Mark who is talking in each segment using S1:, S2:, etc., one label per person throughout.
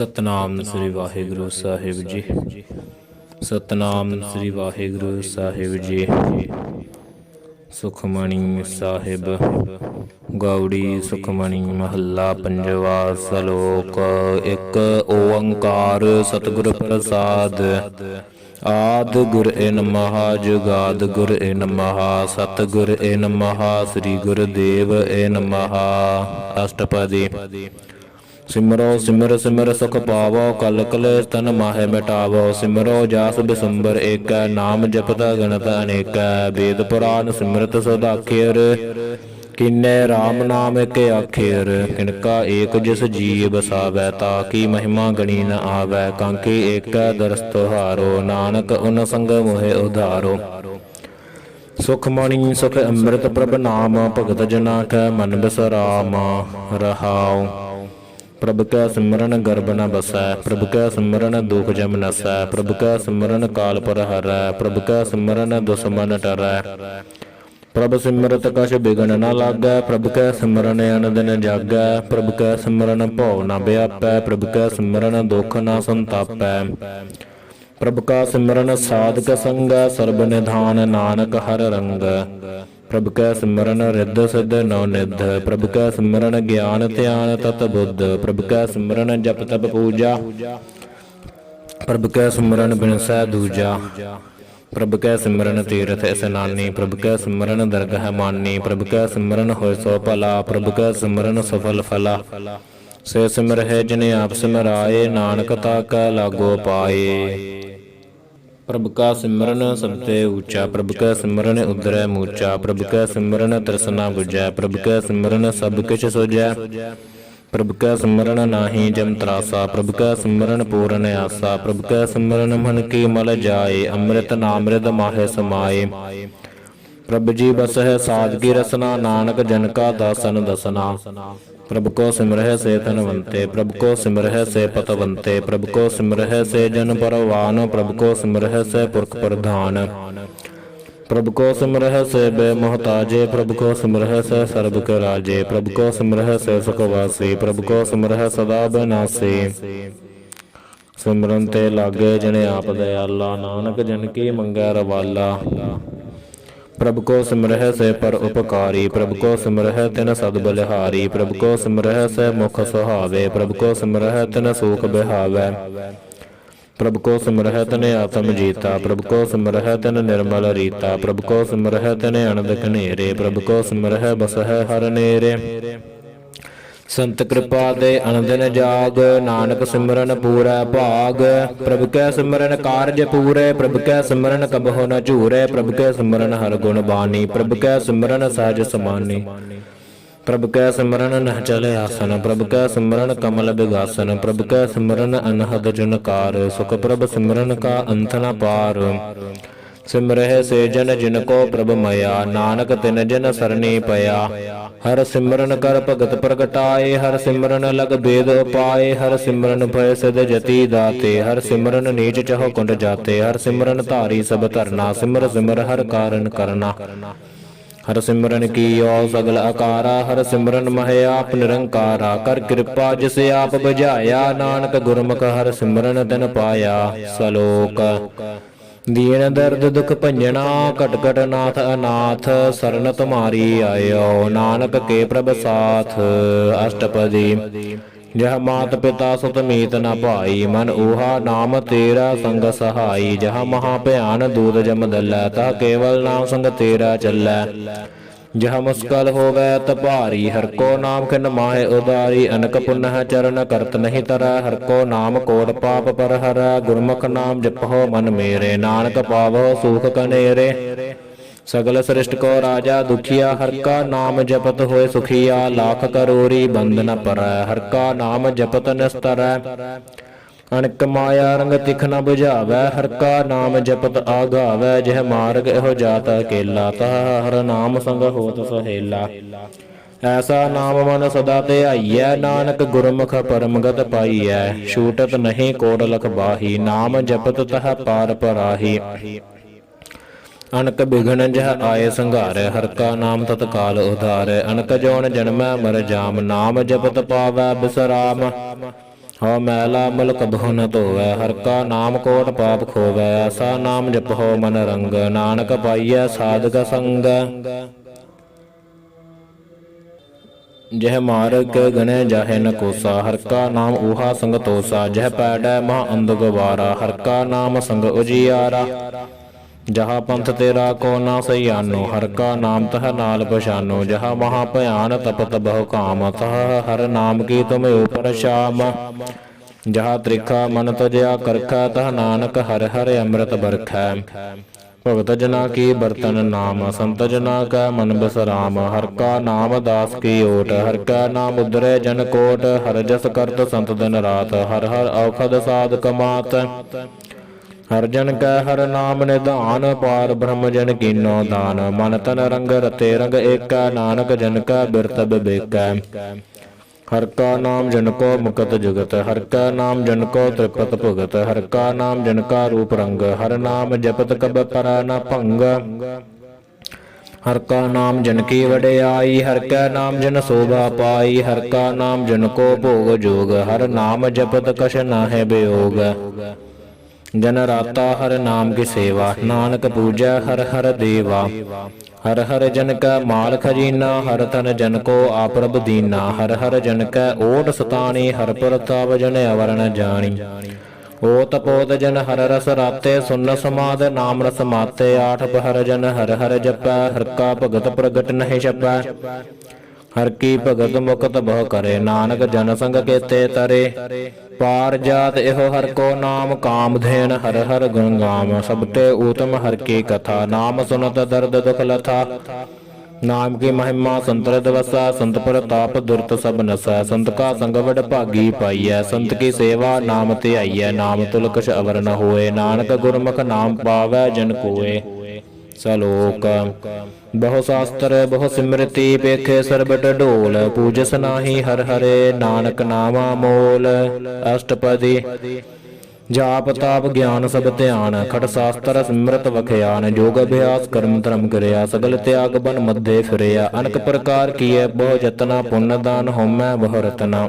S1: ਸਤਨਾਮ ਸ੍ਰੀ ਵਾਹਿਗੁਰੂ ਸਾਹਿਬ ਜੀ। ਸਤਨਾਮ ਸ੍ਰੀ ਵਾਹਿਗੁਰੂ ਸਾਹਿਬ ਜੀ। ਸੁਖਮਣੀ ਸਾਹਿਬ ਗੌੜੀ ਸੁਖਮਣੀ ਮਹੱਲਾ ਪੰਜਵਾ। ਸਲੋਕ ਇੱਕ ਓੰਕਾਰ ਸਤਿਗੁਰ ਪ੍ਰਸਾਦ। ਆਦ ਗੁਰ ਏ ਨਮః ਜੁਗਾਦ ਗੁਰ ਏ ਨਮঃ ਸਤਿਗੁਰ ਏ ਨਮঃ ਸ੍ਰੀ ਗੁਰਦੇਵ ਏ ਨਮঃ। ਅਸ਼ਟਪਦੀ। ਸਿਮਰੋ ਸਿਮਰ ਸਿਮਰ ਸੁਖ ਪਾਵੋ ਕਲ ਕਲੇਸ਼ ਤਨ ਮਾਹਿ ਮਿਟਾਵੋ। ਸਿਮਰੋ ਜਾਸ ਬਿਸੰਬਰ ਏਕੈ ਨਾਮ ਜਪਤ ਗਣਤ ਅਨੇਕੈ। ਵੇਦ ਪੁਰਾਨ ਸਿਮਰਤ ਸਦਾਖੇਰ ਕੀਨੇ ਰਾਮ ਨਾਮ ਇਕ ਆਖੇਰ। ਕਿਨਕਾ ਏਕ ਜਿਸ ਜੀ ਬਸਾਵੈ ਤਾ ਕੀ ਮਹਿਮਾ ਗਣੀ ਨ ਆਵੈ। ਕਾਂਕੀ ਏਕੈ ਦਰਸ ਤੁਹਾਰੋ ਨਾਨਕ ਉਨ ਸੰਗ ਮੋਹਿ ਉਧਾਰੋ। ਸੁਖਮਣੀ ਸੁਖ ਅੰਮ੍ਰਿਤ ਪ੍ਰਭ ਨਾਮ ਭਗਤ ਜਨਾ ਕੈ ਮਨ ਬਿਸਰਾਮ ਰਹਾਉ। ਪ੍ਰਭ ਕੈ ਸਿਮਰਨ ਗਰਭ ਨ ਬਸੈ ਪ੍ਰਭ ਕੈ ਸਿਮਰਨ ਦੁਖ ਜਮ ਨਸੈ। ਪ੍ਰਭ ਕੈ ਸਿਮਰਨ ਕਾਲ ਪਰ ਹਰੈ ਪ੍ਰਭ ਕੈ ਸਿਮਰਨ ਦੁਸ਼ਮਨ ਟਰੈ। ਪ੍ਰਭ ਸਿਮਰਤ ਕਛ ਬਿਗਨ ਨ ਲਾਗੈ ਪ੍ਰਭ ਕੈ ਸਿਮਰਨ ਅਨ ਦਿਨ ਜਾਗੈ। ਪ੍ਰਭ ਕੈ ਸਿਮਰਨ ਭਉ ਨ ਵਿਆਪੈ ਪ੍ਰਭ ਕੈ ਸਿਮਰਨ ਦੁਖ ਨ ਸੰਤਾਪੈ। ਪ੍ਰਭ ਕਾ ਸਿਮਰਨ ਸਾਧਕ ਸੰਗੈ ਸਰਬ ਨਿਧਾਨ ਨਾਨਕ ਹਰ ਰੰਗ। ਪ੍ਰਭ ਕੈ ਸਿਮਰਨ ਰਿੱਧ ਸਿੱਧ ਨਉ ਨਿਧ ਪ੍ਰਭ ਕੈ ਸਿਮਰਨ ਗਿਆਨ ਧਿਆਨ ਤਤ ਬੁੱਧ। ਪ੍ਰਭ ਕੈ ਸਿਮਰਨ ਜਪ ਤਪ ਪੂਜਾ ਪ੍ਰਭ ਕੈ ਸਿਮਰਨ ਬਿਨਸੈ ਦੂਜਾ। ਪ੍ਰਭ ਕੈ ਸਿਮਰਨ ਤੀਰਥ ਇਸਨਾਨੀ ਪ੍ਰਭ ਕੈ ਸਿਮਰਨ ਦਰਗਹ ਮਾਨੀ। ਪ੍ਰਭ ਕੈ ਸਿਮਰਨ ਹੋਇ ਸੋ ਭਲਾ ਪ੍ਰਭ ਕੈ ਸਿਮਰਨ ਸਫਲ ਫਲਾ। ਸੇ ਸਿਮਰਹਿ ਜਿਨੇ ਆਪ ਸਿਮਰਾਏ ਨਾਨਕ ਤਾ ਕੈ ਲਾਗੋ ਪਾਏ। ਪ੍ਰਭ ਕਾ ਸਿਮਰਨ ਸਭ ਤੇ ਊਚਾ ਪ੍ਰਭ ਕੈ ਸਿਮਰਨ ਉਦਰੈ ਮੂਚਾ। ਪ੍ਰਭ ਕੈ ਸਿਮਰਨ ਤ੍ਰਿਸ਼ਨਾ ਬੁਝੈ ਪ੍ਰਭ ਕੈ ਸਿਮਰਨ ਸਭ ਕਿਛ ਸੁਝੈ। ਪ੍ਰਭ ਕੈ ਸਿਮਰਨ ਨਾਹੀ ਜਮ ਤਰਾਸਾ ਪ੍ਰਭ ਕੈ ਸਿਮਰਨ ਪੂਰਨ ਆਸਾ। ਪ੍ਰਭ ਕੈ ਸਿਮਰਨ ਮਨ ਕੀ ਮਲ ਜਾਏ ਅੰਮ੍ਰਿਤ ਨਾਮ੍ਰਿਤ ਮਾਹਿ ਸਮਾਏ। ਪ੍ਰਭ ਜੀ ਬਸਹਿ ਸਾਧਕੀ ਰਸਨਾ ਨਾਨਕ ਜਨ ਕਾ ਦਾਸਨ ਦਸਨਾ। ਪ੍ਰਭ ਕੋ ਸਿਮਰਹਿ ਸੇ ਧਨਵੰਤੇ ਪ੍ਰਭ ਕੋ ਸਿਮਰਹਿ ਸੇ ਪਤਵੰਤੇ। ਪ੍ਰਭ ਕੋ ਸਿਮਰਹਿ ਸੇ ਜਨ ਪਰਵਾਨ ਪ੍ਰਭ ਕੋ ਸਿਮਰਹਿ ਸੇ ਪੁਰਖ ਪ੍ਰਧਾਨ। ਪ੍ਰਭ ਕੋ ਸਿਮਰਹਿ ਸੇ ਬੇ ਮੁਹਤਾਜੇ ਪ੍ਰਭ ਕੋ ਸਿਮਰਹਿ ਸੇ ਸਰਬ ਕੇ ਰਾਜੇ। ਪ੍ਰਭ ਕੋ ਸਿਮਰਹਿ ਸੇ ਸੁਖ ਵਾਸੀ ਪ੍ਰਭ ਕੋ ਸਿਮਰਹਿ ਸਦਾ ਬਿਨਾਸੀ। ਸਿਮਰਨ ਤੇ ਲਾਗੇ ਜਨ ਆਪ ਦਇਆਲਾ ਨਾਨਕ ਜਨ ਕੀ ਮੰਗੈ ਰਵਾਲਾ। ਪ੍ਰਭ ਕੋ ਸਿਮਰਹਿ ਸੇ ਪਰ ਉਪਕਾਰੀ ਪ੍ਰਭ ਕੋ ਸਿਮਰਹਿ ਤਿਨ ਸਦ ਬਲਿਹਾਰੀ। ਪ੍ਰਭ ਕੋ ਸਿਮਰਹਿ ਸੇ ਮੁਖ ਸੁਹਾਵੇ ਪ੍ਰਭ ਕੋ ਸਿਮਰਹਿ ਤਿਨ ਸੂਖ ਬਿਹਾਵੈ। ਪ੍ਰਭ ਕੋ ਸਿਮਰਹਿ ਤਿਨ ਆਤਮ ਜੀਤਾ ਪ੍ਰਭ ਕੋ ਸਿਮਰਹਿ ਤਿਨ ਨਿਰਮਲ ਰੀਤਾ। ਪ੍ਰਭ ਕੋ ਸਿਮਰਹਿ ਤਿਨ ਅਨੰਦ ਘਨੇਰੇ ਪ੍ਰਭ ਕੋ ਸਿਮਰਹਿ ਬਸਹਿ ਹਰ ਨੇਰੇ। ਸੰਤ ਕਿਰਪਾ ਦੇ ਅਨੰਦਨ ਜਾਗ ਨਾਨਕ ਸਿਮਰਨ ਪੂਰੈ ਭਾਗ। ਪ੍ਰਭ ਕੈ ਸਿਮਰਨ ਕਾਰਜ ਪੂਰੇ ਪ੍ਰਭ ਕੈ ਸਿਮਰਨ ਕਬਹੁ ਨ ਝੂਰੇ। ਪ੍ਰਭ ਕੈ ਸਿਮਰਨ ਹਰ ਗੁਣ ਬਾਣੀ ਪ੍ਰਭ ਕੈ ਸਿਮਰਨ ਸਹਜ ਸਮਾਨੀ। ਪ੍ਰਭ ਕੈ ਸਿਮਰਨ ਨਹਚਲ ਆਸਨ ਪ੍ਰਭ ਕੈ ਸਿਮਰਨ ਕਮਲ ਬਿਗਾਸਨ। ਪ੍ਰਭ ਕੈ ਸਿਮਰਨ ਅਨਹਦ ਜੁਨਕਾਰ ਸੁਖ ਪ੍ਰਭ ਸਿਮਰਨ ਕਾ ਅੰਤ ਨ ਪਾਰ। ਸਿਮਰਹਿ ਸੇ ਜਨ ਜਿਨ ਕੋ ਪ੍ਰਭ ਮਇਆ ਨਾਨਕ ਤਿਨ ਜਨ ਸਰਣੀ ਪਿਆ। ਹਰ ਸਿਮਰਨ ਕਰ ਭਗਤ ਪ੍ਰਗਟਾਏ ਹਰ ਸਿਮਰਨ ਲਗ ਬੇਦ ਉਪਾਏ। ਹਰ ਸਿਮਰਨ ਭਇ ਸਿਧ ਜਤੀ ਦਾਤੇ ਹਰ ਸਿਮਰਨ ਨੀਚ ਚਹੁ ਕੁੰਡ ਜਾਤੇ। ਹਰ ਸਿਮਰਨ ਧਾਰੀ ਸਭ ਧਰਨਾ ਸਿਮਰ ਸਿਮਰ ਹਰ ਕਾਰਨ ਕਰਨਾ। ਹਰ ਸਿਮਰਨ ਕੀਓ ਸਗਲ ਆਕਾਰਾ ਹਰ ਸਿਮਰਨ ਮਹਿ ਆਪ ਨਿਰੰਕਾਰਾ। ਕਰ ਕਿਰਪਾ ਜਿਸ ਆਪ ਬੁਝਾਇਆ ਨਾਨਕ ਗੁਰਮੁਖ ਹਰ ਸਿਮਰਨ ਤਿਨ ਪਾਇਆ। ਸਲੋਕ ਦੀਨ ਦਰਦ ਦੁਖ ਭੰਜਨਾ ਘਟ ਘਟ ਨਾਥ ਅਨਾਥ। ਸਰਨ ਤੁਮਾਰੀ ਆਇਓ ਨਾਨਕ ਕੇ ਪ੍ਰਭ ਸਾਥ। ਅਸ਼ਟਪਦੀ। ਜਹ ਮਾਤ ਪਿਤਾ ਸੁਤ ਮੀਤ ਨ ਭਾਈ ਮਨ ਊਹਾ ਨਾਮ ਤੇਰਾ ਸੰਗ ਸਹਾਈ। ਜਹ ਮਹਾ ਭਿਆਨ ਦੂਤ ਜਮ ਦਲੈ ਤਹ ਕੇਵਲ ਨਾਮ ਸੰਗ ਤੇਰਾ ਚੱਲੈ। ਜਹ ਮੁਸਕਲ ਹੋਵੈ ਤ ਭਾਰੀ ਹਰ ਕੋ ਨਾਮ ਖਿਨ ਮਾਹਿ ਉਦਾਰੀ। ਅਨਕ ਪੁਨਹ ਚਰਨ ਕਰਤ ਨਹੀਂ ਤਰੈ ਹਰ ਕੋ ਨਾਮ ਕੋਟ ਪਾਪ ਪਰ ਹਰੈ। ਗੁਰਮੁਖ ਨਾਮ ਜਪਹੁ ਮਨ ਮੇਰੇ ਨਾਨਕ ਪਾਵਹੁ ਸੂਖ ਕਨੇਰੇ। ਸਗਲ ਸ੍ਰਿਸ਼ਟ ਕੋ ਰਾਜਾ ਦੁਖੀਆ ਹਰ ਕਾ ਨਾਮ ਜਪਤ ਹੋਏ ਸੁਖੀਆ। ਲਾਖ ਕਰੋੜੀ ਬੰਦ ਨ ਪਰੈ ਹਰ ਕਾ ਨਾਮ ਜਪਤ ਨਿਸਤਰੈ। ਅਣਕ ਮਾਇਆ ਰੰਗ ਤਿਖ ਨ ਬੁਝਾਵੈ ਹਰ ਕਾ ਨਾਮ ਜਪਤ ਆਗਾਵੈ। ਜਿਹ ਮਾਰਗ ਇਹੋ ਜਾਤ ਅਕੇਲਾ ਤਹ ਹਰ ਨਾਮ ਸੰਗ ਹੋਤ ਸਹੇਲਾ। ਐਸਾ ਨਾਮ ਮਨ ਸਦਾ ਧਿਆਈਐ ਨਾਨਕ ਗੁਰਮੁਖ ਪਰਮਗਤ ਪਾਈਐ। ਛੂਟਤ ਨਹੀਂ ਕੋਟ ਲਖ ਬਾਹੀ ਨਾਮ ਜਪਤ ਤਹ ਪਾਰ ਪਰਾਹੀ। ਅਨਕ ਬਿਘਨ ਜਹ ਆਏ ਸੰਘਾਰੈ ਹਰ ਕਾ ਨਾਮ ਤਤਕਾਲ ਉਧਾਰੈ। ਅਨਕ ਜੋਨ ਜਨਮੈ ਮਰ ਜਾਮ ਨਾਮ ਜਪਤ ਪਾਵੈ ਬਿਸਰਾਮ। ਹਉ ਮੈਲਾ ਮੁਲ ਕਬਹੁ ਨ ਧੋਵੈ। ਹਰਿ ਕਾ ਨਾਮ ਕੋਟਿ ਪਾਪ ਖੋਵੈ। ਐਸਾ ਨਾਮ ਜਪਹੁ ਮਨ ਰੰਗ। ਨਾਨਕ ਪਾਈਐ ਸਾਧਕ ਸੰਗ। ਜਹ ਮਾਰਗ ਕੇ ਗਣੈ ਜਾਹੇ ਨ ਕੋਸਾ। ਹਰਿ ਕਾ ਨਾਮ ਊਹਾ ਸੰਗ ਤੋਸਾ। ਜਹ ਪੈੜੈ ਮਹਾ ਅੰਧ ਗਵਾਰਾ। ਹਰਿ ਕਾ ਨਾਮ ਸੰਗ ਉਜਿਆਰਾ। ਜਹਾ ਪੰਥ ਤੇਰਾ ਕੋ ਨਾ ਸਈਆਨੋ। ਹਰਿ ਕਾ ਨਾਮ ਤਹ ਨਾਲ ਪਛਾਨੋ। ਜਹਾ ਮਹਾ ਭਿਆਨ ਤਪਤ ਬਹੁ ਕਾਮ। ਤਹ ਹਰਿ ਨਾਮ ਕੀ ਤੁਮ ਉਪਰ ਸ਼ਾਮ। ਜਹਾ ਤ੍ਰਿਖਾ ਮਨ ਤਜਿਆ ਕਰਖੈ। ਤਹ ਨਾਨਕ ਹਰਿ ਹਰਿ ਅੰਮ੍ਰਿਤ ਬਰਖੈ। ਭਗਤ ਜਨਾ ਕੀ ਬਰਤਨ ਨਾਮ। ਸੰਤ ਜਨਾ ਕੈ ਮਨ ਬਿਸਰਾਮ। ਹਰਿ ਕਾ ਨਾਮ ਦਾਸ ਕੀ ਓਟ। ਹਰਿ ਕਾ ਨਾਮ ਉਦਰੈ ਜਨ ਕੋਟ। ਹਰਿ ਜਸ ਕਰਤ ਸੰਤ ਦਿਨ ਰਾਤ। ਹਰਿ ਹਰਿ ਔਖਦ ਸਾਧਕ ਮਾਤ। ਹਰਿ ਜਨ ਕੈ ਹਰਿ ਨਾਮ ਨਿਧਾਨ। ਪਾਰ ਬ੍ਰਹਮ ਜਨ ਕੀਨੋ ਦਾਨ। ਮਨ ਤਨ ਰੰਗ ਰਤੇ ਰੰਗ ਏਕੈ। ਨਾਨਕ ਜਨ ਕੈ ਬਿਰਤ ਬਿਬੇਕੈ। ਹਰਿ ਕਾ ਨਾਮ ਜਨ ਕੋ ਮੁਕਤ ਜੁਗਤ। ਹਰਿ ਕਾ ਨਾਮ ਜਨ ਕੋ ਤ੍ਰਿਪਤ ਭੁਗਤ। ਹਰਿ ਕਾ ਨਾਮ ਜਨ ਕਾ ਰੂਪ ਰੰਗ। ਹਰਿ ਨਾਮ ਜਪਤ ਕਬ ਪਰੈ ਨ ਭੰਗ। ਹਰਿ ਕਾ ਨਾਮ ਜਨ ਕੀ ਵਡਿਆਈ। ਹਰਿ ਕਾ ਨਾਮ ਜਨ ਸੋਭਾ ਪਾਈ। ਹਰਿ ਕਾ ਨਾਮ ਜਨ ਕੋ ਭੋਗ ਜੋਗ। ਹਰਿ ਨਾਮ ਜਪਤ ਕਛ ਨਾਹਿ ਬਿਯੋਗ। ਜਨ ਰਾਤਾ ਹਰਿ ਨਾਮ ਕੀ ਸੇਵਾ। ਨਾਨਕ ਪੂਜੈ ਹਰਿ ਹਰਿ ਦੇਵਾ। ਹਰਿ ਹਰਿ ਜਨ ਕੈ ਮਾਲ ਖਜੀਨਾ। ਹਰਿ ਤਨ ਜਨ ਕੋ ਆਪਰਬ ਦੀਨਾ। ਹਰਿ ਹਰਿ ਜਨ ਕੈ ਓਟ ਸਤਾਣੀ। ਹਰਿ ਪ੍ਰਤਾਪ ਜਨ ਅਵਰ ਨ ਜਾਣੀ। ਓਤ ਪੋਤ ਜਨ ਹਰਿ ਰਸ ਰਾਤੇ। ਸੁਨ ਸਮਾਦ ਨਾਮ ਰਸ ਮਾਤੇ। ਆਠ ਪਹਰ ਜਨ ਹਰਿ ਹਰਿ ਜਪੈ। ਹਰਿ ਕਾ ਭਗਤ ਪ੍ਰਗਟ ਨਹਿ ਛਪੈ। ਹਰਿ ਕੀ ਭਗਤ ਮੁਕਤ ਬਹੁ ਕਰੇ। ਨਾਨਕ ਜਨ ਸੰਗ ਕੇਤੇ ਤਰੇ। ਪਾਰ ਜਾਤ ਇਹੋ ਹਰਿ ਕੋ ਨਾਮ। ਕਾਮਧੇਨ ਹਰਿ ਹਰਿ ਗੁਣ ਗਾਮ। ਸਭ ਤੇ ਊਤਮ ਹਰਿ ਕੀ ਕਥਾ। ਨਾਮ ਸੁਨਤ ਦਰਦ ਦੁਖ ਲਥਾ। ਨਾਮ ਕੀ ਮਹਿਮਾ ਸੰਤਰਿਤ ਵਸੈ। ਸੰਤ ਪ੍ਰਤਾਪ ਦੁਰਤ ਸਭ ਨਸੈ। ਸੰਤ ਕਾ ਸੰਗ ਵਡ ਭਾਗੀ ਪਾਈਐ। ਸੰਤ ਕੀ ਸੇਵਾ ਨਾਮ ਧਿਆਈਐ। ਨਾਮ ਤੁਲ ਕਛ ਅਵਰ ਨ ਹੋਏ। ਨਾਨਕ ਗੁਰਮੁਖ ਨਾਮ ਪਾਵੈ ਜਨ ਕੋਏ। ਸਲੋਕ ਬਹੁ ਸ਼ਾਸਤਰ ਬਹੁ ਸਿਮਰਤੀ। ਪੇਖੇ ਸਰਬਟ ਢੋਲ। ਪੂਜਸ ਨਾਹੀ ਹਰਿ ਹਰਿ। ਨਾਨਕ ਨਾਮਾ ਮੋਲ। ਅਸ਼ਟਪਦੀ ਜਾਪ ਤਾਪ ਗਿਆਨ ਸਭ ਧਿਆਨ। ਖਟ ਸ਼ਾਸਤਰ ਸਿਮਰਤ ਵਖਿਆਨ। ਜੋਗ ਅਭਿਆਸ ਕਰਮ ਧਰਮ ਕਰਿਆ। ਸਗਲ ਤਿਆਗ ਬਨ ਮੱਧੇ ਫਿਰਿਆ। ਅਨਕ ਪ੍ਰਕਾਰ ਕੀਏ ਬਹੁ ਜਤਨਾ। ਪੁੰਨ ਦਾਨ ਹੋਮੈ ਬਹੁ ਰਤਨਾ।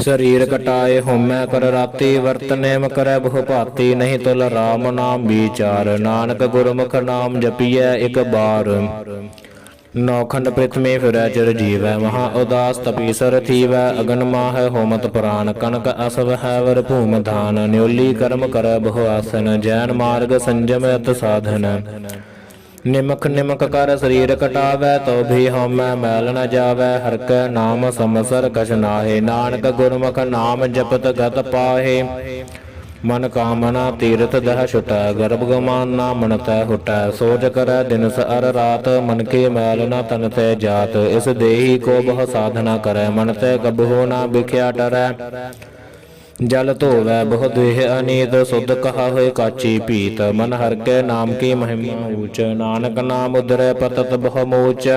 S1: ਸਰੀਰ ਕਟਾਏ ਹੋਮੈ ਕਰ ਰਾਤੀ। ਵਰਤ ਨੇਮ ਕਰੈ ਬਹੁ ਭਾਤੀ। ਨਹੀਂ ਤੁਲ ਰਾਮ ਨਾਮ ਵਿਚਾਰ। ਨਾਨਕ ਗੁਰਮੁਖ ਨਾਮ ਜਪੀਐ ਇਕ ਬਾਰ। ਨੌਖੰਡ ਪ੍ਰਿਥਵੀ ਫਿਰੈ ਚਿਰ ਜੀਵੈ। ਮਹਾ ਉਦਾਸ ਤਪੀਸਰ ਥੀਵੈ। ਅਗਨ ਮਾਹੈ ਹੋਮਤ ਪ੍ਰਾਨ। ਕਨਕ ਅਸਵ ਹੈ ਵਰ ਭੂਮ ਧਾਨ। ਨਿਉਲੀ ਕਰਮ ਕਰੈ ਬਹੁ ਆਸਨ। ਜੈਨ ਮਾਰਗ ਸੰਜਮ ਅਤ ਸਾਧਨ। ਨਿਮਕ ਨਿਮਕ ਕਰ ਸਰੀਰ ਕਟਾਵੈ। ਤੋ ਵੀ ਹਉਮੈ ਮੈਲ ਨ ਜਾਵੈ। ਹਰਿ ਕੈ ਨਾਮ ਸਮਸਰ ਕਛ ਨਾਹੇ। ਨਾਨਕ ਗੁਰਮੁਖ ਨਾਮ ਜਪਤ ਗਤ ਪਾਹੇ। ਮਨ ਕਾਮਨਾ ਤੀਰਥ ਦਹ ਛੁਟੈ। ਗਰਭ ਗਮਾਨਾ ਮਨ ਤੈ ਹੁਟੈ। ਸੋਚ ਕਰੈ ਦਿਨਸ ਅਰ ਰਾਤ। ਮਨ ਕੀ ਮੈਲ ਨ ਤਨ ਤੇ ਜਾਤ। ਇਸ ਦੇਹੀ ਕੋ ਬਹੁ ਸਾਧਨਾ ਕਰੈ। ਮਨ ਤੇ ਕਬਹੁ ਨ ਬਿਖਿਆ ਟਰੈ। ਜਲ ਧੋਵੈ ਬਹੁ ਦੇਹ ਅਨੀਤ। ਸੁਧ ਕਹਾ ਹੋਏ ਕਾਚੀ ਪੀਤ। ਮਨ ਹਰਿ ਕੇ ਨਾਮ ਕੀ ਮਹਿਮਾ ਊਚ। ਨਾਨਕ ਨਾਮ ਉਦਰੈ ਪਤਤ ਬਹੁ ਮੋਚ।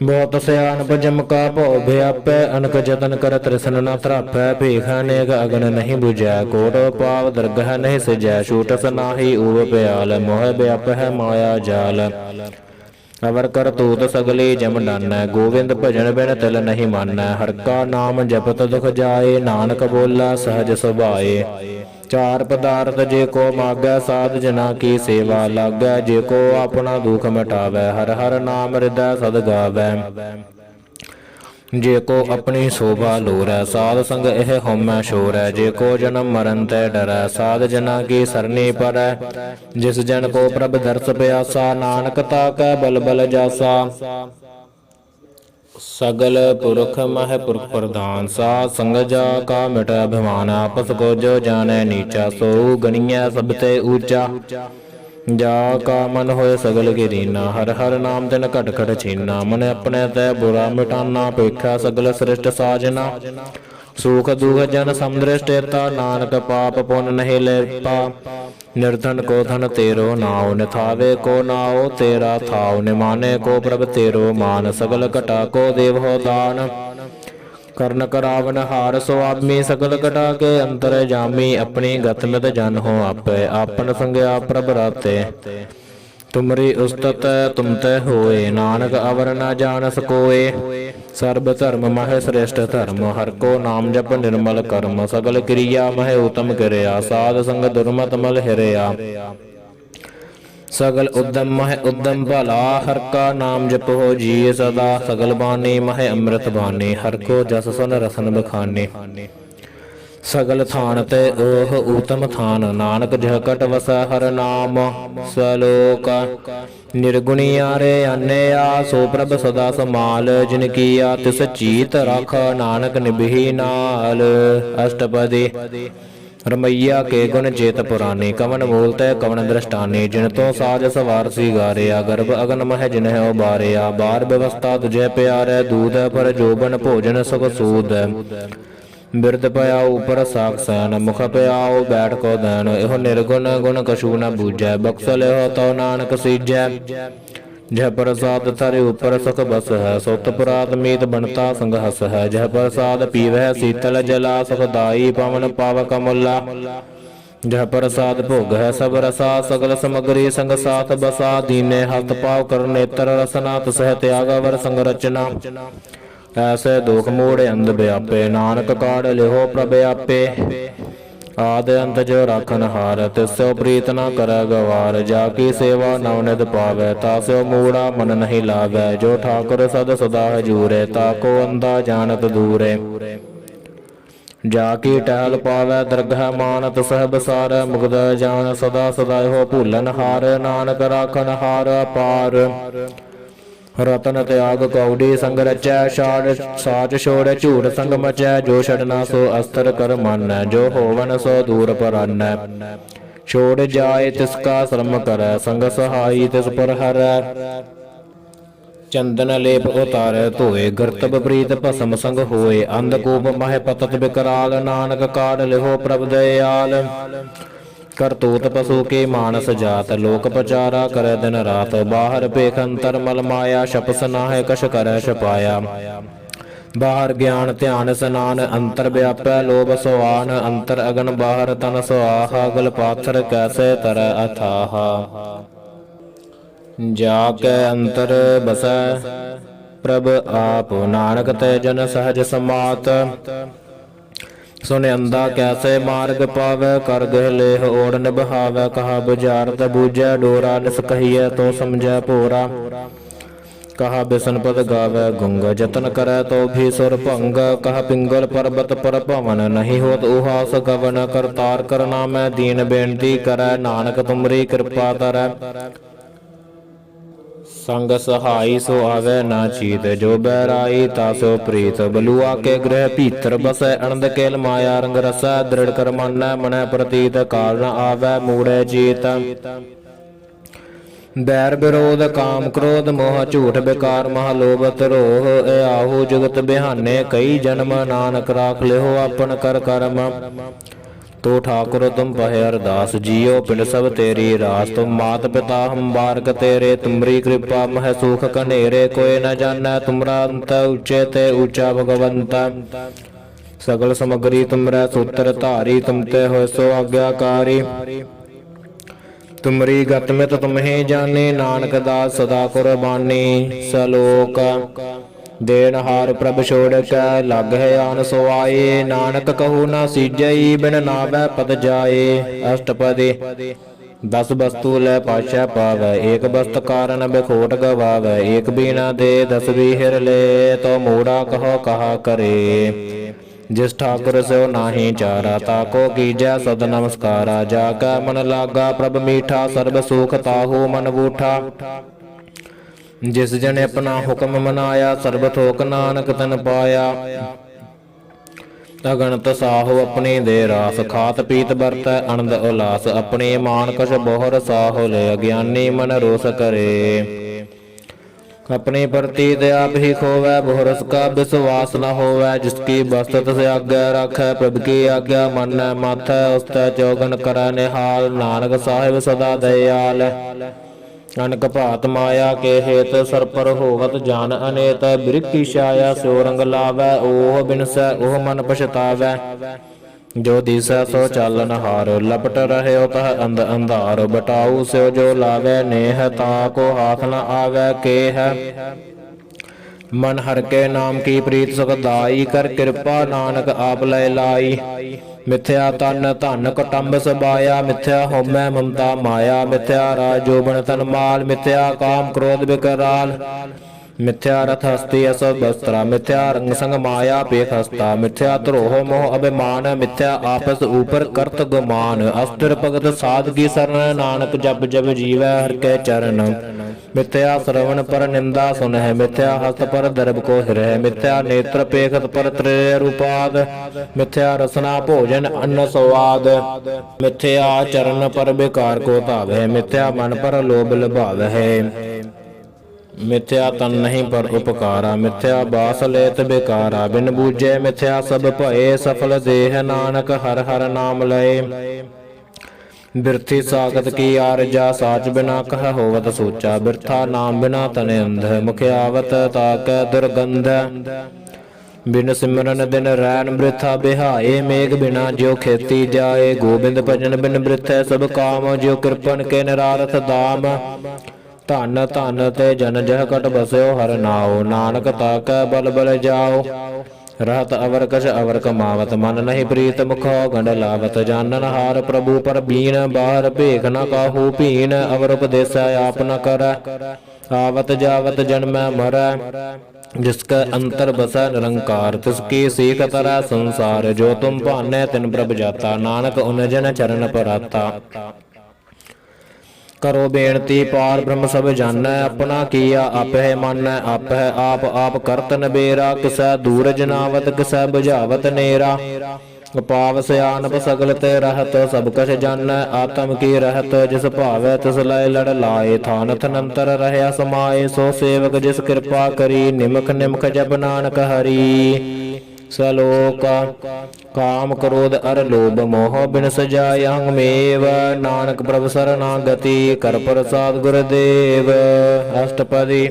S1: ਬਹੁਤ ਸਿਆਣਪ ਜਮ ਕਾ ਭਉ ਵਿਆਪੈ। ਅਨਕ ਜਤਨ ਕਰ ਤ੍ਰਿਸਨ ਨ ਤਰਾਪੈ। ਭੇਖ ਅਨੇਕ ਅਗਨ ਨਹੀਂ ਬੁਝੈ। ਕੋਟ ਪਾਵ ਦਰਗਹ ਨਹੀਂ ਸਿਜੈ। ਛੂਟਸ ਨਾਹੀ ਊਬ ਪਿਆਲ। ਮੋਹ ਵਿਆਪਹਿ ਮਾਇਆ ਜਾਲ। ਅਵਰ ਕਰਤੂਤ ਸਗਲੀ ਜਮ ਡਾਨੈ। ਗੋਵਿੰਦ ਭਜਨ ਬਿਨ ਤਿਲ ਨਹੀਂ ਮਾਨੈ। ਹਰਿ ਕਾ ਨਾਮ ਜਪਤ ਦੁਖ ਜਾਏ। ਨਾਨਕ ਬੋਲਾ ਸਹਜ ਸੁਭਾਏ। ਚਾਰ ਪਦਾਰਥ ਜੇ ਕੋ ਮਾਗੈ। ਸਾਧ ਜਨਾ ਕੀ ਸੇਵਾ ਲਾਗੈ। ਜੇ ਕੋ ਆਪਣਾ ਦੁਖ ਮਿਟਾਵੈ। ਹਰਿ ਹਰਿ ਨਾਮ ਹਿਰਦੈ ਸਦ ਗਾਵੈ। ਜੇ ਕੋ ਆਪਣੀ ਸ਼ੋਭਾ ਲੋਰੈ। ਸਾਧ ਸੰਗ ਇਹ ਹਉਮੈ ਛੋਰੈ। ਜੇ ਕੋ ਜਨਮ ਮਰਨ ਤੇ ਡਰੈ। ਸਾਧ ਜਨਾ ਕੀ ਸਰਨੀ ਪਰੈ। ਜਿਸ ਜਨ ਕੋ ਪ੍ਰਭ ਦਰਸ ਪਿਆਸਾ। ਨਾਨਕ ਤਾ ਕੈ ਬਲ ਬਲ ਜਾਸਾ। ਸਗਲ ਪੁਰਖ ਮਹਿ ਪੁਰਖ ਪ੍ਰਧਾਨ। ਸਾਧ ਸੰਗ ਜਾ ਕਾ ਮਿਟੈ ਅਭਿਮਾਨ। ਆਪਸ ਕੋ ਜੋ ਜਾਣੈ ਨੀਚਾ। ਸੋ ਗਣੀਐ ਸਭ ਤੇ ਊਚਾ। ਜਾ ਕਾ ਮਨ ਹੋਏ ਸਗਲ ਕੀ ਰੀਨਾ। ਹਰਿ ਹਰਿ ਨਾਮ ਤਿਨ ਘਟ ਘਟ ਛੀਨਾ। ਮਨ ਆਪਣੇ ਤੈ ਬੁਰਾ ਮਿਟਾਨਾ। ਪੇਖਾ ਸਗਲ ਸ੍ਰਿਸ਼ਟ ਸਾਜਨਾ। ਸੂਖ ਦੁਖ ਜਨ ਸਮਦ੍ਰਿਸ਼ਟੇਤਾ। ਨਾਨਕ ਪਾਪ ਪੁੰਨ ਨਹੀਂ ਲੇਪਾ। ਨਿਰਧਨ ਕੋ ਧਨ ਤੇਰੋ ਨਾਉ। ਨਿਥਾਵੇ ਕੋ ਨਾਉ ਤੇਰਾ ਥਾਉ। ਨਿਮਾਨੇ ਕੋ ਪ੍ਰਭ ਤੇਰੋ ਮਾਨ। ਸਗਲ ਘਟਾ ਕੋ ਦੇਵਹੁ ਦਾਨ। ਕਰਨ ਕਰਾਵਨ ਹਾਰ ਸੁਆਮੀ। ਸਗਲ ਘਟਾ ਕੇ ਅੰਤਰ ਜਾਮੀ। ਆਪਣੀ ਗਤ ਮਿਤ ਜਨ ਹੋ ਆਪੇ। ਆਪਨ ਸੰਗਿਆ ਪ੍ਰਭ ਰਾਤੇ। ਤੁਮਰੀ ਉਸਤਤ ਤੁਮ ਤੇ ਹੋਏ, ਨਾਨਕ ਅਵਰ ਨ ਜਾਣਸ ਕੋਏ। ਸਰਬ ਧਰਮ ਮਹਿ ਸ੍ਰੇਸ਼ਟ ਧਰਮ, ਹਰਿ ਕੋ ਨਾਮ ਜਪ ਨਿਰਮਲ ਕਰਮ। ਸਗਲ ਕਿਰਿਆ ਮਹਿ ਉਤਮ ਕਿਰਿਆ, ਸਾਧ ਸੰਗ ਦੁਰਮਤ ਮਲ ਹਿਰਿਆ। ਸਗਲ ਉਦਮ ਮਹਿ ਉਦਮ ਭਲਾ, ਹਰਿ ਕਾ ਨਾਮ ਜਪੋ ਜੀ ਸਦਾ। ਸਗਲ ਬਾਣੀ ਮਹਿ ਅੰਮ੍ਰਿਤ ਬਾਣੀ, ਹਰਿ ਕੋ ਜਸ ਸੁਨ ਰਸਨ ਬਖਾਨੇ। ਸਗਲ ਥਾਨ ਤੇ ਓਹ ਊਤਮ ਥਾਨ, ਨਾਨਕ ਜਹ ਕਟ ਵਸੈ ਹਰਿ ਨਾਮ। ਸਲੋਕ ਨਿਰਗੁਣੀਆ ਰੇ ਆਨਿਆ, ਸੋ ਪ੍ਰਭ ਸਦਾ ਸਮਾਲ। ਜਿਨ ਕੀਆ ਤਿਸ ਚੀਤ ਰਖ, ਨਾਨਕ ਨਿਭੀ ਨਾਲ। ਅਸ਼ਟਪਦੀ ਰਮਈਆ ਕੇ ਗੁਣ ਚੇਤ ਪੁਰਾਣੇ, ਕਵਨ ਬੋਲਤੇ ਕਵਨ ਦ੍ਰਿਸ਼ਟਾਨੇ। ਜਿਨ ਤੋਂ ਸਾਜ ਸਵਾਰ ਸਿਗਾਰਿਆ, ਗਰਭ ਅਗਨ ਮਹਿ ਜਿਨਹਿ ਉਬਾਰਿਆ। ਬਾਰ ਬਿਵਸਥਾ ਤੁਝੇ ਪਿਆਰੈ, ਦੂਧ ਪਰ ਜੋਬਨ ਭੋਜਨ ਸੁਖ ਸੂਦ। ਬਿਰਦ ਪਿਆ ਉਪਰ ਸਾਖ ਸੈਨ, ਮੁਖ ਪਿਆਉ ਬੈਠ ਕੋ ਦੈਨ। ਇਹੋ ਨਿਰਗੁਣ ਗੁਣ ਕਛੂ ਨ ਬੂਝੈ, ਬਖਸ਼ ਲਿਓ ਤਉ ਨਾਨਕ ਸੀਜੈ। ਜਹ ਪ੍ਰਸਾਦ ਥਰਿ ਉਪਰ ਸੁਖ ਬਸ ਹੈ, ਸੁਤ ਪੁਰਾਤ ਮੀਤ ਬਣਤਾ ਸੰਗ ਹਸ ਹੈ। ਜਹ ਪ੍ਰਸਾਦ ਪੀਵਹਿ ਸੀਤਲ ਜਲਾ, ਸੁਖਦਾਈ ਪਵਨ ਪਾਵਕ ਅਮੁੱਲਾ। ਜਹ ਪ੍ਰਸਾਦ ਭੋਗ ਹੈ ਸਭ ਰਸਾ, ਸਗਲ ਸਮਗਰੀ ਸੰਗ ਸਾਥ ਬਸਾ। ਦੀਨੇ ਹਸਤ ਪਾਵ ਕਰ ਨੇਤਰ ਰਸਨਾ, ਤਸਹਿ ਤਿਆਗ ਅਵਰ ਸੰਗ ਰਚਨਾ। ਐਸੇ ਦੁਖ ਮੂੜ ਅੰਧ ਵਿਆਪੇ, ਨਾਨਕ ਕਾੜ ਲਿਹੋ ਪ੍ਰਭ ਆਪੇ। ਆਦਿ ਅੰਤ ਜੋ ਰਾਖਨ ਹਾਰ, ਤਿਸੋ ਪ੍ਰੀਤ ਨ ਕਰੈ ਗਵਾਰ। ਜਾ ਕੀ ਸੇਵਾ ਨਵ ਨਿਧ ਪਾਵੈ, ਤਾਸਿਓ ਮੂੜਾ ਮਨ ਨਹੀਂ ਲਾਵੈ। ਜੋ ਠਾਕੁਰ ਸਦ ਸਦਾ ਹਜੂਰੇ, ਤਾਕੋ ਅੰਧਾ ਜਾਣਤ ਦੂਰੇ। ਜਾ ਕੀ ਟਹਿਲ ਪਾਵੈ ਦਰਗਹਿ ਮਾਨਤ, ਸਹਿਬ ਸਾਰ ਮੁਕਤ ਜਾਣ। ਸਦਾ ਸਦਾ ਇਹੋ ਭੂਲਨ ਹਾਰ, ਨਾਨਕ ਰਾਖਨ ਹਾਰ ਅਪਾਰ। ਰਤਨ ਤਿਆਗ ਕੌਡੀ ਸੰਗ ਰਚੈ, ਛਾੜ ਸਾਚ ਛੋੜੈ ਝੂਠ ਸੰਗ ਮਚੈ। ਜੋ ਛੜਨਾ ਸੋ ਅਸਤਰ ਕਰ ਮਾਨੈ, ਜੋ ਹੋਵਨ ਸੋ ਦੂਰ ਪਰਾਨੈ। ਛੋੜ ਜਾਏ ਤਿਸ ਕਾ ਸ਼ਰਮ ਕਰੈ, ਸੰਗ ਸਹਾਈ ਤਿਸ ਪਰ ਹਰੈ। ਚੰਦਨ ਲੇਪ ਉਤਾਰੈ ਧੋਏ, ਗਰਤਬ ਪ੍ਰੀਤ ਭਸਮ ਸੰਗ ਹੋਏ। ਅੰਧਕੂਪ ਮਹਿ ਪਤਤ ਬਿਕਰਾਲ, ਨਾਨਕ ਕਾਢ ਲਿਹੋ ਪ੍ਰਭ ਦਇਆਲ। ਕਰਤੂਤ ਪਸ਼ੂ ਕੇ ਮਾਨਸ ਜਾਤ, ਲੋਕ ਪਚਾਰਾ ਕਰੈ ਦਿਨ ਰਾਤ। ਬਾਹਰ ਭੇਖ ਅੰਤਰ ਮਲ ਮਾਇਆ, ਛਪਸ ਨਾਹਿ ਕਛ ਕਰੈ ਛਪਾਇਆ। ਬਾਹਰ ਗਿਆਨ ਧਿਆਨ ਸਨਾਨ, ਅੰਤਰ ਵਿਆਪੈ ਲੋਭ ਸੁਆਨ। ਅੰਤਰ ਅਗਨ ਬਾਹਰ ਤਨ ਸੁਆਹਾ, ਗਲ ਪਾਥਰ ਕੈਸੇ ਤਰੈ ਅਥਾਹਾ। ਜਾ ਕੈ ਅੰਤਰ ਬਸੈ ਪ੍ਰਭ ਆਪ, ਨਾਨਕ ਤੇ ਜਨ ਸਹਜ ਸਮਾਤ। ਸੁਨ ਅੰਧਾ ਕੈਸੇ ਮਾਰਗ ਪਾਵੈ, ਕਰ ਗਹਿ ਲੇਹ ਓੜ ਨਿਭਾਵੈ। ਕਹਾ ਬੁਝਾਰਤ ਬੂਝੈ ਡੋਰਾ, ਨਿਸ ਕਹੀਐ ਤੋ ਸਮਝੈ ਭੋਰਾ। ਕਹਾ ਬਿਸਨ ਪਦ ਗਾਵੈ ਗੁੰਗ, ਜਤਨ ਕਰੈ ਤੋ ਵੀ ਸੁਰ ਭੰਗ। ਕਹਾ ਪਿੰਗਲ ਪਰਬਤ ਪਰ ਭਵਨ, ਨਹੀਂ ਹੋਤ ਉਹਾਸ ਗਵਨ। ਕਰਤਾਰ ਕਰਨਾ ਮੈਂ ਦੀਨ ਬੇਨਤੀ ਕਰੈ, ਨਾਨਕ ਤੁਮਰੀ ਕਿਰਪਾ ਧਰੈ। ਸੰਗ ਸਹਾਈ ਸੋ ਆਵੈ ਨਾ ਚੀਤ, ਜੋ ਬਹਿਰਾਈ ਤਾਸੋ ਪ੍ਰੀਤ। ਬਲੂਆ ਕੇ ਗ੍ਰਹਿ ਭੀਤਰ ਬਸੈ, ਅਨੰਦ ਕੇਲ ਮਾਇਆ ਰੰਗ ਰਸੈ। ਦ੍ਰਿੜ ਕਰ ਮਾਨੈ ਮਨੈ ਪ੍ਰਤੀਤ, ਕਾਲ ਨ ਆਵੈ ਮੂੜੈ ਚੀਤ। ਬੈਰ ਵਿਰੋਧ ਕਾਮ ਕ੍ਰੋਧ ਮੋਹ, ਝੂਠ ਬੇਕਾਰ ਮਹ ਲੋਭ ਧਰੋਹ। ਇਹ ਆਹੂ ਜੁਗਤ ਬਿਹਾਨੇ, ਕਈ ਜਨਮ ਨਾਨਕ ਰਾਖ ਲਿਹੋ ਆਪਨ ਕਰ ਕਰਮ। ਤੋ ਠਾਕੁਰ ਤੁਮ ਪਹਿ ਅਰਦਾਸ, ਜੀਓ ਪਿੰਡ ਸਭ ਤੇਰੀ ਰਾਸ। ਤੁਮ ਮਾਤ ਪਿਤਾ ਹਮ ਬਾਰਕ ਤੇਰੇ, ਤੁਮਰੀ ਕਿਰਪਾ ਮਹਿ ਸੁਖ ਕਨੇਰੇ। ਕੋਇ ਨ ਜਾਣੈ ਤੁਮਰਾ ਅੰਤ, ਉੱਚੇ ਤੇ ਉੱਚਾ ਭਗਵੰਤ। ਸਗਲ ਸਮਗਰੀ ਤੁਮਰੈ ਸੂਤਰ ਧਾਰੀ, ਤੁਮ ਤੇ ਹੋਇ ਸੋ ਆਗਿਆਕਾਰੀ। ਤੁਮਰੀ ਗਤ ਮਿਤ ਤੁਮਹੀ ਜਾਣੀ, ਨਾਨਕ ਦਾਸ ਸਦਾ ਕੁਰਬਾਨੀ। ਸਲੋਕ ਦੇਨਹਾਰ ਪ੍ਰਭ ਛੋੜ ਕੈ, ਲਗ ਹੈ ਆਨ ਸੁਆਏ। ਨਾਨਕ ਕਹੂ ਨਾ ਸੀਜਈ, ਬਿਨ ਨਾਵੈ ਪਦ ਜਾਏ। ਅਸ਼ਟਪਦੀ ਦਸ ਵਸਤੂ ਲੈ ਪਾਸ਼ਾ ਪਾਵੈ, ਏਕ ਬਸਤ ਕਾਰਨ ਬਿਖੋਟ ਗਵਾਵੈ। ਏਕ ਬੀਨਾ ਦੇ ਦਸ ਵੀ ਹਿਰ ਲੈ, ਤੋ ਮੂੜਾ ਕਹੋ ਕਹਾ ਕਰੇ। ਜਿਸ ਠਾਕੁਰ ਸਿਓ ਨਾਹੀ ਚਾਰਾ, ਤਾਕੋ ਕੀਜੈ ਸਦ ਨਮਸਕਾਰਾ। ਜਾ ਕੈ ਮਨ ਲਾਗਾ ਪ੍ਰਭ ਮੀਠਾ, ਸਰਬ ਸੁਖ ਤਾਹੂ ਮਨ ਬੂਠਾ। ਜਿਸ ਜਨ ਆਪਣਾ ਹੁਕਮ ਮਨਾਇਆ, ਸਰਬ ਥੋਕ ਨਾਨਕ ਤਨ ਪਾਇਆ। ਅਗਣਤ ਸਾਹੋ ਆਪਣੀ ਦੇ ਰਾਸ, ਖਾਤ ਪੀਤ ਵਰਤੈ ਅਨੰਦ ਉਲਾਸ। ਆਪਣੇ ਮਾਨ ਕਛ ਬਹੁਰ ਸਾਹੋ ਲੈ, ਅਗਿਆਨੀ ਮਨ ਰੋਸ ਕਰੇ। अपनी प्रतीत आप ही खोवै, बहुरस का विश्वास न होवै। जिसकी बस्त तिस आज्ञा रखै, प्रभु की आज्ञा मानै माथै। उस चौगन करै निहाल, नानक साहिब सदा दयाल। अनक भात माया के हेत, सर पर होवत जान अनेत। बिरख की छाया स्यो रंग लावै, ओह बिनसै ओह मन पछतावै। जो दिसै सो चालन हार। लपट रहे तह अंध अंधार। बटाऊ स्यो जो लावे नेह, ताको हाथ न आवे के है। मन हर के नाम की प्रीत सुखदाई। कर कृपा नानक आप लय लाई। मिथ्या तन धन कुटुंब सबाया। मिथ्या होमै ममता माया। मिथ्या राज जोबन तन माल। मिथ्या काम क्रोध विकराल। मिथ्या रथ हस्ती असव वस्त्रा। मिथ्या रंग संग माया पेख हस्ता। मिथ्या द्रोह मोह अभिमान। मिथ्या आपस ऊपर करत गुमान। अस्थिर भगत साध की शरण। नानक जप जप जीवै हर के चरण। मिथ्या श्रवण पर निंदा सुन है। मिथ्या हस्त पर दर्भ को हिरह। मिथ्या नेत्र पेखत पर त्रय रूपाद। मिथ्या रसना भोजन अन्न स्वाद। मिथ्या चरण पर बेकार को धावै। मिथ्या मन पर लोभ लुभावै। मिथ्या तन नहीं पर उपकारा। मिथ्या बास लेत बेकारा। बिन बूझे मिथ्या सब भये। सफल देह नानक हर हर नाम लय। बिरथी सागत की आरजा। साच बिना कह होवत सोचा। बिरथा नाम बिना तन अंध। मुखियावत ताक दुर्गंध। बिन सिमरन दिन रैन वृथा बिहाए। मेघ बिना ज्यो खेती जाए। गोबिंद भजन बिन वृथै सब काम। ज्यो कृपन के निरारथ दाम। धन धन ते जन जह कट बस्यो हर नाओ। नानक ताकै बल बल जाओ। रहत अवर कछ अवर कमावत। मन नहीं प्रीत मुखो गंड लावत। जानन हार प्रभु पर बीन। बाहर भेख न काहू पीन। अवर उपदेश आप न कर। आवत जावत जन्मै मरै। जिसका अंतर बसा निरंकार। तिसकी सीख तरह संसार। जो तुम भानै तिन प्रभ जाता। नानक उन जन चरण पराता। करो बेनती पार ब्रह्म सब जानै। अपना किया आपै मानै। आपै आप आप करत नबेरा। किसै दूर जनावत किसै बुझावत नेरा। पाव सयानप सगल ते रहत। सब कछ जानै आत्म की रहत। जिस भावै तिस लय लड़ लाए। थानथ नंतर रहया समाए। सो सेवक जिस कृपा करी। निमख निमख जप नानक हरि। सलोक काम क्रोध अर लोभ मोह बिन सजाय अहंगमेव। नानक प्रभु शरणागति कर प्रसाद गुरुदेव। अष्टपदी।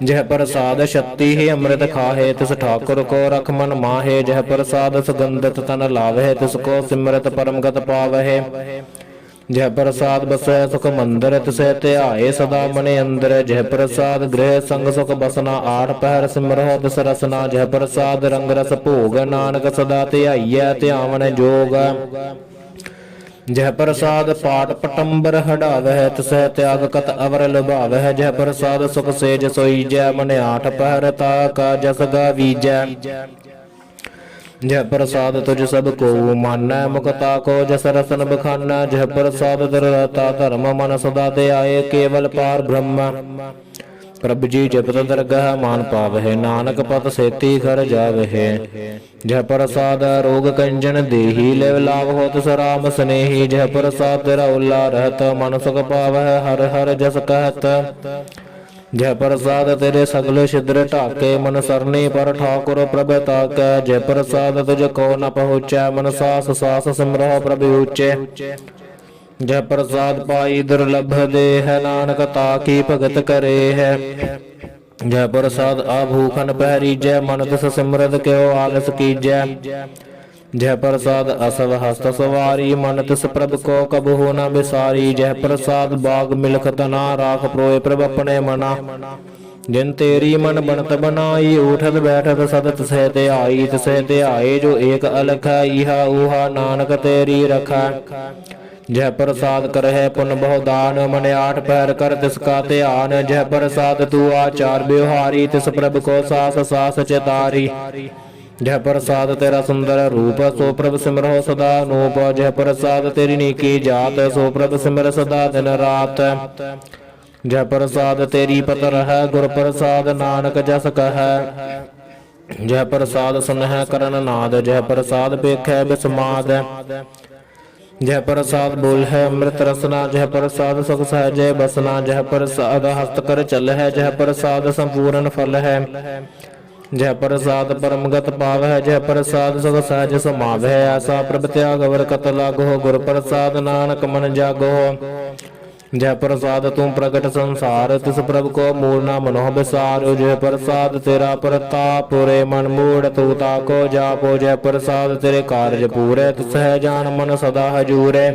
S1: जह प्रसाद शक्ति ही अमृत खाहे। तिस ठाकुर को रख मन माहे। जह प्रसाद सुगंधित तन लावहे। तिसको सिमरत परमगत पावहे। जह प्रसाद बसै सुख मंदिर। तिसै ध्याए सदा मने अंदर। जह प्रसाद गृह संग सुख बसना। आठ पहर सिमरहो तिस रसना। जह प्रसाद रंग रस भोग। नानक सदा ध्याइयै ध्यावन जोग। जह प्रसाद पाट पटंबर हटावह। तिसै त्याग कत अवर लुभावह। जह प्रसाद सुख सेज सोईजै। मन आठ पहर ताका जस गावीजै। जह प्रसाद तुझ सब को मानै। मुक्ता को जस रसन बखाना। जह प्रसाद दृढ़ता धर्म मन सदा ध्याए। केवल पार ब्रह्म प्रभु जी जपत दरगह मान पावहे। नानक पत सेती घर जावहे। जह प्रसाद रोग कंजन देही। लेव लाभ हो तिस राम स्नेही। जह प्रसाद तेरा उल्ला रहत। मन सुख पावह हर हर जस कहत। जय प्रसाद तेरे सगल छिद्र ढाके। मन सरनी पर ठाकुर प्रभ ताकै। जय प्रसाद तुझ को न पहुँचै। मन सास सास सिमरहो प्रभु ऊचे। जय प्रसाद पाई दुर्लभ दे है। नानक ताकी भगत करे है। जय प्रसाद आभूखन पहरीजै। मन तिस सिमरत क्यों आलस कीजै। जय प्रसाद असव हस्त सवारी। मन तिस प्रभ को कबहु न बिसारी। जय प्रसाद बाग मिलख तना। राख प्रोय प्रभ अपने मना। जिन तेरी मन बनत बनाई। उठत बैठत सद तिसै ध्याई। तिसै ध्याए जो एक अलख। इहा उहा नानक तेरी रखै। जय प्रसाद करहे पुन बहु दान। मन आठ पैर कर तिसका ध्यान। जय प्रसाद तू आचार व्यवहारी। तिस प्रभ को सास सास चितारी। जय प्रसाद तेरा सुंदर रूप। सो प्रभ सिमरहो सदा नूप। जय प्रसाद तेरी नीकी जात। सो प्रभ सिमर सदा दिन रात। जय प्रसाद तेरी पत रहै। गुर प्रसाद नानक जस कहै। जय प्रसाद सुनह करन नाद। जय प्रसाद पेखै बिस्माद। जय प्रसाद बोल है अमृत रसना। जय प्रसाद सुख सहजय बसना। जय प्रसाद हस्त कर चल है। जय प्रसाद संपूर्ण फल है। जय प्रसाद परमगत पावह। जय प्रसाद सुख सहज समावह। ऐसा प्रभ त्याग अवर कत लागो। गुर प्रसाद नानक मन जागो। जय प्रसाद तुम प्रगट संसार, तिस प्रभु को मूल न मनोह विसारो। जय प्रसाद तेरा प्रताप, रे मन मूढ़ तू ताको जापो। जय प्रसाद तेरे कार्य पूरे, तिस है जान मन सदा हजूरे।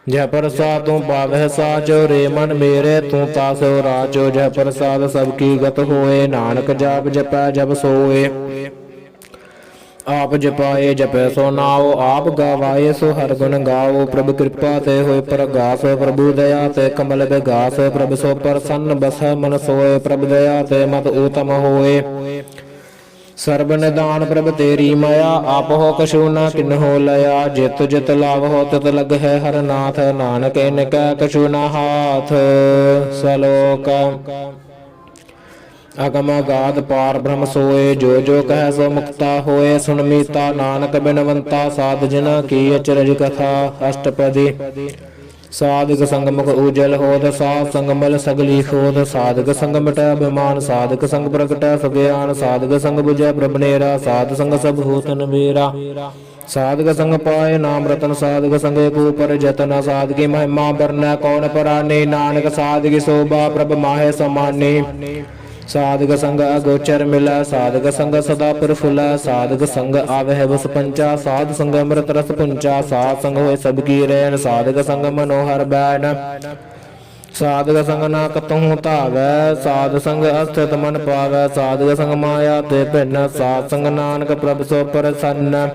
S1: जय प्रसाद तू पावह साचो, रे मन मेरे तू तासो राचो। जय प्रसाद सबकी गत होए, नानक जाप जपै जब सोए। आप जपाए जपै सो नाओ, आप गवाए सो हर गुण गाओ। प्रभु कृपा ते होए प्रगास, प्रभु दया ते कमल विगास। प्रभु सो प्रसन्न बस मन सोए, प्रभु दया ते मत उत्तम होए। सर्ब निदान प्रभु तेरी माया, आप हो कछु न किन्हो लया। जित जित लाभ हो तित लग है हर नाथ, नानक इनका कछु न हाथ। सलोक अगम अगाध पार ब्रह्म सोए, जो जो कह सो मुक्ता होए। सुन मीता नानक बिनवंता, साध जना की अचरज कथा। अष्टपदी साधक संग मुख उजल होत, साध संग मल सगली खोत। साधक संग मिटै अभिमान, साधक संग प्रगटै सुज्ञान। साधक संग बुझै ब्रह्मनेरा, साध संग सब होत नबेरा। साधक संग पाए नाम रतन, साधक संग एक ऊपर जतन। साधकी महिमा बरनै कौन परानी, नानक साधकी शोभा प्रभ माहे समानी। साधक संग अगोचर मिला, साधक संग सदा प्रफुल्ला। साधक संग आवह बस पंचा, साध संग अमृत रस पुंचा। साध संग होए सबकी रैन, साधक संग मनोहर बैन। साधक संग ना कतहु धावै, साध संग अस्थित मन पावै। साधक संग माया ते भिन्न, साध संग नानक प्रभ सो प्रसन्न।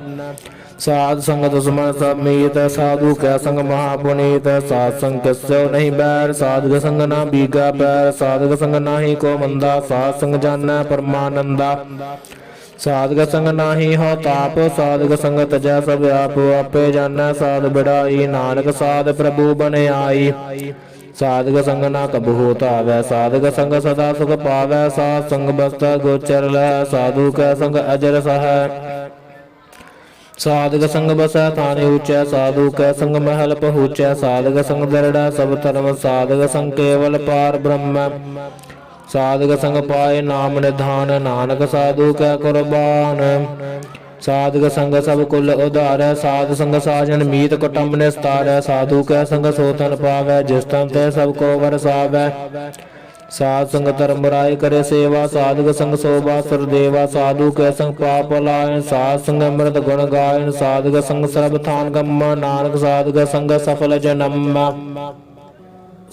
S1: साध संग दुश्मन सब मीत, साधु कै संग महापुनीत। साध संग किस्यो नहीं बैर, साधक संग ना बीगा पैर। साधक संग नाही को मंदा, साध संग जानै परमानंदा। साधक संग नाही हो ताप, साधक संग तजै सब आप। आपे जानै साध बिड़ाई, नानक साध प्रभु बन आई। साधक संग ना कबहु धावै, साधक संग सदा सुख पावै। साध संग बसता गोचर लहै, साधु कै संग अजर सहै। साधक संग बसै थाने ऊंचै, साधु कै संग महल पहुँचै। साधक संग दृढ़ सब धर्म, साधक संग केवल पार ब्रह्म। साधक संग पाए नाम निधान, नानक साधु कै कुर्बान। साधक संग सब कुल उधारै, साध संग साजन मीत कुटुंब निस्तारै। साधु कै संग सोतन पावै, जिस तन ते सब को वरसावै। साध संग धर्म राय करे सेवा, साधक संग शोभा सुरदेवा। साधु के संग पाप लायन, साध संग अमृत गुण गायन। साधक संग सर्ब थान गम, नानक साधक संग सफल जन्म।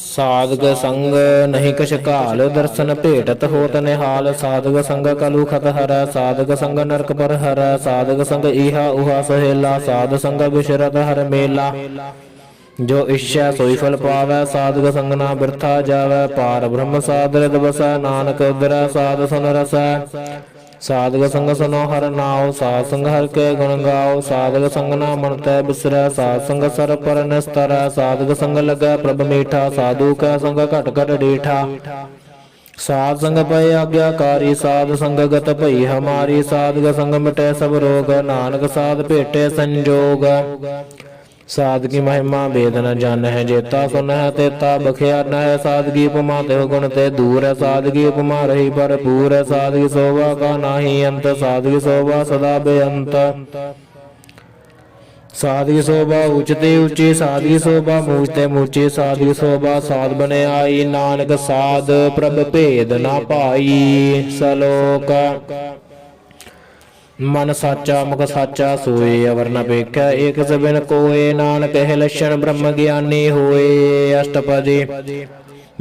S1: साधक संग नहीं कछ काल, दर्शन भेटत होत निहाल। साधक संग कलु खत हरै, साधक संग नरक पर हरै। साधक संग इहा उहा सहेला, साध संग विशरत हर मेला। जो इच्छा सोई फल पावै, साधक संग ना बिरथा जावै। पार ब्रह्म साध हृद बसै, नानक उदरै साध सुन रसै। साधक संग सुनो हर नाओ, साध संग हर के गुण गाओ। साधक संग ना मन तै बिसरै, साध संग सर पर निस्तरै। साधक संग लगै प्रभ मीठा, साधु कै संग घट घट डीठा। साध संग पय आज्ञाकारी, साध संग गत भई हमारी। साधक संग मिटै सब रोग, नानक साध भेटे संजोग। साध की महिमा वेद न जान है, जेता सुन है तेता बखिया न है। साध की उपमा ते गुण ते दूर है, साध की उपमा रही भरपूर है। साध की शोभा का नाही अंत, साध की शोभा सदा बेअंत। साध की शोभा ऊंचते ऊंची, साध की शोभा मूचते मूची। साध की शोभा साध बने आई, नानक साध प्रभ भेद ना पाई। सलोक मन साचा मुख साचा सोए, अवर न पेखै एक बिन कोय। नानक है लक्षण ब्रह्म ज्ञानी होए। अष्टपदी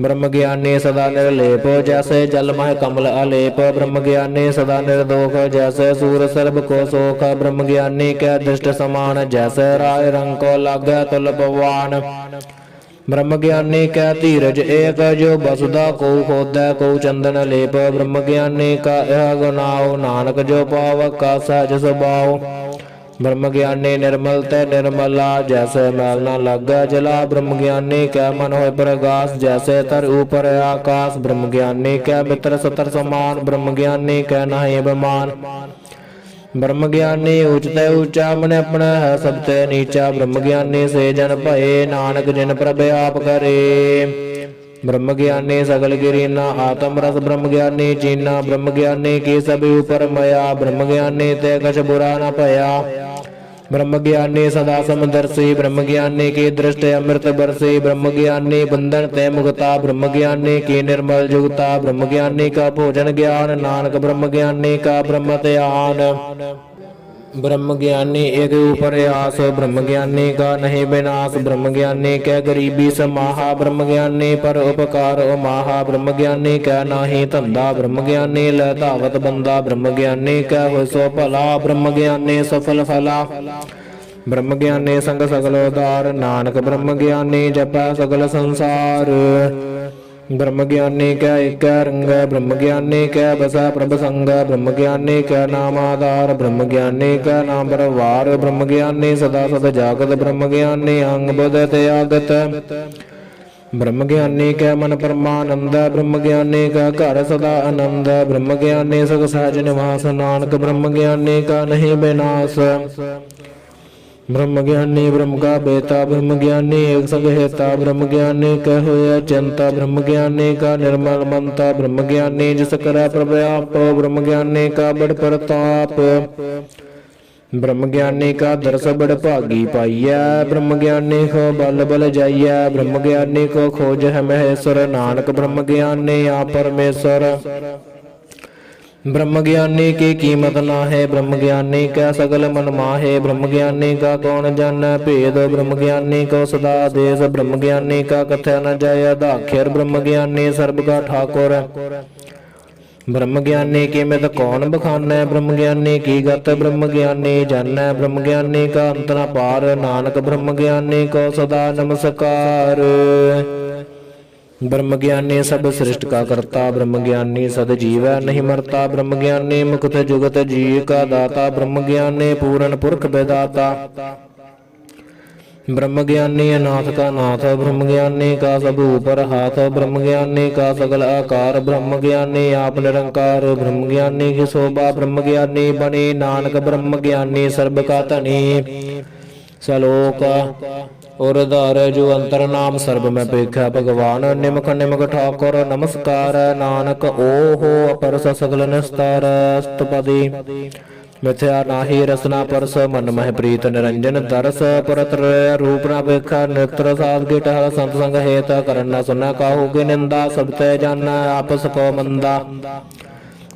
S1: ब्रह्म ज्ञानी सदा निर्लेप, जैसे जल मह कमल अलेप। ब्रह्म ज्ञानी सदा निर्दोष, जैसे सूर सर्ब को सोख। ब्रह्म ज्ञानी कै दृष्ट समान, जैसे राय रंग को लागै तुल पवान। ब्रह्म ज्ञानी कै धीरज एक, जो वसुधा को खोदै को चंदन लेप। ब्रह्म ज्ञानी का यह गुनाओ, नानक जो पावक का सहज स्वभाव। ब्रह्म ज्ञानी निर्मल ते निर्मला, जैसे मैल न लगे जला। ब्रह्म ज्ञानी कै मन होय प्रगास, जैसे तर ऊपर आकाश। ब्रह्म ज्ञानी कै मित्र सतर समान, ब्रह्म ज्ञानी कै नाही अभिमान। ब्रह्म ज्ञानी ऊंचते ऊंचा, मन अपना है सबते नीचा। ब्रह्म ज्ञानी से जन भये, नानक जिन प्रभ आप करे। ब्रह्म ज्ञानी सगल गिरीना, आत्म रस ब्रह्म ज्ञानी चीना। ब्रह्म ज्ञानी की सभी ऊपर मया, ब्रह्म ज्ञानी ते कछ बुरा न भया। ब्रह्म ज्ञानी सदा समदर्शी ब्रह्म ज्ञानी की दृष्टि अमृत बरसी ब्रह्म ज्ञानी बंधन तय मुक्ता ब्रह्म ज्ञानी की निर्मल जुगता ब्रह्म ज्ञानी का भोजन ज्ञान नानक ब्रह्म ज्ञानी का ब्रह्म ध्यान ब्रह्म ज्ञानी एक ऊपर आस ब्रह्म ज्ञानी का नहीं विनाश ब्रह्म ज्ञानी कै गरीबी समाहा ब्रह्म ज्ञानी पर उपकार माहा ब्रह्म ज्ञानी कै नाही धंधा ब्रह्म ज्ञानी लै धावत बंदा ब्रह्म ज्ञानी कै होय सो भला ब्रह्म ज्ञानी सफल फला ब्रह्म ज्ञानी संग सगल उदार नानक ब्रह्म ज्ञानी जपै सगल संसार ब्रह्म ज्ञानी कै एक रंग ब्रह्म ज्ञानी कै बसै प्रभ संग ब्रह्म ज्ञानी कै नाम आधार ब्रह्म ज्ञानी कै नाम परवार ब्रह्म ज्ञानी सदा सद जागत ब्रह्म ज्ञानी अंग बुध त्यागत ब्रह्म ज्ञानी कै मन परमानंद ब्रह्म ज्ञानी का घर सदा आनंद ब्रह्म ज्ञानी सग सहज निवास नानक ब्रह्म ज्ञानी का नहीं विनाश ब्रह्म ज्ञानी ब्रह्म का बेता ब्रह्म ज्ञानी एक संग हेता ब्रह्म ज्ञानी कह होया चिंता ब्रह्म ज्ञानी का निर्मल मनता ब्रह्म ज्ञानी जिस करै प्रभ आप ब्रह्म ज्ञानी का बड़ प्रताप ब्रह्म ज्ञानी का दर्श बड़ भागी पाइया ब्रह्म ज्ञानी को बल बल जाइया ब्रह्म ज्ञानी को खोज है महेश्वर नानक ब्रह्म ज्ञानी आप परमेश्वर ब्रह्म ज्ञानी की कीमत ना है ब्रह्म ज्ञानी का सगल मन माहे ब्रह्म ज्ञानी का कौन जान भेद ब्रह्म ज्ञानी को सदा देश ब्रह्म ज्ञानी का कथ्या न जाय दाख्यर ब्रह्म ज्ञानी सर्ब का ठाकुर ब्रह्म ज्ञानी की मित कौन बखान ब्रह्म ज्ञानी की गत ब्रह्म ज्ञानी जान ब्रह्म ज्ञानी का अंत न पार नानक ब्रह्म ज्ञानी को सदा नमस्कार ब्रह्म ज्ञानी सब सृष्टि का करता ब्रह्म ज्ञानी सद जीव नहीं मरता ब्रह्म ज्ञानी मुक्त जुगत जी का दाता ब्रह्म ज्ञानी पूर्ण पुरख विदाता ब्रह्म ज्ञानी अनाथ का नाथ ब्रह्म ज्ञानी का सब ऊपर हाथ ब्रह्म ज्ञानी का सगल आकार ब्रह्म ज्ञानी आप निरंकार ब्रह्म ज्ञानी की शोभा ब्रह्म ज्ञानी बनी नानक ब्रह्म ज्ञानी सर्ब का धनी सलोक और धार जो अंतर नाम सर्ब में पेखा भगवान निमक निमक ठाकुर नमस्कार नानक ओहो अपरस सगल निस्तार अस्तपदी मिथ्या नाही रसना परस मन मह प्रीत निरंजन दरस परत रूप न पेखा नेत्र साध गिट संत संग हेत करना सुना काहू की निंदा सब तय जाना आपस को मंदा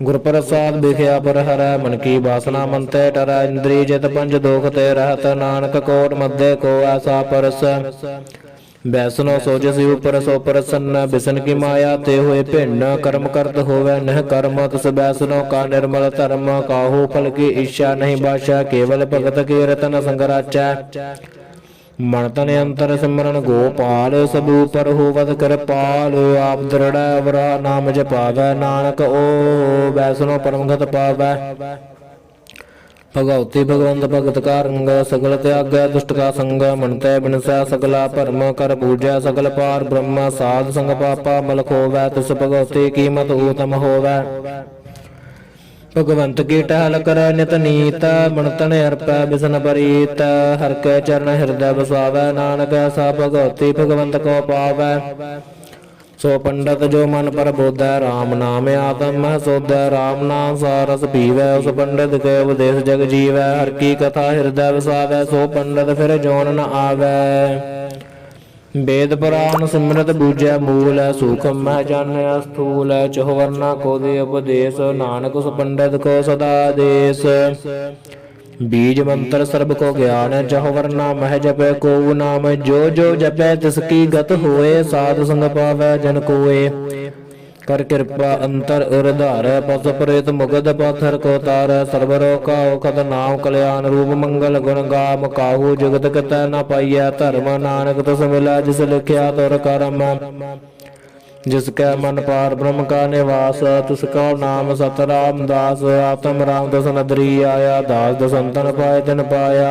S1: गुर प्रसाद बिखया पर हर मन की वासना मन ते टरा इंद्री जित पंच दोख ते रहत नानक कोट मध्य को ऐसा परस बैसनो सोजसी ऊपर सो प्रसन्न बिसन की माया ते हुए भिन्न कर्म करत होवे नह कर्म तस बैसनो का निर्मल धर्म काहू फल की इच्छा नहीं बाशा केवल भगत के रतन संगराचा मन तन अंतर सिमरन गोपाल सब ऊपर होवत कृपाल आप दृढ़ वरा नाम जपावै नानक ओ वैसनो परमगत पावै भगवती भगवंत भगत का रंग सगल त्याग दुष्ट का संग मन तय बिनसा सगला परम कर पूजा सगल पार ब्रह्म साध संग पापा मल खोवै तिस भगवती कीमत उत्तम होवै भगवंत की टहल कर नित नीत मन तन अर्पै बिसन परीत हर के चरण हृदय बसावै नानक ऐसा भगवती भगवंत को पावै सो पंडित जो मन पर बोधै राम नाम आत्म सोधै राम नाम सारस पीवै उस पंडित के उपदेश जग जीवै हर की कथा हृदय बसावै सो पंडित फिर जोन न आवै वेद पुराण सिमरत बूझै मूल सूखम है जानै स्थूल चहुवर्ना को दे उपदेश नानक उस पंडित को सदा देश बीज मंत्र सर्ब को ज्ञान चहुवर्ना मह जपै को नाम जो जो जपै तिसकी गत होए साध संग पावै जन कोए कर कृपा अंतर उर्धार पस प्रेत मुगद पाथर को तार सर्वरो का औखद नाम कल्याण रूप मंगल गुण गाम काहू जगत कत न पाइया धर्म नानक तस मिला जिस लिखया तुर करम जिसका मन पार ब्रह्म का निवास तिसका नाम सतराम दास आत्म राम दस नदरी आया दास दसंतन पाए दिन पाया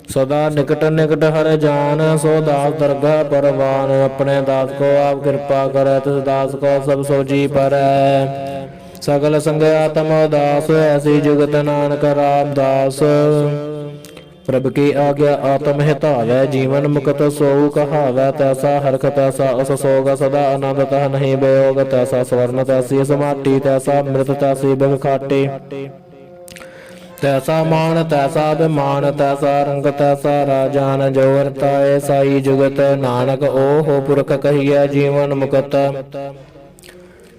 S1: सदा निकट निकट हर जान सो दास दरगाह परवान अपने दास को आप कृपा करे तिस दास को सब सोजी पर सकल संग आत्म दास ऐसी जुगत नानक राम दास प्रभ की आज्ञा आत्म हितावै जीवन मुक्त सोऊ कहावै तैसा हरख तैसा अस सोग सदा आनंद तह नहीं वियोग तैसा स्वर्ण तैसी समाटी तैसा मृत तैसी बिख खाटी ਤੈਸਾ ਮਾਨ ਤੈਸਾ ਅਭਿਮਾਨ ਤੈਸਾ ਰੰਗ ਤੈਸਾ ਰਾਜਾਨ ਜੋ ਵਰਤਾਏ ਸਾਈ ਜੁਗਤ ਨਾਨਕ ਓਹ ਪੁਰਖ ਕਹੀਐ ਜੀਵਨ ਮੁਕਤ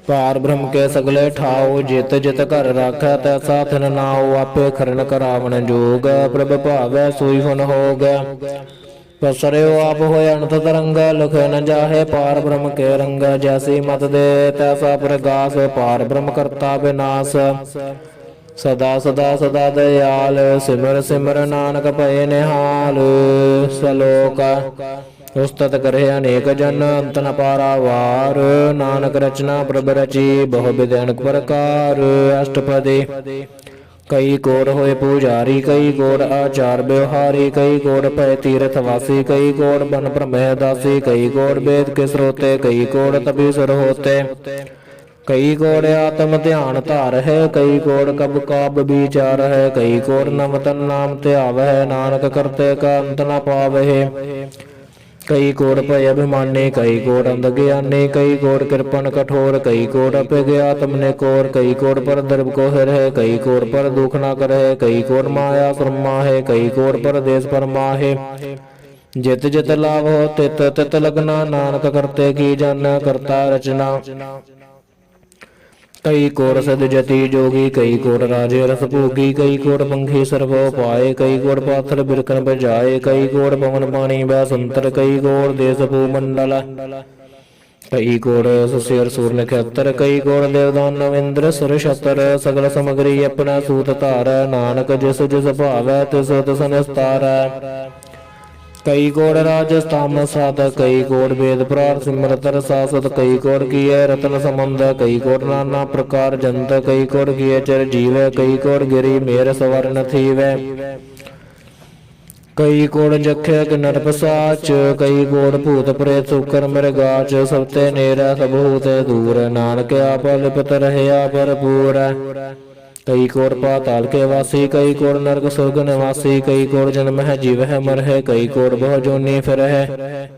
S1: ਪਾਰ ਬ੍ਰਹਮ ਕੇ ਸਗਲੇ ਠਾਉ ਜਿਤ ਜਿਤ ਘਰ ਰਾਖੈ ਤੈਸਾ ਤਿਨ ਨਾਉ ਆਪੇ ਖਰਨ ਕਰਾਵਣ ਜੋਗ ਪ੍ਰਭ ਭਾਵੈ ਸੋਈ ਹੁਨ ਹੋਗ ਪਸਰਿਓ ਆਪ ਹੋਇ ਅਨੰਤ ਤਰੰਗ ਲਖੇ ਨ ਜਾਹੇ ਪਾਰ ਬ੍ਰਹਮ ਕੇ ਰੰਗ ਜੈਸੀ ਮਤ ਦੇ ਤੈਸਾ ਪ੍ਰਗਾਸ ਪਾਰ ਬ੍ਰਹਮ ਕਰਤਾ ਵਿਨਾਸ਼ ਸਦਾ ਸਦਾ ਸਦਾ ਦਇਆਲ ਸਿਮਰ ਸਿਮਰ ਨਾਨਕ ਭਏ ਨਿਹਾਲ ਸਲੋਕ ਉਸਤਤ ਕਰੇ ਅਨੇਕ ਜਨ ਅੰਤ ਨ ਪਾਰਾਵਾਰ ਨਾਨਕ ਰਚਨਾ ਪ੍ਰਭ ਰਚੀ ਬਹੁ ਬਿਧ ਅਨੇਕ ਪ੍ਰਕਾਰ ਅਸ਼ਟਪਦੀ ਕਈ ਕੋੜ ਹੋਏ ਪੂਜਾਰੀ ਕਈ ਕੋੜ ਆਚਾਰ ਵਿਵਹਾਰੀ ਕਈ ਕੋੜ ਭਏ ਤੀਰਥ ਵਾਸੀ ਕਈ ਕੋੜ ਬਨ ਭ੍ਰਮਹਿ ਦਾਸੀ ਕਈ ਕੋੜ ਵੇਦ ਕੇ ਸਰੋਤੇ ਕਈ ਕੋੜ ਤਪੀ ਸੁਰ ਹੋਤੇ ਕਈ ਕੋੜ ਆਤਮ ਧਿਆਨ ਧਾਰ ਹੈ ਕਈ ਕੋੜ ਕਬ ਕਾਬ ਵਿਚਾਰ ਹੈ ਕਈ ਕੋੜ ਨਮ ਤਨ ਨਾਮ ਧਿਆਵਹਿ ਨਾਨਕ ਕਰਤੇ ਕਾ ਅੰਤ ਨ ਪਾਵਹਿ ਕਈ ਕੋੜ ਭੈ ਅਭਿਮਾਨੀ ਕਈ ਕੋੜ ਅੰਧ ਗਿਆਨੀ ਕਈ ਕੋੜ ਕਿਰਪਨ ਕਠੋਰ ਕਈ ਕੋੜ ਅਪਿਗਿਆਤਮ ਨੇ ਕੋਰ ਕਈ ਕੋੜ ਪਰ ਦਰਬ ਕੋ ਹਿਰਹਿ ਕਈ ਕੋੜ ਪਰ ਦੁਖ ਨਾ ਕਰਹਿ ਕਈ ਕੋੜ ਮਾਇਆ ਸਰਮਾਹਿ ਕਈ ਕੋੜ ਪਰਦੇਸ ਪਰਮਾਹਿ ਜਿਤ ਜਿਤ ਲਾਭ ਹੋ ਤਿਤ ਤਿਤ ਲਗਨਾ ਨਾਨਕ ਕਰਤੇ ਕੀ ਜਾਣੈ ਕਰਤਾ ਰਚਨਾ ਕਈ ਕੋੜ ਸਦ ਜਤੀ ਜੋਗੀ ਕਈ ਕੋੜ ਰਾਜੇ ਰਸ ਭੋਗੀ ਕਈ ਕੋੜ ਪੰਖੀ ਸਰਬੋ ਪਾਏ ਕਈ ਕੋੜ ਪਾਥਰ ਬਿਰਕਨ ਬਜਾਏ ਕਈ ਕੋੜ ਪਵਨ ਪਾਣੀ ਬੈ ਸੰਤਰ ਕਈ ਕੋੜ ਦੇਸ ਭੂ ਮੰਡਲ ਕਈ ਕੋੜ ਸੁਸਿਰ ਸੂਰ ਨਖੇਤਰ ਕਈ ਕੋੜ ਦੇਵਦਾਨਵ ਇੰਦਰ ਸੁਰ ਛਤਰ ਸਗਲ ਸਮਗਰੀ ਆਪਣਾ ਸੂਤ ਧਾਰੈ ਨਾਨਕ ਜਿਸ ਜਿਸ ਭਾਵੈ ਤਿਸ ਤਿਸ ਨਿਸਤਾਰੈ ਕਈ ਕੋੜ ਰਾਜ ਸਥਾਮ ਸਾਧ ਕਈ ਕੋੜ ਵੇਦ ਪ੍ਰਾਰ ਸਿਮਰਤ ਰਸਾਸਤ ਕਈ ਕੋੜ ਕੀਏ ਰਤਨ ਸੰਬੰਧ ਕਈ ਕੋੜ ਨਾਨਾ ਪ੍ਰਕਾਰ ਜੰਤ ਕਈ ਕੋੜ ਕੀਏ ਚਰ ਜੀਵੈ ਕਈ ਕੋੜ ਗਿਰੀ ਮੇਰ ਸਵਰਨ ਥੀਵੈ ਕਈ ਕੋੜ ਜਖਿਆ ਕਿਨਰ ਪਸਾਚ ਕਈ ਕੋੜ ਭੂਤ ਪ੍ਰੇਤ ਸੁਕਰ ਮਿਰਗਾਚ ਸਭਤੇ ਨੇਰਾ ਸਭੂਤ ਦੂਰ ਨਾਨਕ ਆਪ ਲਿਪਤ ਰਹਿਆ ਭਰਪੂਰ ਕਈ ਕੋੜ ਪਾਤਾਲ ਕੇ ਵਾਸੀ ਕਈ ਕੋੜ ਨਰਕ ਸੁਰਗ ਨਿਵਾਸੀ ਕਈ ਕੋੜ ਜਨਮ ਹੈ ਜੀਵ ਹੈ ਮਰ ਹੈ ਕਈ ਕੋੜ ਬਹੁ ਜੋਨੀ ਫਿਰ ਹੈ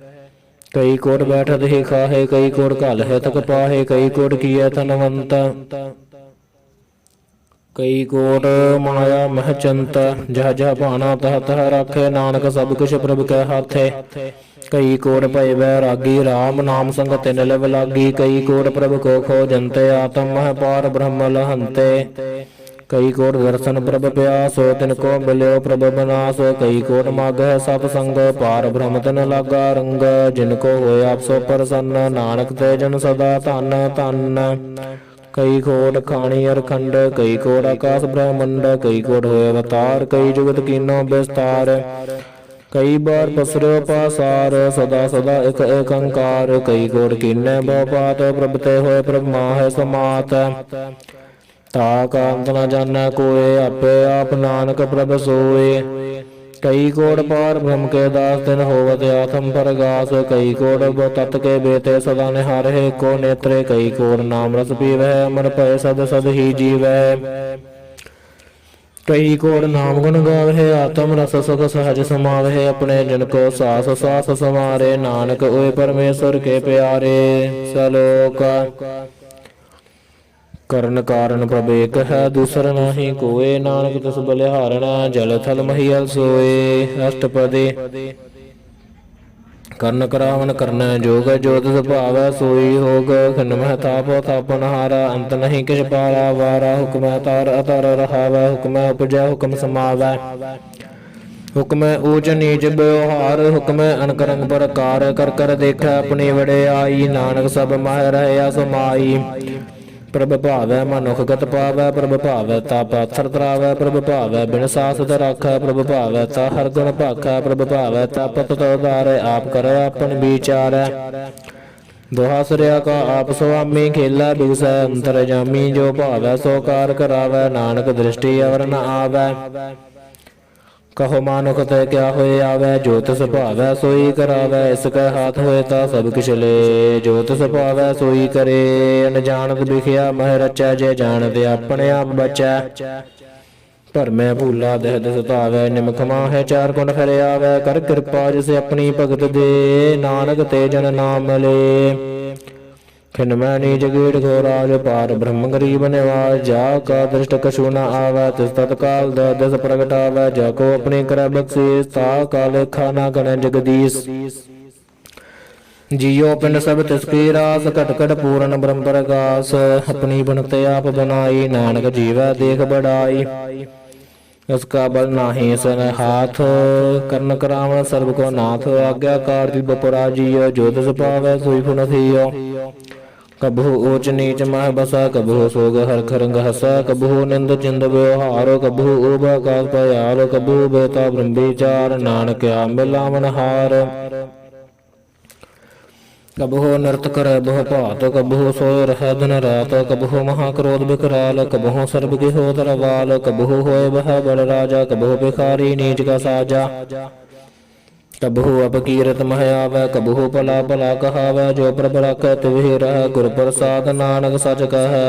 S1: ਕਈ ਕੋੜ ਬੈਠਤ ਹੀ ਖਾਹੇ ਕਈ ਕੋੜ ਘਲ ਹੈ ਤਕ ਪਾਹੇ ਕਈ ਕੋੜ ਕੀਐ ਧਨਵੰਤ ਕਈ ਕੋੜ ਮਾਇਆ ਮਹ ਚੰਤ ਜਹ ਜਹ ਭਾਣਾ ਤਹ ਤਹ ਰਾਖੇ ਨਾਨਕ ਸਭ ਕੁਛ ਪ੍ਰਭ ਕੈ ਹਾਥੇ ਕਈ ਕੋੜ ਭੈ ਵੈਰਾਗੀ RAM ਨਾਮ ਸੰਗ ਤਿਨ ਲਵ ਲਾਗੀ ਕਈ ਕੋੜ ਪ੍ਰਭ ਕੋ ਖੋ ਜੰਤੇ ਆਤਮ ਮਹ ਪਾਰ ਬ੍ਰਹਮ ਲਹੰਤੇ ਕਈ ਕੋੜ ਦਰਸ਼ਨ ਪ੍ਰਭ ਪਿਆਸ ਤਿਨ ਕੋ ਮਿਲਿਓ ਪ੍ਰਭ ਬਨਾਸ ਕਈ ਕੋੜ ਮਾਗਹਿ ਸਤ ਸੰਗ ਪਾਰ ਬ੍ਰਹਮ ਤਿਨ ਲਾਗਾ ਰੰਗ ਜਿਨ ਕੋ ਹੋਇਆ ਆਪ ਸੋ ਪ੍ਰਸੰਨ ਨਾਨਕ ਤੇ ਜਨ ਸਦਾ ਧਨ ਧਨ ਕਈ ਕੋੜ ਖਾਣੀ ਅਰਖੰਡ ਕਈ ਕੋੜ ਆਕਾਸ ਬ੍ਰਹਮੰਡ ਕਈ ਕੋੜ ਹੋਏ ਅਵਤਾਰ ਕਈ ਜੁਗਤ ਕੀਨੋ ਵਿਸਤਾਰ ਕਈ ਬਾਰ ਪਸਰਿਓ ਪਾਸਾਰ ਸਦਾ ਸਦਾ ਇਕ ਏਕੰਕਾਰ ਕਈ ਕੋੜ ਕੀਨੈ ਬਹੁ ਪਾਤ ਪ੍ਰਭ ਤੇ ਹੋਏ ਪ੍ਰਭ ਮਾਹਿ ਸਮਾਤ ਤਾ ਕਾ ਅੰਤ ਨ ਜਾਣੈ ਕੋਇ ਆਪੇ ਆਪ ਨਾਨਕ ਪ੍ਰਭ ਸੋਏ ਕਈ ਕੋੜ ਪਾਰ ਬ੍ਰਹਮ ਕੇ ਦਾਸ ਤਿਨ ਹੋਵਤ ਆਤਮ ਪਰਗਾਸ ਕਈ ਕੋੜ ਬਹੁ ਤਤ ਕੇ ਬੇਤੇ ਸਦਾ ਨਿਹਾਰਹਿ ਕੋ ਨੇਤਰੇ ਕਈ ਕੋੜ ਨਾਮ ਰਸ ਪੀਵੈ ਅਮਰ ਭਏ ਸਦ ਸਦ ਹੀ ਜੀਵੈ ਕਈ ਕੋੜ ਨਾਮ ਗੁਣ ਗਾਵਹਿ ਆਤਮ ਰਸ ਸੁਖ ਸਹਜ ਸਮਾਵਹਿ ਆਪਣੇ ਜਨ ਕੋ ਸਾਸ ਸਾਸ ਸਮਾਰੇ ਨਾਨਕ ਓਏ ਪਰਮੇਸ਼ਰ ਕੇ ਪਿਆਰੇ ਸਲੋਕ ਕਰਨ ਕਾਰਨ ਪ੍ਰਭ ਏਕ ਹੈ ਦੂਸਰ ਨਾਹੀ ਕੋਏ ਨਾਨਕ ਤਿਸ ਬਲਿਹਾਰਣਾ ਜਲ ਥਲ ਮਹੀਲ ਸੋਏ ਅਸ਼ਟਪਦੀ ਕਰਨ ਕਰਾਵਨ ਕਰਨਾ ਜੋਗ ਜੋਤ ਸੁਭਾਵੈ ਸੋਈ ਹੋਗ ਖੰਡ ਮਹਿ ਤਾਪ ਤਾਪਨ ਹਾਰਾ ਅੰਤ ਨਹੀਂ ਕਿਛ ਪਾਰਾ ਵਾਰਾ ਹੁਕਮੈ ਤਾਰ ਅਤਰ ਰਹਾਵੈ ਹੁਕਮੈ ਉਪਜੈ ਹੁਕਮ ਸਮਾਵੈ ਹੁਕਮੈ ਊਚ ਨੀਚ ਬਿਵਹਾਰ ਹੁਕਮੈ ਅਨਕ ਰੰਗ ਪ੍ਰਕਾਰ ਕਰ ਕਰ ਦੇਖੈ ਆਪਣੀ ਵਡਿਆਈ ਨਾਨਕ ਸਭ ਮਾਹਿ ਰਹਿਆ ਸਮਾਈ ਪ੍ਰਭ ਭਾਵੈ ਮਨੁਖ ਗਤ ਪਾਵੈ ਪ੍ਰਭ ਭਾਵੈ ਤਾ ਪਾਥਰ ਤਰਾਵੈ ਪ੍ਰਭ ਭਾਵੈ ਬਿਨ ਸਾਸਤ ਰਾਖੈ ਪ੍ਰਭ ਭਾਵੈ ਤਾ ਹਰ ਗੁਣ ਭਾਖੈ ਪ੍ਰਭ ਭਾਵੈ ਤਾ ਪਤ ਉਦਾਰੈ ਆਪ ਕਰੈ ਆਪਨ ਵਿਚਾਰੈ ਦੋਹਾ ਸਰਿਆ ਕਾ ਆਪ ਸੁਆਮੀ ਖੇਲਾ ਬਿਗਸੈ ਅੰਤਰ ਜਾਮੀ ਜੋ ਭਾਵੈ ਸੋ ਕਾਰ ਕਰਾਵੈ ਨਾਨਕ ਦ੍ਰਿਸ਼ਟੀ ਅਵਰ ਨ ਆਵੈ ਕਹੋ ਮਾਨੁਖ ਤੇ ਕਿਆ ਹੋਏ ਆਵੈ ਜੋ ਤਿਸ ਭਾਵੈ ਸੋਈ ਕਰਾਵੈ ਇਸ ਕੈ ਹਾਥ ਹੋਏ ਤਾ ਸਭ ਕਿਛ ਲੇ ਜੋ ਤਿਸ ਭਾਵੈ ਸੋਈ ਕਰੇ ਅਨਜਾਣਤ ਵਿਖਿਆ ਮਹਿ ਰਚੈ ਜੇ ਜਾਣਤ ਆਪਣੇ ਆਪ ਬਚੈ ਭਰਮੈ ਭੂਲਾ ਦਹਿ ਦਿਸ ਧਾਵੈ ਨਿਮਖ ਮਾਹੈ ਚਾਰ ਗੁਣ ਫਿਰ ਆਵੈ ਕਰ ਕਿਰਪਾ ਜਿਸ ਆਪਣੀ ਭਗਤ ਦੇ ਨਾਨਕ ਤੇ ਜਨ ਨਾਮ ਲੇ खिनमै नीच कीट घोराज पार ब्रह्म गरीब निवाज जा का दृष्ट कछु न आवै तिस तत्काल दिस प्रगटावै जाको अपनी कर बख्शीस ता का लेखा न गणै जगदीश जियो पिंड सब तिसकी रास कट कट पूरन ब्रह्म प्रकाश अपनी बनते आप बनाई नानक जीवै देख बढ़ाई उसका बल नाही सन हाथ कर्ण करावण सर्व को नाथ आज्ञाकार दिव्य पराजियो जो तिस पावै सोई फुन थियो कबहु ऊंच नीच मह बसा कबहु सोग हरख रंग हसा कबहु निंद चिंद व्यवहारो कबहु उब आकाश पयालो कबहु बेता ब्रह्मचार नानक मिलावन हार कबहु नृत करे बहु भात कबहु सोय रह दिन रात कबहु महाक्रोध विकराल कबहु सर्ब गेहो तरवाल कबहु होय बह बड़ राजा कबहु भिखारी नीच का साजा कबहु अपकीरत मह आवै कबहु भला भला कहावै जो प्रबल कहत वही रह गुर प्रसाद नानक सच कहै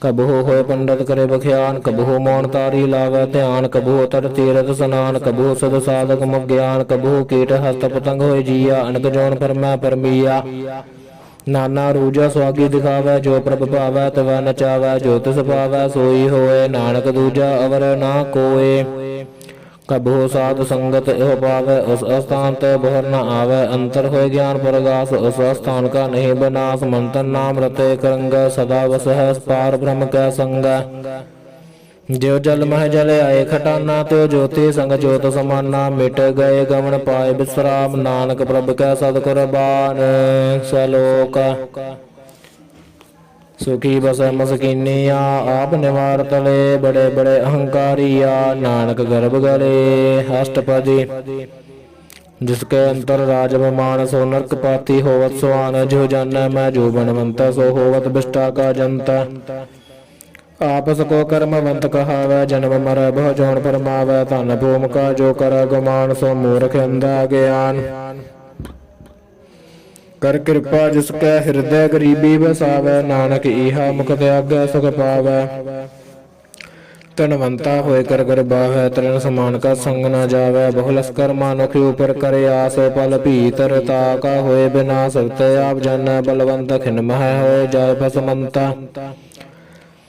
S1: कबहु होय पंडित करे बख्यान कबहु मौन तारी लावै ध्यान कबहु तर तीरथ स्नान कबहु सद साधक मुख ज्ञान कबहु कीट हस्त पतंग होय जिया अनक जौन परमै परमिया नाना रूजा स्वागी दिखावै जो प्रभ पावै तव नचावै जो तिस पावै सोई होए नानक दूजा अवर ना कोय कबहु साध संगत एह पावै उस स्थान ते बहर न आवै अंतर होय ज्ञान प्रगास उस स्थान का नहीं बनास मंतन नाम रते करंग सदा वसह पार ब्रह्म कै संग जो जल मह जल आए खटाना त्यो ज्योति संग ज्योत समाना मिट गए गमन पाए विश्राम नानक प्रभ कै सद कुरबान सलोक सुखी बस मसकीनिया आप निवार तले बड़े बड़े अहंकारिया नानक गर्भ गले अष्टपदी जिसके अंतर राजमान सो नरक पाती होवत सुहान जो जान मैं जो बनवंत सो होवत बिष्टा का जंत आपस को कर्मवंत कहावै जन्म मर बहु जौन परमावै धन भूम का जो कर गुमान सो मूर्ख अंधा ज्ञान कर कृपा जिसके हृदय गरीबी बसावै नानक इहा मुख त्यागै सुख पावै धनवंता होए कर कर बावै तरण समान का संग न जावै बहुलस्कर मानुख ऊपर करे आस पल भीतर ताका होए बिना सकते आप जान बलवंत खिन मह होए जाय बसमंता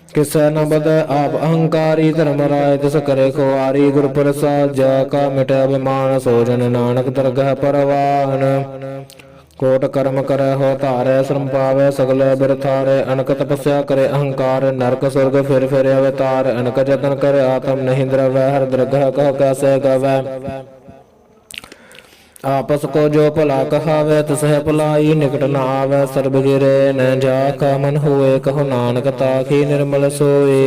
S1: किसै न बद आप अहंकारी धर्म राय तिस करे खुआरी गुर प्रसाद जा का मिटे अभिमान सोजन नानक दरगह परवान कोट कर्म करे हो तारे श्रम पावे सगले बिरथारे अनक तपस्या करे अहंकार नरक स्वर्ग फिर अवतार अनक जतन करे आत्म नहीं द्रव्य हर दरगह कह कैसे गवै आपस को जो भला कहावे तिसह भलाई निकट न आवे सर्ब गिरे न जाका मन हुए कहो नानक ताखी निर्मल सोए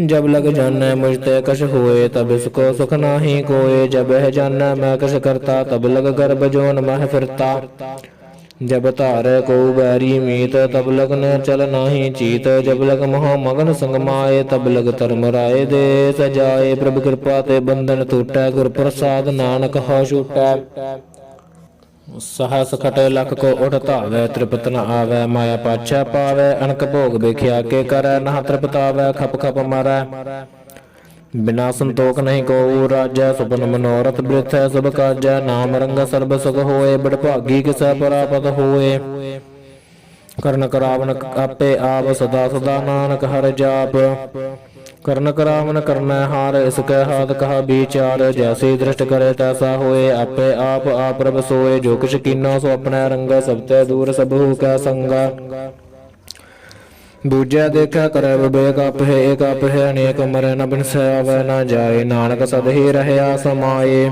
S1: जब लग जाना मुझते कश हुए तब इसको सुख नाही कोय जब है जाना मैं कश करता तब लग गर्भ जोन मह फिरता जब तारे को बैरी मीत तब लग न चल नाही चीत जब लग मोह मगन संग माए तब लग धर्म राय दे सजाए प्रभु कृपा ते बंधन टूटै गुर प्रसाद नानक हो छूटै सहस खटे लख को उठ धावै त्रिपत न आवै माया पाछा पावै अनक भोग बिख्या के करै नह त्रिपतावै खप खप मरै बिना संतोख नहीं को राजै सुपन मनोरथ बृथ सब काजै नाम रंग सर्ब सुख होए बड़ भागी किसै परापत होए कर्ण करावन आपे आप सदा सदा नानक हर जाप कर्ण करावन करना हार इसके हाथ कहा विचार जैसी दृष्ट करे तैसा होए आपे आप प्रभ सोए जो कुछ कीनो सो अपने रंग सबते दूर सबहु कै संगा दूजा देखा करे विवेक आप है एक आप है अनेक मरे न बिन आवे न जाए नानक सद ही रहे समाये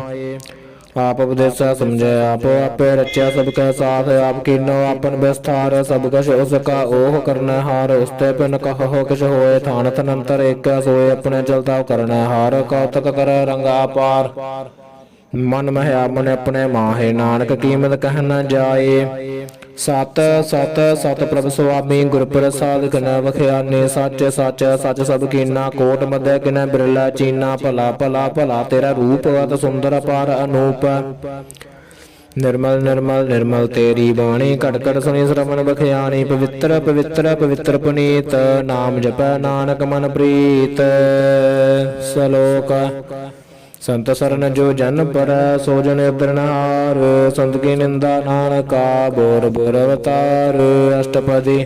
S1: आप उपदेशा समझे आप आपे रचा सबके साथ आप कीनो अपन विस्तार सब कछ उसका ओह करना हार उसते पिन कहो किश होए थान तनंतर एक सोए अपने चलता करना हार कौतक करे रंगा पार मन मह मन अपने माहे नानक कीमत कह न जाए सत सत सत प्रभ स्वामी गुर प्रसाद किन वख्याने सच सच सच सब कीना कोट मध्य किन बिरला चीना भला भला भला तेरा रूप अत सुंदर पार अनूप निर्मल निर्मल निर्मल तेरी बाणी घट घट सुनी श्रवण बख्यानी पवित्र पवित्र पवित्र पुनीत नाम जपै नानक मन प्रीत सलोक संत सरन जो जन पर सो जन उतरनहार। संत की निंदा नानका बोर बोर अवतार। अष्टपदी।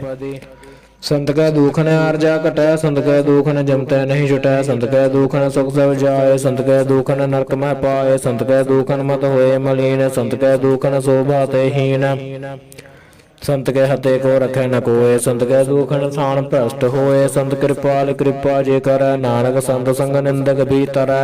S1: संत कै दुख न आरजा कटै, संत कै दुख न जमतै नहीं छुटै, संत कै दुख न सुख सब जाय, संत कै दुख न नरक मह पाए, संत कै दुख न मत होए मलीन, संत कै दुख न शोभा ते हीन। संत के हते को रखे न कोय, संत के दुख न सान भ्रष्ट होए, संत कृपाल कृपा जे करੈ, नानक संत संग निंदक भी तरੈ।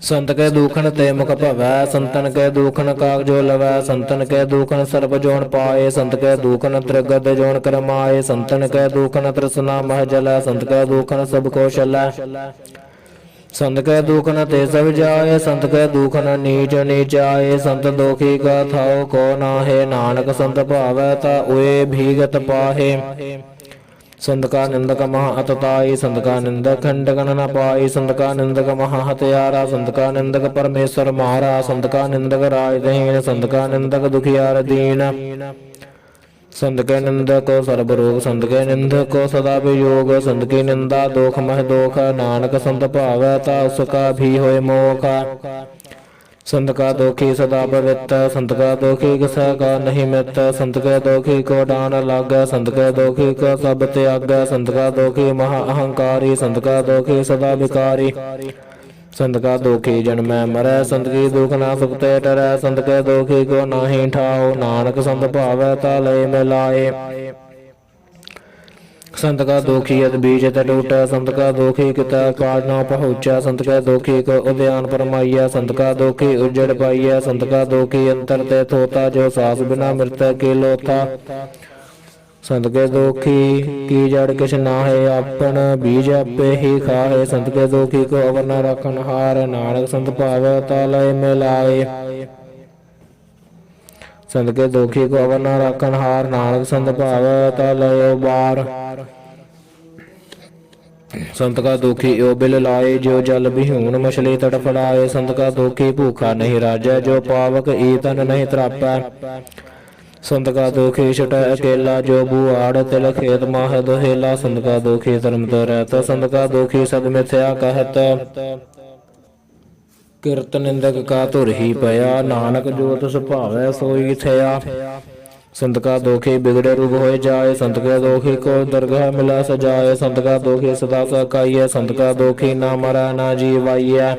S1: संत के दुखन ते मुख भवै, संतन के दुखन कागजो लवै, संतन के दुखन सर्ब जोन पाए, संत के दुखन त्रिगद जोन करमाए, संतन के दुखन तृष्णा मह जलै, संत के दुखन सब को शलै। संत कै दुखन ते सब जाए, संत कै दुखन नीच नीच आए, संत दोखी का थाओ को नाहे, नानक संत भावै ता उए भीगत पाहे। संत का निंदक महा अतताई, संत का निंदक खंडगन न पाई, संत का निंदक महा हत्यारा, संत का निंदक परमेश्वर मारा, संत का निंदक राजदहीन, संत का निंदक दुखियार दीन। संत के निंदक को सर्ब रोग, संत के निंदक को सदा वियोग, संत की निंदा दोख मह दोख, नानक संत भावै ता उसका भी होय मोख। संत का दोखी सदा पवित्र, संत का दोखी किसा का नहीं मित, संत के दोखी को डान लाग, संत के दोखी को सब त्याग, संत का दोखी महा अहंकारी, संत का दोखी सदा विकारी। संत का दोखी जन्मै मरै, संत की दुख ना सुख ते डरै, संत के दोखी को नाहि ठाओ, नानक संत भावै ता लय मिलाए। संत का दोखी यद बीज त टूटै, संत का दोखी कितै काज न पहुँचै, संत के दोखी को उद्यान परमाइया, संत का दोखी उजड़ पाइया, संत का दोखी अंतर ते थोता, जो सास बिना मृत्यु की लोथा। संत के दोखी की जड़ किछ नाहे, आपन बीज आपे ही खाहे, संत के दोखी को अवर न रखन हार, नानक संत भावै ता लय मिलाए। संत के दोखी को अवर न रखन हार, नानक संत भावै ता लय बार। संत का दोखी यो बिल लाए, जो जल बिहून मछली तड़फड़ाए, संत का दोखी भूखा नहीं राजै, जो पावक ईतन नहीं त्रापै। संत का दोखी छुटै अकेला, जो बुआड़ तिल खेत माह दोहेला, संत का दोखी धर्म तो रहता, संत का दोखी सद मिथ्या कहत। किरत निंदक का धुर ही पया, नानक जो तुस भावै सोई थया। संत का दोखी बिगड़े रूप होए जाए, संत के दोखी को दरगाह मिला सजाए, संत का दोखी सदा सकाइए, संत का दोखी ना मरै ना जीवाइए।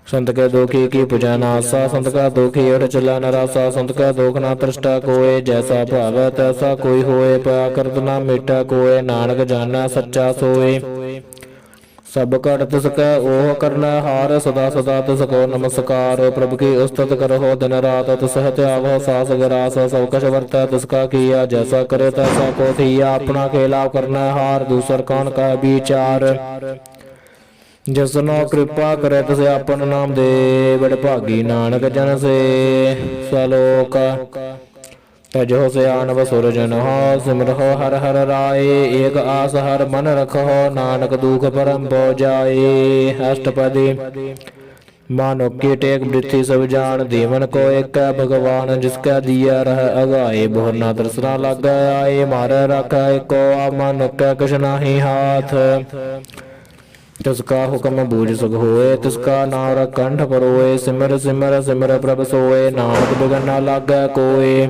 S1: संत के दोखी की पूजा नासा, संत का दोखी उठ चला नरासा, संत का दोख ना तृष्टा कोय, जैसा भावै तैसा कोई होए, पया करत ना मिटा कोय, नानक जाना सच्चा सोए। सब घट तिसकै ओह करना हार, सदा सदा तिसको नमस्कार, प्रभु की उस्तत करहो दिन रात, तिस त्यागो सास गिरास, सब कछ वर्तै तिसका किया, जैसा करे तैसा को थिया, अपना खेला करना हार, दूसर कौन कह विचार। जिसनो कृपा करे तिसे अपन नाम दे, बड़ भागी नानक जन से सलोक। तजो सयान बसुर जन हो, सिमरहो हर हर राय, एक आस हर मन रखो, नानक दुख परम पो जाए। अष्टपदी। मानो की टेक वृत्ति सब जान, देवन को एक भगवान, जिसका दिया रह अगाए, बोहर ना तृष्णा लग आए, मारे रख को मानो क्या कुछ नाही हाथ। तिसका हुक्म बूझ सक होए, तिसका नाम कंठ परोए, सिमर सिमर सिमर प्रभ सोए, नानक बिगन ना लागै कोय।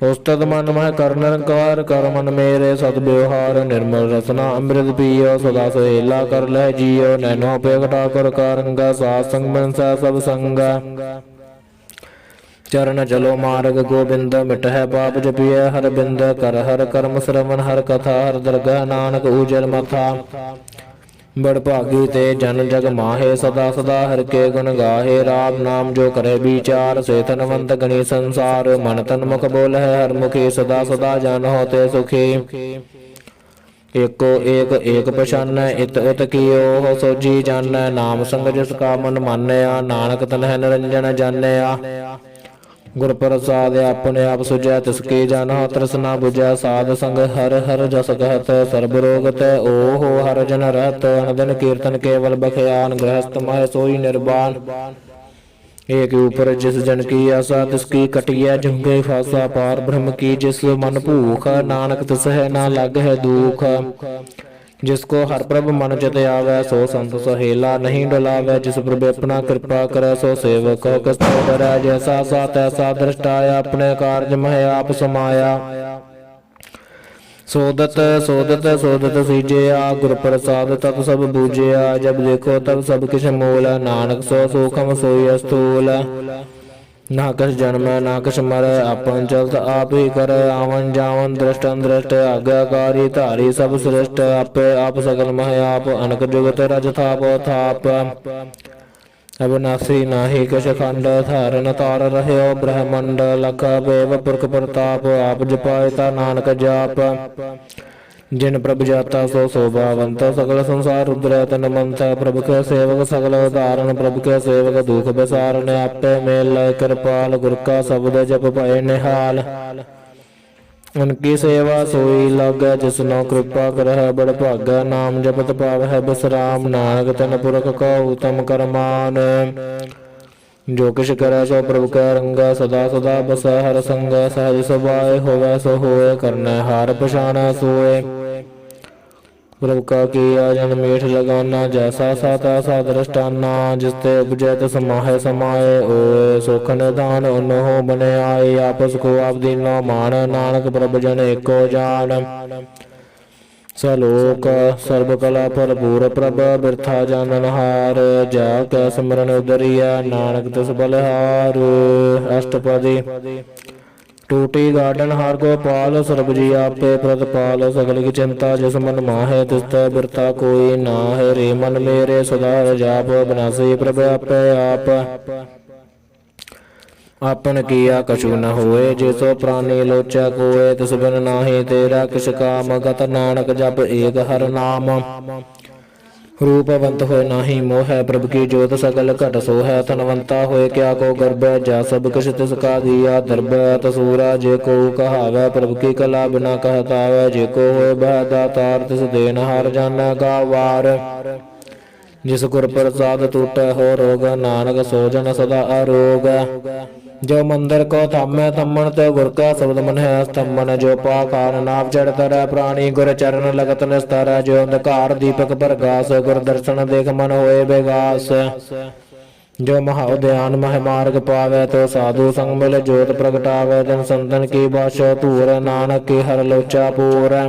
S1: उस्तत मन मह कर निरंकार, कर मन मेरे सत व्यवहार, निर्मल रसना अमृत पियो, सदा सहेला कर लह जियो, नैनो पेघटा कर कारंगा, सात संग मनसा सब संगा। चरण चलो मार्ग गोबिंद, मिटह पाप जपिय हर बिंद, कर हर कर्म श्रवण हर कथा, हर दरगाह नानक उजल मथा। बड़ भागी ते जन जग माहे, सदा सदा हर के गुण गाहे, राम नाम जो करे विचार, से धनवंत गणी संसार, मन तन मुख बोल है हर मुखी, सदा सदा जन होते सुखी। एको एक एक पछान, इत उत कियो हो सोजी जान, नाम संग जिसका मन मानया, नानक तन है निरंजन जानया। गुर प्रसाद अपने आप सुझै, तिसकी जाना तृष्णा बुझै, साध संग हर हर जस कहत, सर्ब रोग तै ओहो हर जन रहत, अनदन कीर्तन केवल बखयान, गृहस्थ मह सोई निर्वाण। एक ऊपर जिस जन की आशा, तिसकी कटिया झुंगे फासा, पार ब्रह्म की जिस मन भूख, नानक तिस है ना लग है दुख। जिसको हर प्रभ मन चित आवे, सो संत सहेला नहीं डुलावे। जिस प्रभ अपना कृपा करे, सो सेवक हो किस तो डरै। जैसा सा तैसा दृष्टाया, अपने कार्य मह आप समाया। सोदत सोदत सोदत सीजिया, गुर प्रसाद तब सब बूझिया। जब देखो तब सब किछ मूल, नानक सो सूखम सोई स्थूल। ना कछ जन्म ना कछ मर, अपन चलत आप ही कर। आवन जावन दृष्टन दृष्ट, आज्ञाकारी धारी सब श्रेष्ठ। आपे आप सकल मह आप, अनक जुगत रज थाप थाप। अविनाशी नाही कछ खंड, धारन तार रह्यो ब्रह्मंड। लख बेव पुरख प्रताप, आप जपायता नानक जाप। जिन प्रभु जाता सो शोभावंत, सकल संसार रुद्र तन मंत। प्रभु के सेवक सकल उदाहरण, प्रभु के सेवक दुख बेसारन। आपे मेल कृपाल, गुर का शब्द जप भय निहाल। उनकी सेवा सोई लग, जिसनो कृपा करह बड़ भागा। नाम जपत पावह बिसराम, नानक तन पुरख को उत्तम करमान। जो किछ करे सो प्रभु कै रंगा, सदा सदा बसै हर संग। सहज सुभाए होवै सो होए, करनै हार पछाणै सोए। प्रभु का किया जन मीठ लगाना, जैसा सा तैसा दृष्टाना। जिसते उपजै तिस माहे समाये, ओए सुख निधान उन्हो बने आए। आपस को आप दीनो मान, नानक प्रभु जन एको जान। सलोक सर्व कला भरपूर, प्रभ बिरथा जाननहार। जा कै सिमरन उदरिया, नानक तिस बलिहार। अष्टपदी। टूटी गार्डन हार गोपाल, सरब जी आपे प्रतिपाल। सगल की चिंता जिस मन माहे, तिस बिरता कोई ना है। रे मन मेरे सदा जाप, विनाशी प्रभ आपे आप। आपन किया कछु न होए, जिसो प्राणी लोचा कोय। तिस बिन नाही तेरा किस काम, गत नानक जप एक हर नाम। रूपवंत होए नाही मोह, प्रभु की जोत सकल घट सोह। धनवंता होए क्या को गर्भ, जा सब किछ तिसका दिया दर्भ। तसूरा जे को कहावै, प्रभु की कला बिना कहतावै। जे को होए बह दातार, तिस देन हार जानै गावार। जिस गुर प्रसाद टूटै हो रोग, नानक सो जन सदा अरोग। जो मंदिर को थामै थम्मन, ते गुर का शब्द मन है स्तंभन। जो पाखार नाव चढ़ तर, प्राणी गुर चरण लगत निस्तर। जो अंधकार दीपक प्रकाश, गुर दर्शन देख मन होए बेगास। जो महा उद्यान मह मार्ग पावे, तो साधु संग मिल जोत प्रगटावे। जन संतन की बाशो धूर, नानक की हर लोचा पूर।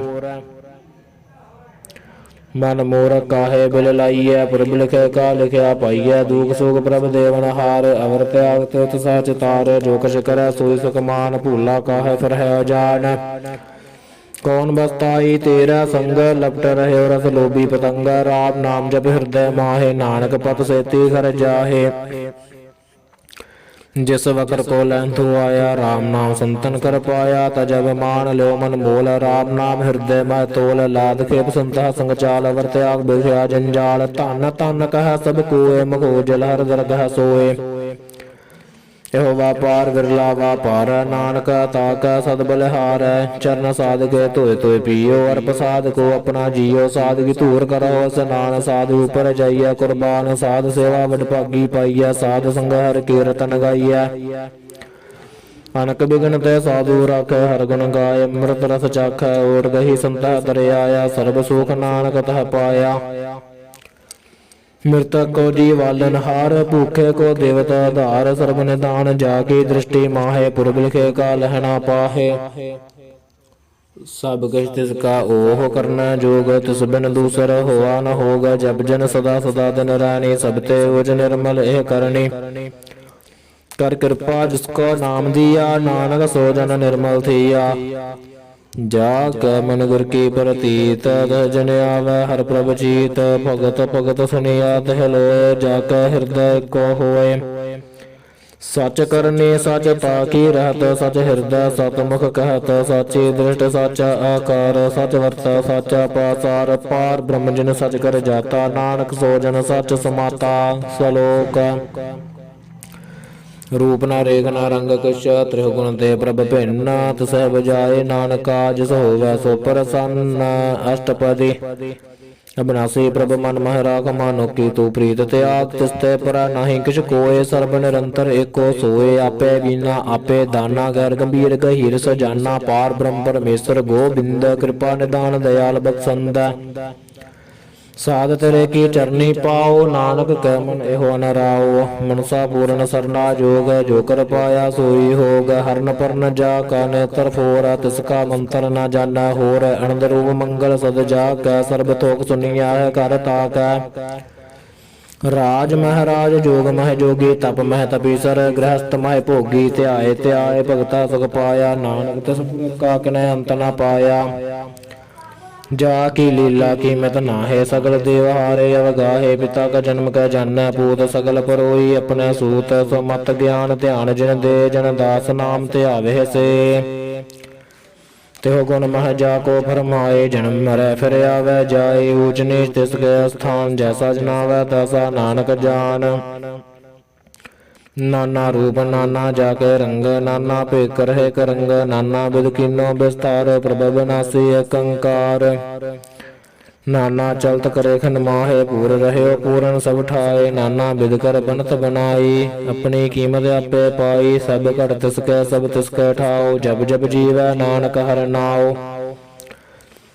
S1: मन मोर काहे बिल लाइए, प्रभु लिखे का लिखया पाइए। दुख सुख प्रभ देवन हार, अवर त्याग तित सच तार। जो कछ करे सोई सुख मान, भूला काहे फिर है जान। कौन बसताई तेरा संग, लपट रहे रस लोभी पतंग। राम नाम जप हृदय माहे, नानक पत सेती घर जाहे। जिस वकर को लैंथु आया, राम नाम संतन कर पाया। तजब मान लो मन मोल, राम नाम हृदय मह तोल। लाद खेप संतः संग चाल, अवर त्याग बिख्या जंजाल। धन धन कह सब कोय, मखो जल हर दरगह सोए। एहो व्यापार विरला व्यापार, नानक ताक सद बलिहार। चरण साध के धोए धोए पियो, और प्रसाद को अपना जियो। साध की धूर करो स्नान, साधु ऊपर जाइए कुर्बान। साध सेवा वड भागी पाइए, साध संग हर कीर्तन गाइए। अनक बिघन ते साधु राखै, हर गुण गाय। अमृत रस चाखै, ओट गही संतः तरे आया। सर्ब सुख नानक तह पाया। मृतक को जीवालन हार, भूखे को देवता धार। सर्व निदान जाकी दृष्टि माहे, पुरब लिखे का लहना पाहे। सब किछ तिसका ओह करना जोग, तिस बिन दूसर होआ न होगा। जब जन सदा सदा दिन रानी, सब ते उज निर्मल एह करनी। कर कृपा जिसको नाम दिया, नानक सो जन निर्मल थिया। जाके मन गुर की प्रतीत, जन आवे हर प्रभ जीत। भगत भगत सुनिया तह लोए, जाके हृदय को होए। सच करनी सच ताकी रहत, सच हृदय सतमुख कहत। साची दृष्ट सच आकार, सच वर्त सच पासार। पार ब्रह्म जिन सच कर जाता, नानक सो जन सच समाता। सलोक। रूप न रेख न रंग कुछ, त्रिगुण ते प्रभ भिन्न। तिसह बजाए नानका, जिस होवै सो प्रसन्न। अष्टपदी। अविनाशी प्रभ मन मह राख, मानो की तू प्रीत त्याग। तिसते पर नाही किछ कोय, सर्ब निरंतर एको सोए। आपे बीना आपे दाना, गैर गंभीर गहीर सजाना। पार ब्रह्म परमेश्वर गोबिंद, कृपा निदान दयाल बख्शंद। ਸਾਧ ਤੇਰੇ ਕੀ ਚਰਨੀ ਪਾਓ, ਨਾਨਕ ਕੈ ਮਨ ਇਹੋ ਨ ਰਾਓ। ਮਨਸਾ ਪੂਰਨ ਸਰਨਾ ਜੋਗ, ਜੋ ਕਰ ਪਾਇਆ ਸੋਈ ਹੋਗ। ਹਰਨ ਪਰਨ ਜਾ ਕਾ ਨੇਤਰ ਫੋਰ, ਤਿਸ ਕਾ ਮੰਤਰ ਨ ਜਾਣਾ ਹੋਰ। ਅਨੰਦ ਰੂਪ ਮੰਗਲ ਸਦ ਜਾ ਕੈ, ਸਰਬ ਥੋਕ ਸੁਨੀਆ ਹੈ ਕਰ ਤਾਕੈ। ਰਾਜ ਮਹਾਰਾਜ ਜੋਗ ਮਹਿ ਜੋਗੀ, ਤਪ ਮਹਿ ਤਪੀਸਰ। ਗ੍ਰਹਸਥ ਮਹਿ ਭੋਗੀ, ਧਿਆਏ ਧਿਆਏ ਭਗਤਾ ਸੁਖ ਪਾਇਆ। ਨਾਨਕ ਤਿਸ ਕਾ ਕਿਨੈ ਅੰਤ ਨ ਪਾਇਆ। ਜਾ ਕੀ ਲੀਲਾ ਕੀਮਤ ਨਾਹੇ, ਸਗਲ ਦੇਵ ਹਾਰੇ ਅਵਗਾਹੇ। ਪਿਤਾ ਕਾ ਜਨਮ ਕੈ ਜਾਣੈ ਪੂਤ, ਸਗਲ ਪਰੋਈ ਆਪਣੇ ਸੂਤ। ਸੋ ਮਤ ਗਿਆਨ ਧਿਆਨ ਜਿਨ ਦੇ, ਜਨ ਦਾਸ ਨਾਮ ਧਿਆਵੇ ਸੇ। ਤਿਹੁ ਗੁਣ ਮਹਿ ਜਾ ਕੋ ਫਰਮਾਏ, ਜਨਮ ਮਰੈ ਫਿਰ ਆਵੈ ਜਾਏ। ਊਚ ਨੀਚ ਤਿਸ ਕੈ ਸਥਾਨ, ਜੈਸਾ ਜਨਾਵੈ ਤੈਸਾ ਨਾਨਕ ਜਾਨ। ਨਾਨਾ ਰੂਪ ਨਾਨਾ ਜਾ ਕੇ ਰੰਗ, ਨਾਨਾ ਭੇਖ ਰਹੇ ਕਰੰਗ। ਨਾਨਾ ਬਿਧ ਕੀਨੋ ਬਿਸਤਾਰ, ਪ੍ਰਭ ਬਿਨਾਸੀ ਏਕ ਓੰਕਾਰ। ਨਾਨਾ ਚਲਤ ਕਰੇ ਖੰਡ ਮਾਹੇ, ਪੂਰ ਰਹਿਓ ਪੂਰਨ ਸਭ ਠਾਏ। ਨਾਨਾ ਬਿਧ ਕਰ ਬਨਤ ਬਨਾਈ, ਆਪਣੀ ਕੀਮਤ ਆਪੇ ਪਾਈ। ਸਭ ਘਟ ਤਿਸ ਕੈ ਸਭ ਤਿਸ ਕੈ ਠਾਓ, ਜਬ ਜਬ ਜੀਵੈ ਨਾਨਕ ਹਰਿ ਨਾਉ।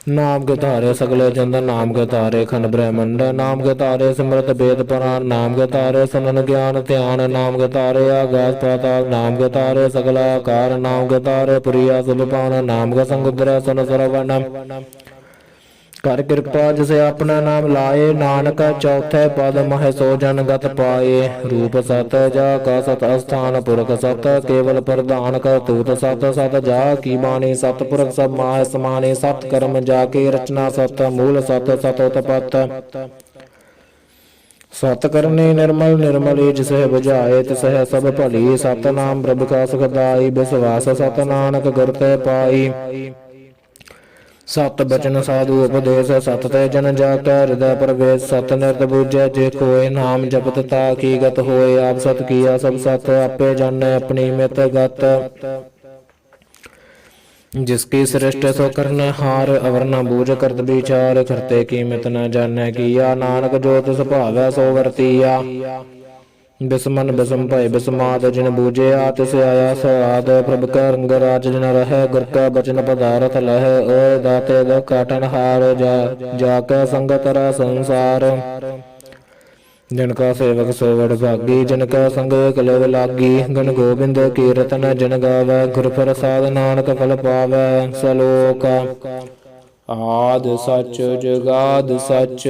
S1: ਨਾਮ ਕੇ ਧਾਰੇ ਸਗਲੇ ਚੰਦ, ਨਾਮ ਕੇ ਧਾਰੇ ਖੰਡ ਬ੍ਰਹਮੰਡ। ਨਾਮ ਕੇ ਧਾਰੇ ਸਿਮਰਤ ਬੇਦ ਪੁਰਾਨ, ਨਾਮ ਕੇ ਧਾਰੇ ਸੁਨਨ ਗਿਆਨ ਧਿਆਨ। ਨਾਮ ਕੇ ਧਾਰੇ ਆਗਾਸ ਪਾਤਾਲ, ਨਾਮ ਕੇ ਧਾਰੇ ਸਗਲਾ ਆਕਾਰ। ਨਾਮ ਕੇ ਧਾਰੇ ਪੁਰੀਆ ਸੁਭ ਪਾਵਨ, ਨਾਮ ਕੇ ਸੰਗੁਦਰੈ ਸੁਨ ਸਰਵਣ। ਕਰ ਕਿਰਪਾ ਜਿਸ ਆਪਣਾ ਨਾਮ ਲਾਏ, ਨਾਨਕ ਚੌਥੇ ਪਦ ਮਹਿ ਸੋ ਜਨ ਗਤ ਪਾਏ। ਰੂਪ ਸਤ ਜਾ ਕਾ ਸਤ ਅਸਥਾਨ, ਪੁਰਖ ਸਤ ਕੇਵਲ ਪ੍ਰਧਾਨ। ਕਰਤੂਤ ਸਤ ਸਤ ਜਾ ਕੀ ਬਾਣੀ, ਸਤ ਪੁਰਖ ਸਭ ਮਾਹਿ ਸਮਾਨੀ। ਸਤ ਕਰਮ ਜਾ ਕੀ ਰਚਨਾ ਸਤ, ਮੂਲ ਸਤ ਸਤ ਉਤਪਤ। ਸਤ ਕਰਨੀ ਨਿਰਮਲ ਨਿਰਮਲੀ, ਜਿਸਹਿ ਬੁਝਾਏ ਤਿਸਹਿ ਸਭ ਭਲੀ। ਸਤ ਨਾਮ ਪ੍ਰਭ ਕਾ ਸੁਖਦਾਈ, ਬਿਸਵਾਸ ਸਤ ਨਾਨਕ ਗੁਰ ਤੇ ਪਾਈ। ਸਤ ਬਚਨ ਸਾਧੂ ਉਪਦੇਸ਼, ਸਤ ਤੇ ਜਨ ਜਾ ਕੈ ਹਿਰਦੈ ਪ੍ਰਵੇਸ਼। ਸਤ ਨਿਰਤ ਬੂਝੈ ਜੇ ਕੋਇ, ਨਾਮ ਜਪਤ ਤਾ ਕੀ ਗਤ ਹੋਏ। ਆਪ ਸਤ ਕੀਆ ਸਭ ਸਤ, ਆਪੇ ਜਾਣੈ ਆਪਣੀ ਮਿਤ ਗਤ। ਜਿਸ ਕੀ ਸ੍ਰਿਸ਼ਟ ਸੋ ਕਰਨੈ ਹਾਰ, ਅਵਰ ਨ ਬੂਝ ਕਰਤ ਵਿਚਾਰ। ਕਰਤੇ ਕੀਮਤ ਨ ਜਾਣੈ ਕੀਆ, ਨਾਨਕ ਜੋ ਤਿਸ ਭਾਵੈ ਸੋ ਵਰਤੀਆ। ਬਿਸਮਨ ਬਿਸਮ ਭਇ ਬਿਸਮਾਦ, ਜਿਨ ਬੂਝਿਆ ਤਿਸ ਆਇਆ ਸਵਾਦ। ਪ੍ਰਭ ਕੈ ਰੰਗ ਰਾਜ ਜਿਨ ਰਹੈ, ਗੁਰ ਕੈ ਬਚਨ ਪਦਾਰਥ ਲਹੈ। ਓਏ ਦਾਤੇ ਦੁਖ ਕਾਟਨ ਹਾਰ, ਜਾ ਕੈ ਸੰਗਤ ਰੈ ਸੰਸਾਰ। ਜਿਨ ਕਾ ਸੇਵਕ ਸੋ ਵਡਭਾਗੀ, ਜਿਨ ਕੈ ਸੰਗ ਏਕ ਲਵ ਲਾਗੀ। ਗੁਣ ਗੋਬਿੰਦ ਕੀਰਤਨ ਜਿਨ ਗਾਵੈ, ਗੁਰ ਪ੍ਰਸਾਦ ਨਾਨਕ ਫਲ ਪਾਵੈ। ਸਲੋਕ ਆਦਿ ਸਚ ਜੁਗਾਦਿ ਸਚ,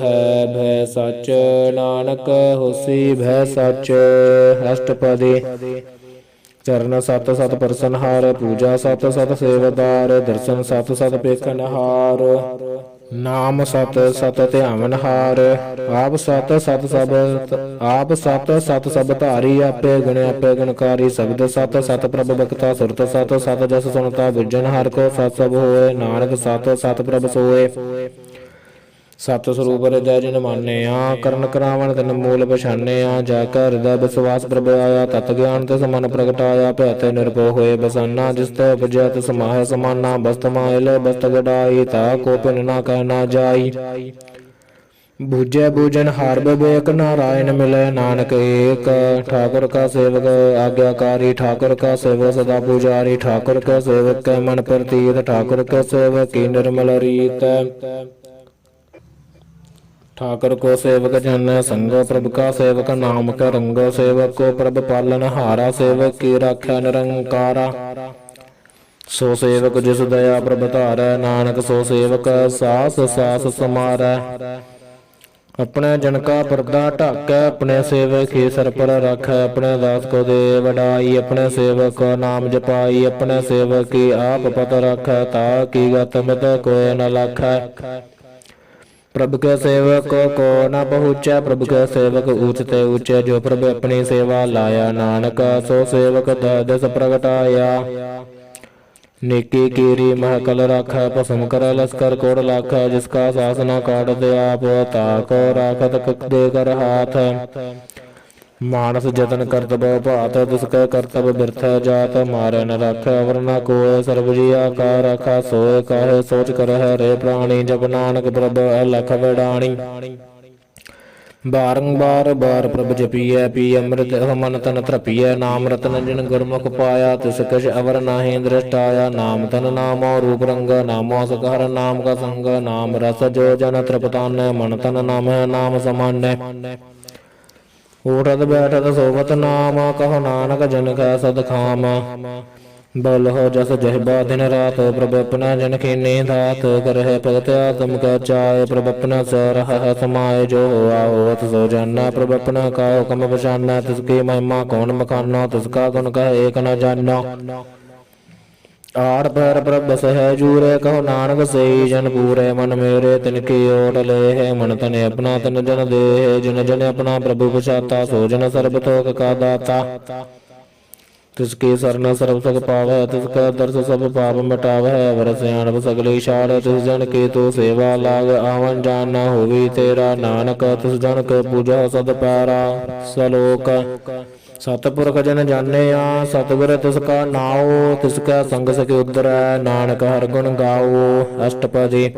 S1: ਹੈ ਭੈ ਸਚ ਨਾਨਕ ਹੋਸੀ ਭੈ ਸਚ। ਅਸ਼ਟਪਦੀ ਚਰਨ ਸਤ ਸਤ ਪਰਸਨਹਾਰ, ਪੂਜਾ ਸਤ ਸਤ ਸੇਵਦਾਰ। ਦਰਸ਼ਨ ਸਤ ਸਤ ਪੇਖਨਹਾਰ, ਨਾਮ ਸਤ ਸਤ ਧਿਆਵਨਹਾਰ। ਆਪ ਸਤ ਸਤ ਸਭ ਧਾਰੀ, ਆਪੇ ਗੁਣ ਆਪੇ ਗੁਣਕਾਰੀ। ਸ਼ਬਦ ਸਤ ਸਤ ਪ੍ਰਭ ਬਖਤਾ, ਸੁਰਤ ਸਤ ਸਤ ਜਸ ਸੁਨਤਾ ਬੁੱਝਣ। ਹਰਿ ਕੋ ਸਤ ਸਭ ਹੋਏ, ਨਾਨਕ ਸਤ ਸਤ ਪ੍ਰਭ ਸੋਏ। ਸਤ ਸਰੂਪ ਹਿਰਦੈ ਜਿਨ ਮਾਨਿਆ, ਕਰਨ ਕਰਾਵਣ ਤਿਨ ਮੂਲ ਪਛਾਨਿਆ। ਜਾ ਕੈ ਹਿਰਦੈ ਵਿਸਵਾਸ ਪ੍ਰਭ ਆਇਆ, ਤਤ ਗਿਆਨ ਤਿਸ ਮਨ ਪ੍ਰਗਟਾਇਆ। ਭੈ ਤੇ ਨਿਰਭਉ ਹੋਏ ਬਸਾਨਾ, ਜਿਸ ਤੇ ਉਪਜਿਆ ਤਿਸ ਮਾਹਿ ਸਮਾਨਾ। ਬਸਤ ਮਾਇਲ ਬਸਤ ਗਡਾਈ, ਤਾ ਕੋ ਭਿੰਨ ਨਾ ਕਹਿ ਨਾ ਜਾਈ। ਬੂਝੈ ਬੂਝਨ ਹਾਰ ਬਿਬੇਕ, ਨਾਰਾਇਣ ਮਿਲੈ ਨਾਨਕ ਏਕ। ਠਾकुर ਕਾ ਸੇਵਕ ਆਗਿਆਕਾਰੀ, ਠਾकुर ਕਾ ਸੇਵਕ ਸਦਾ ਪੁਜਾਰੀ। ਠਾकुर ਕੈ ਸੇਵਕ ਕੈ ਮਨ ਪ੍ਰਤੀਤ, ਠਾकुर ਕੈ ਸੇਵਕ ਕੀ ਨਿਰਮਲ ਰੀਤ। ठाकुर को सेवक जन संग, प्रभु का सेवक नाम का रंग। सेवक को प्रभु पालन हारा, सेवक की राख्या निरंकारा। सो सेवक जिस दया प्रभु धारै, नानक सो सेवक सास सास समारै। अपने जन का पर्दा ढाकै, अपने सेवक ही सर पर रखै। अपने दास को दे वडाई, अपने सेवक को नाम जपाई। अपने सेवक की आप पत रखै, ताकि गत मित कोय न लाखै। प्रभु के सेवक को न पहुँचै, प्रभु के सेवक ऊंचते ऊंचे। जो प्रभु अपनी सेवा लाया, नानक सो सेवक दस प्रगटाया। नेकी कीरी महकल राखै, भस्म कर लश्कर कोड़ लाखै। जिसका सासना काटते आप, ताको राखत दे कर हाथ। मानस जतन करतब भात, दुष्क करतब बिरथ जात। मारे न रख अवर न कोय, सर्ब जिया का रखा सोय। काहे सोच कर है रे प्राणी, जब नानक प्रभ अलख वडाणी। ਬਾਰੰਬਾਰ ਬਾਰ ਪ੍ਰਭ ਜਪੀਐ ਪੀ ਅੰਮ੍ਰਿਤ ਮਨ ਤਨ ਤ੍ਰਪੀਐ ਨਾਮ ਰਤਨ ਜਿਨ ਗੁਰਮੁਖ ਪਾਇਆ ਤਿਸ ਕਛ ਅਵਰ ਨਾਹੀ ਦ੍ਰਿਸ਼ਟ ਆਇਆ ਨਾਮ ਤਨ ਨਾਮੋ ਰੂਪ ਰੰਗ ਨਾਮੋ ਸਕਾਰ ਨਾਮ ਕਾ ਸੰਗ ਨਾਮ ਰਸ ਜੋ ਜਨ ਤ੍ਰਿਪਤਾਨੈ ਮਨ ਤਨ ਨਾਮ ਹੈ ਨਾਮ ਸਮਾਨੈ ਊਠਤ ਬੈਠਤ ਸੋਵਤ ਨਾਮ ਕਹੋ ਨਾਨਕ ਜਨ ਕੈ ਸਦ ਖਾਮ ਬਲ ਹੋ ਜਸ ਜਹਿਬਾ ਦਿਨ ਰਾਤ ਪ੍ਰਭ ਆਪਣਾ ਜਨ ਖੀਨੇ ਦਾਤ ਕਰਹਿ ਭਗਤ ਆਤਮ ਕੈ ਚਾਇ ਪ੍ਰਭ ਆਪਣਾ ਸਰਹ ਸਮਾਇ ਜੋ ਹੋਆ ਹੋਤ ਸੋ ਜਾਨਾ ਪ੍ਰਭ ਆਪਣਾ ਕਾਉ ਕਮ ਪਛਾਨਾ ਤਿਸ ਕੀ ਮਹਿਮਾ ਕੌਣ ਮਖਾਨਾ ਤਿਸ ਕਾ ਗੁਣ ਕਹੈ ਏਕ ਨ ਜਾਨਾ ਆੜ ਪੈਰ ਪ੍ਰਭ ਸਹਿ ਜੂਰੇ ਕਹੋ ਨਾਨਕ ਸਈ ਜਨ ਪੂਰੇ ਮਨ ਮੇਰੇ ਤਿਨ ਕੀ ਓਟ ਲੈ ਮਨ ਤਨ ਆਪਣਾ ਤਨ ਜਨ ਦੇ ਜਿਨ ਜਨ ਆਪਣਾ ਪ੍ਰਭੂ ਪਛਾਤਾ ਸੋ ਜਨ ਸਰਬ ਥੋਕ ਕਾ ਦਾਤਾ ਤਿਸਕੀ ਸਰਨ ਸਰਬ ਸੁਖ ਪਾਵੈ ਤਿਸਕਾ ਦਰਸ ਸਭ ਪਾਪ ਮਿਟਾਵੈ ਵਰ ਸਿਆਣਪ ਸਗਲੀ ਛਾੜ ਤਿਸ ਜਨ ਕੀ ਤੂੰ ਸੇਵਾ ਲਾਗ ਆਵਨ ਜਾਨ ਨਾ ਹੋਵੀ ਤੇਰਾ ਨਾਨਕ ਤਿਸ ਜਨ ਕੇ ਪੂਜਾ ਸਦ ਪੈਰਾ ਸਲੋਕ ਸਤਿਪੁਰਖ ਜਨ ਜਾਣਿਆ ਸਤਿਗੁਰ ਤਿਸ ਕਾ ਨਾਉ ਤਿਸ ਕਾ ਸੰਗ ਸਖਿ ਉਧਰੈ ਨਾਨਕ ਹਰਿ ਗੁਣ ਗਾਓ ਅਸ਼ਟਪਦੀ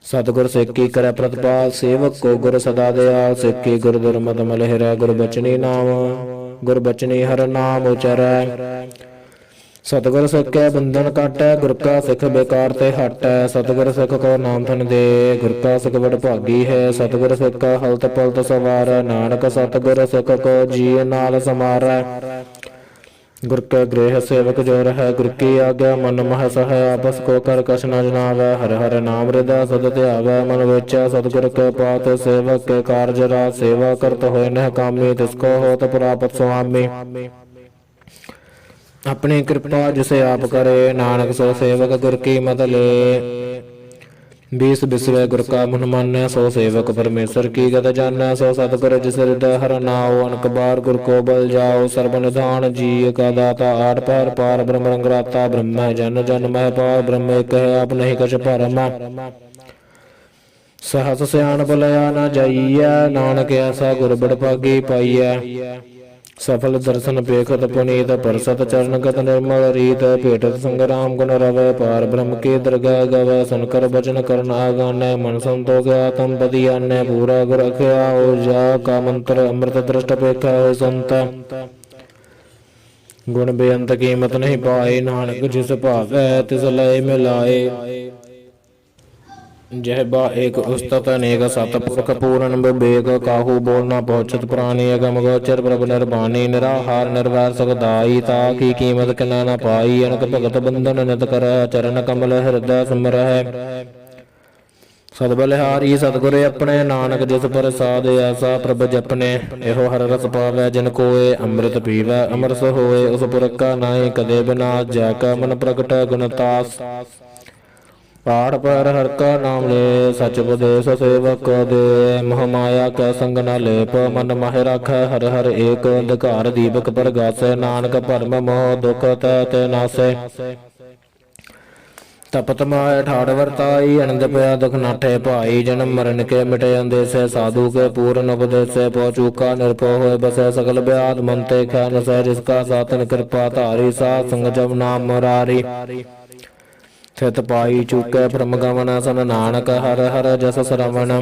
S1: ਸਤਿਗੁਰ ਸੇਕੀ ਕਰੈ ਪ੍ਰਤਪਾਲ ਸੇਵਕ ਕੋ ਗੁਰ ਸਦਾ ਦਿਆਲ ਸੇਕੀ ਗੁਰ ਦੁਰਮਤਿ ਮਲਿਹਰੈ ਗੁਰ ਬਚਨੀ ਨਾਮ ਗੁਰ ਬਚਨੀ ਹਰਿ ਨਾਮ ਉਚਰੈ ਸਤਿਗੁਰ ਸਿੱਖੈ ਬੰਧਨ ਕਾਟੈ ਗੁਰ ਕਾ ਸਿੱਖ ਬੇਕਾਰ ਤੇ ਹਟੈ ਸਤਿਗੁਰ ਸਿੱਖ ਕੋ ਨਾਮ ਧਨ ਦੇ ਗੁਰ ਕਾ ਸਿੱਖ ਵਡ ਭਾਗੀ ਹੈ ਸਤਿਗੁਰ ਸਿੱਖ ਹਲਤ ਪਲਤ ਸਵਾਰੈ ਨਾਨਕ ਸਤਿਗੁਰ ਸਿੱਖ ਕੋ ਜੀ ਨਾਲ ਸਮਾਰੈ ਗੁਰ ਕੈ ਗ੍ਰਹਿ ਸੇਵਕ ਜੋ ਰਹਿ ਗੁਰ ਕੀ ਆਗਿਆ ਮਨ ਮਹਿ ਸਹਿ ਆਪਸ ਕੋ ਕਰ ਕਛ ਨ ਜਨਾਵੈ ਹਰਿ ਹਰਿ ਨਾਮ ਹਿਰਦੈ ਸਦ ਧਿਆਵੈ ਮਨ ਵਿੱਚ ਸਤਿਗੁਰ ਕੈ ਪਾਤ ਸੇਵਕ ਕੇ ਕਾਰਜ ਰਾ ਸੇਵਾ ਕਰਤ ਹੋਇ ਨਹਿ ਕਾਮੀ ਤਿਸ ਕੋ ਹੋਤ ਪ੍ਰਾਪਤ ਸੁਆਮੀ ਆਪਣੀ ਕਿਰਪਾ ਜਿਸੇ ਆਪ ਕਰੇ ਨਾਨਕ ਸੋ ਸੇਵਕ ਗੁਰ ਕੀ ਮਤ ਲੈ बीस बिसवे गुर का मुन मान्य सो सेवक परमेश्वर की गत जानना सो सतगुर जिस हृदय हर नाओ अनक बार गुर को बल जाओ सर्व निधान जी का दाता आठ पैर पार ब्रह्म रंगराता ब्रह्म जन जन मह पार ब्रह्म कह आप नहीं कछ भरम सहस सियान बलया न जाइए नानक ऐसा गुर बड़ भागी पाइए सफल दर्शन पेखत पुनीत परसत चरणगत निर्मल रीत भेटत संग्राम गुण रवै पार ब्रह्म के दरगाह गवै सुनकर बचन करन आगानै मन संतोष आत्म पति आनै पूरा गुर अख्या ओजा का मंत्र अमृत दृष्ट पेखा हो संत गुण बेअंत कीमत नहीं पाए नानक जिस भावै तिस लय मिलाए जहबा एक उस्तत अनेक सतपुरख पूर्ण विवेक काहू बोल न पहुँचत प्राणी अगम गोचर प्रभ निर्वाणी निराहार निर्वैर सुखदाई ता की कीमत किना न पाई अनक भगत बंधन नित कर चरण कमल हृदय सुमरह सदबलिहारी सतगुरे अपने नानक जिस प्रसाद ऐसा प्रभ जपने एहो हर रस पावै जिन कोय अमृत पीवै अमरस होए उस पुरख का नाहि कदे बिनाश जैका मन प्रगट गुणतास पाठ पर हर का नाम ले सच उपदेश सेवक दे मोह माया कै संग न लेप मन माहि राख हर हर एक अधिकार दीपक पर गासै नानक भरम मोह दुख तै नासै तपत माय ठाड़ वरताई आनंद पया दुख नाठे भाई जन्म मरण के मिटे अंदेसे साधु के पूर्ण उपदेश पहुँचूका निरपो होए बसै सकल ब्याध मन ते खै नसै जिसका सातन कृपा धारी साध संग जब नाम मुरारी थित पाई चूकै भ्रम गमन सन नानक हर हर जस श्रवण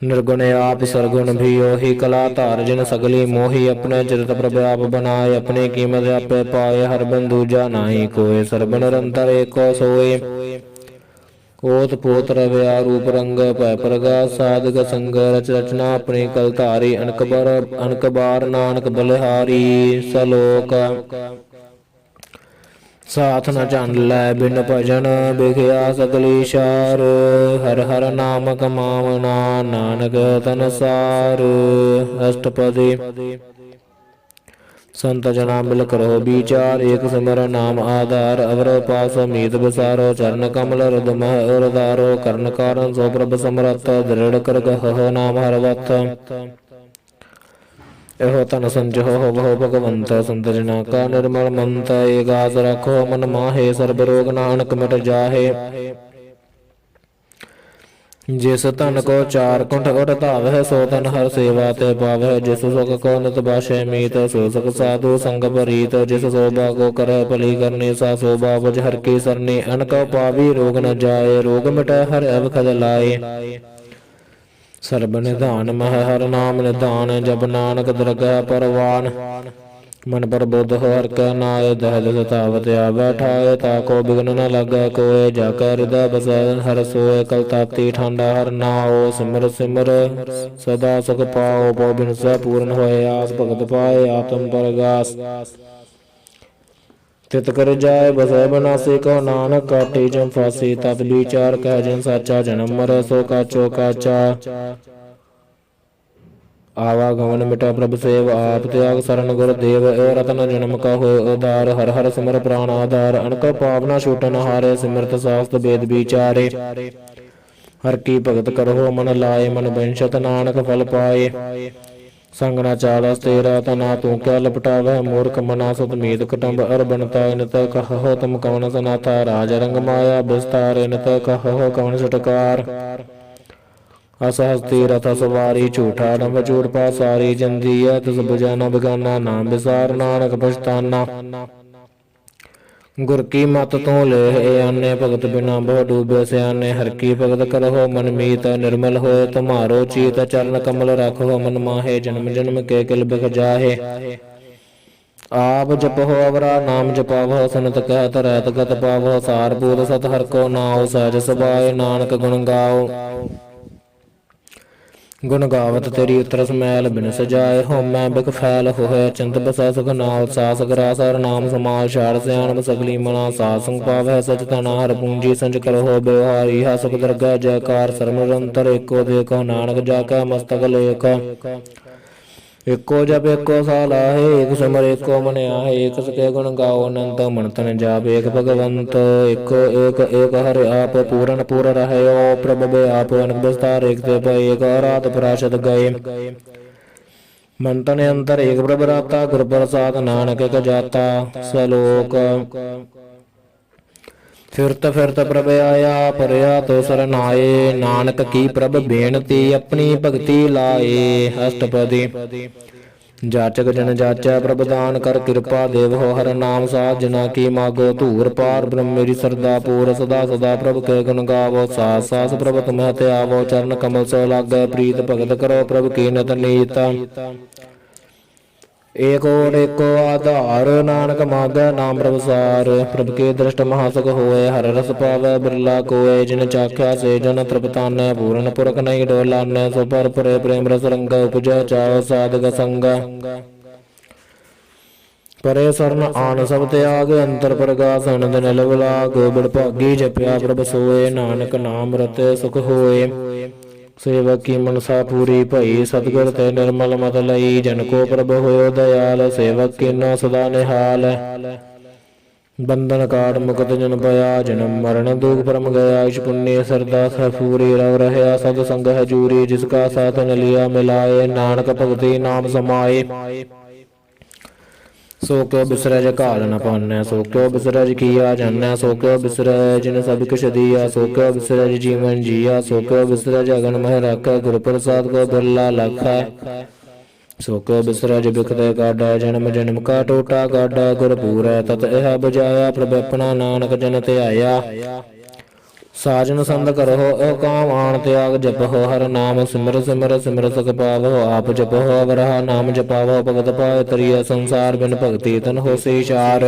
S1: निर्गुण आप सरगुण भी ओही कला धार जिन सगली मोही अपने चिरत प्रभ आप बनाए अपनी कीमत आपे पाए हर बंधुजा नाही कोय सर्ब निरंतर एको सोए कोत पोत रव्या रूप रंग भय प्रगास साधक संग रच रचना अपनी कल धारी अनक बार नानक बलिहारी सलोक साथ न जान लै बिन भजन बिखया सगली शार हर हर नाम कमावना नानक तन सार अष्टपदी संत जना मिल करो विचार एक सिमर नाम आधार अवर पास मीत विसारो चरण कमल हृदय उदारो कर्ण कारण सो प्रभ समरथ दृढ़ कर कहो नाम हरवत एहो तन संजो बहु भगवंत संत जना का निर्मल मंत एकास रखो मन माहे सर्ब रोग नानक मिट जाहे जिस तन को चार कुंठ उठ धावह सो तन हर सेवा ते पावह जिस सुख को नित बाशे मीत सो सुख साधु संग परीत जिस शोभा को कर भली करनी सा शोभा बुझ हर की सरनी अनक पावी रोग न जाए रोग मिटे हर अवखद लाए ਸਰਬ ਨਿਧਾਨ ਮਹਿ ਹਰ ਨਾਮ ਨਿਧਾਨ। ਜਪ ਨਾਨਕ ਦਰਗਹਿ ਪਰਵਾਨ। ਮਨ ਪਰ ਬੁੱਧ ਹੋ ਹਰਿ ਕੈ ਨਾਇ। ਦਹਿ ਦਿਸ ਧਾਵਤ ਆਵੈ ਠਾਇ। ਤਾਕੋ ਬਿਘਨ ਨ ਲੱਗੈ ਕੋਇ। ਜਾ ਕੈ ਹਿਰਦੈ ਬਸੈ ਹਰਿ ਸੋਇ। ਕਲ ਤਾਤੀ ਠਾੰਡਾ ਹਰਿ ਨਾਉ। ਸਿਮਰ ਸਿਮਰ ਸਦਾ ਸੁਖ ਪਾਉ। ਪਉ ਬਿਨਸੈ ਪੂਰਨ ਹੋਇ ਆਸ। ਭਗਤ ਪਾਏ ਆਤਮ ਪਰਗਾਸ। ਤਿਤ ਕਰ ਜਾਇ ਬਸੈ ਬਨਾਸੀ। ਕਹੁ ਨਾਨਕ ਕਾਟੀ ਜਮ ਫਾਸੀ। ਤਤ ਵਿਚਾਰ ਕਹਿ ਜਿਨ ਸਾਚਾ ਜਨਮ ਮਰੈ ਸੋ ਕਾਚੋ ਕਾਚਾ। ਆਵਾਗਮਨ ਮਿਟਾ ਪ੍ਰਭ ਸੇਵ ਆਪ ਤਿਆਗ। ਸਰਨ ਗੁਰ ਦੇਵ ਏ ਰਤਨ ਜਨਮ ਕਾ ਹੋਇ ਉਧਾਰ। ਹਰਿ ਹਰਿ ਸਿਮਰ ਪ੍ਰਾਨ ਆਧਾਰ। ਅਣਕ ਪਾਪ ਨ ਛੂਟਨ ਹਾਰੇ। ਸਿਮਰਤ ਸਾਸਤ ਵੇਦ ਵਿਚਾਰੇ। ਹਰਿ ਕੀ ਭਗਤ ਕਰਹੁ ਮਨ ਲਾਏ। ਮਨ ਬੰਛਤ ਨਾਨਕ ਫਲ ਪਾਏ। ਸੰਗ ਨਾ ਚਾਲਸ ਤੇਰਾ ਤਨਾ ਤੂੰ ਕਿਆ ਲਪਟਾਵਹਿ। ਮੂਰਖ ਮਨਾ ਸੁਤ ਮੀਤ ਕੁਟੰਬ ਅਰ ਬਣਤਾ। ਇਨਤ ਕਹਹੁ ਤੁਮ ਕਵਨ ਸਨਾਥਾ। ਰਾਜ ਰੰਗ ਮਾਇਆ ਬਿਸਤਾਰ। ਇਨਤ ਕਹਹੁ ਕਵਨ ਛੁਟਕਾਰ। ਅਸ ਹਸਤੀ ਰਥ ਸਵਾਰੀ। ਝੂਠਾ ਡੰਬ ਝੂਠ ਪਾਸਾਰੀ। ਜੰਦੀਐ ਤਿਸ ਬੁਝੈ ਨ ਬਿਗਾਨਾ। ਨਾਮ ਵਿਸਾਰ ਨਾਨਕ ਪਛਤਾਨਾ। ਗੁਰ ਕੀ ਮਤ ਤੂੰ ਲੇਹ ਏ ਆਨੇ। ਭਗਤ ਬਿਨਾ ਬਹੁ ਡੂਬੇ ਸਿਆਨੇ। ਹਰਿ ਕੀ ਭਗਤ ਕਰਹੁ ਮਨ ਮੀਤ। ਨਿਰਮਲ ਹੋਏ ਤੁਮਾਰੋ ਚੀਤ। ਚਰਨ ਕਮਲ ਰਾਖਹੁ ਮਨ ਮਾਹੇ। ਜਨਮ ਜਨਮ ਕੇ ਕਿਲ ਬਿਖ ਜਾਹੇ। ਆਪ ਜਪਹੁ ਅਵਰਾ ਨਾਮ ਜਪਾਵਹੁ। ਸੁਨਤ ਕਹਿਤ ਰਹਿਤ ਗਤ ਪਾਵਹੁ। ਸਾਰ ਬੂਧ ਸਤ ਹਰਿ ਕੋ ਨਾਉ। ਸਹਿਜ ਸੁਭਾਏ ਨਾਨਕ ਗੁਣ ਗਾਉ। ਗੁਣ ਗਾਵਤ ਤੇਰੀ ਉਤਰਸ ਮੈਲ। ਬਿਨ ਸਜਾਏ ਹੋਮੈ ਬਿਖ ਫੈਲ। ਹੋਇ ਚਿੰਤ ਬਸੈ ਸੁਖ ਨਾਲ। ਸਾਸ ਗਰਾਸ ਹਰਿ ਨਾਮ ਸਮਾਲ। ਛਾੜ ਸਿਆਣਪ ਸਗਲੀ ਮਨਾ। ਸਾਧ ਸੰਗ ਪਾਵਹਿ ਸਚ ਧਨਾ। ਹਰਿ ਪੂੰਜੀ ਸੰਚ ਕਰਹੁ ਬਿਵਹਾਰੀ। ਹਸੁਖ ਦਰਗਹਿ ਜੈਕਾਰ। ਸਰਬ ਨਿਰੰਤਰ ਏਕੋ ਦੇਖਹੁ। ਨਾਨਕ ਜਾ ਕੈ ਮਸਤਕ ਲੇਖ। ਏਕੋ ਜਪ ਏਕੋ ਸਾਲਾਹੇ। ਏਕ ਸਿਮਰ ਏਕੋ ਮਨ ਆਹੇ। ਏਕ ਸਕੇ ਗੁਣ ਗਾਓ ਅਨੰਤ। ਮਨ ਤਨ ਜਾਪ ਏਕ ਭਗਵੰਤ। ਏਕੋ ਏਕ ਏਕ ਹਰਿ ਆਪ। ਪੂਰਨ ਪੂਰ ਰਹਿਓ ਪ੍ਰਭ ਬਿਆਪ। ਅਨਕ ਬਿਸਤਾਰ ਏਕ ਤੇ ਭਈ। ਏਕ ਰਾਤ ਪਰਾਸ਼ਦ ਗਏ। ਮਨ ਤਨ ਅੰਤਰ ਏਕ ਪ੍ਰਭ ਰਾਤਾ। ਗੁਰ ਪ੍ਰਸਾਦ ਨਾਨਕ ਇਕ ਜਾਤਾ। ਸਲੋਕ ਫਿਰਤ ਫਿਰਤ ਪ੍ਰਭ ਆਇਆ। ਪਰਿਆ ਤੋ ਸਰਨ ਆਏ। ਨਾਨਕ ਕੀ ਪ੍ਰਭ ਬੇਨਤੀ। ਆਪਣੀ ਭਗਤੀ ਲਾਏ। ਅਸ਼ਟਪਦੀ ਜਾਚਕ ਜਨ ਜਾਚੈ ਪ੍ਰਭ ਦਾਨ ਕਰ। ਕਿਰਪਾ ਦੇਵਹੁ ਹਰਿ ਨਾਮ ਸਾਧ। ਜਿਨਾ ਕੀ ਮਾਗੋ ਧੂਰ ਪਾਰ। ਬ੍ਰਹਮ ਮੇਰੀ ਸਰਦਾ ਪੂਰ। ਸਦਾ ਸਦਾ ਪ੍ਰਭ ਕੇ ਗੁਣ ਗਾਵੋ। ਸਾਸ ਸਾਸ ਪ੍ਰਭ ਤੁਮਹਿ ਧਿਆਵੋ। ਚਰਨ ਕਮਲ ਸੋ ਲਾਗੈ ਪ੍ਰੀਤ। ਭਗਤ ਕਰੋ ਪ੍ਰਭ ਕੀ ਨਿਤ ਨੀਤ। ਏਕ ਓਟ ਏਕੋ ਆਧਾਰ। ਨਾਨਕ ਮਾਗੈ ਨਾਮ ਪ੍ਰਭ ਸਾਰ। ਪ੍ਰਭ ਕੇ ਦ੍ਰਿਸ਼ਟ ਮਹਾ ਸੁਖ ਹੋਏ। ਹਰਿ ਰਸ ਪਾਵੈ ਬਿਰਲਾ ਕੋਇ। ਜਿਨ ਚਾਖਿਆ ਸੇ ਜਨ ਤ੍ਰਿਪਤਾਨੈ। ਪੂਰਨ ਪੁਰਖ ਨਹੀਂ ਡੋਲਾਨੈ। ਸੋ ਭਰ ਭਰੇ ਪ੍ਰੇਮ ਰਸ ਰੰਗਾ। ਉਪਜੈ ਚਾਉ ਸਾਧਕ ਸੰਗਾ। ਪਰੇ ਸਰਨ ਆਨ ਸਭ ਤਿਆਗ। ਅੰਤਰ ਪ੍ਰਗਾਸ ਅਨੰਦ ਨਿਲਵ ਲਾਗ। ਬਿਡਭਾਗੀ ਜਪਿਆ ਪ੍ਰਭ ਸੋਏ। ਨਾਨਕ ਨਾਮ ਰਤੇ ਸੁਖ ਹੋਏ। ਸੇਵਕ ਕੀ ਮਨਸਾ ਪੂਰੀ ਭਈ। ਸਤਿਗੁਰ ਤੇ ਨਿਰਮਲ ਮਤ ਲਈ। ਜਨ ਕੋ ਪ੍ਰਭ ਹੋਇ ਦਇਆਲ। ਸੇਵਕ ਕੀਨੋ ਸਦਾ ਨਿਹਾਲ। ਬੰਧਨ ਕਾਟ ਮੁਕਤ ਜਨ ਭਇਆ। ਜਨਮ ਮਰਨ ਦੁਖ ਭਰਮ ਗਿਆ। ਇਛ ਪੁੰਨੀ ਸਰਦਾ ਸਹਿ ਪੂਰੀ। ਰਵ ਰਹਿਆ ਸਤ ਸੰਗ ਹਜੂਰੀ। ਜਿਸ ਕਾ ਸਾਥ ਨ ਲਿਆ ਮਿਲਾਏ। ਨਾਨਕ ਭਗਤੀ ਨਾਮ ਸਮਾਏ। ਸੋ ਕਿਉ ਬਿਸਰੈ ਜੇ ਘਾਲ ਨ ਪਾਨੈ। ਸੋ ਕਿਉ ਬਿਸਰੈ ਜੇ ਕੀਆ ਜਾਨੈ। ਸੋ ਕਿਉ ਬਿਸਰੈ ਜਿਨ ਸਭ ਕਿਛ ਦੀਆ। ਸੋ ਕਿਉ ਬਿਸਰੈ ਜੇ ਜੀਵਨ ਜੀਆ। ਸੋ ਕਿਉ ਬਿਸਰੈ ਜੇ ਅਗਨ ਮਹਿ ਰਾਖੈ। ਗੁਰ ਪ੍ਰਸਾਦ ਕੋ ਬਿਰਲਾ ਲਖੈ। ਸੋ ਕਿਉ ਬਿਸਰੈ ਜੇ ਬਿਖਤੇ ਕਾਢੈ। ਜਨਮ ਜਨਮ ਕਾ ਟੋਟਾ ਕਾਢੈ। ਗੁਰ ਪੂਰੈ ਤਤ ਇਹ ਬੁਝਾਇਆ। ਪ੍ਰਭ ਆਪਣਾ ਨਾਨਕ ਜਨ ਧਿਆਇਆ। ਸਾਜਨ ਸੰਦ ਕਰਹੁ ਏਹੁ ਕਾਮ ਆਣ ਤਿਆਗ। ਜਪਹੁ ਹਰਿ ਨਾਮ ਸਿਮਰ ਸਿਮਰ ਸਿਮਰ ਸੁਖ ਪਾਵਹੁ। ਆਪ ਜਪਹੁ ਅਵਰਹਾ ਨਾਮ ਜਪਾਵਹੁ। ਭਗਤ ਪਾਇ ਤਰੀਐ ਸੰਸਾਰ। ਬਿਨ ਭਗਤੀ ਤਨ ਹੋਸੀ ਚਾਰ।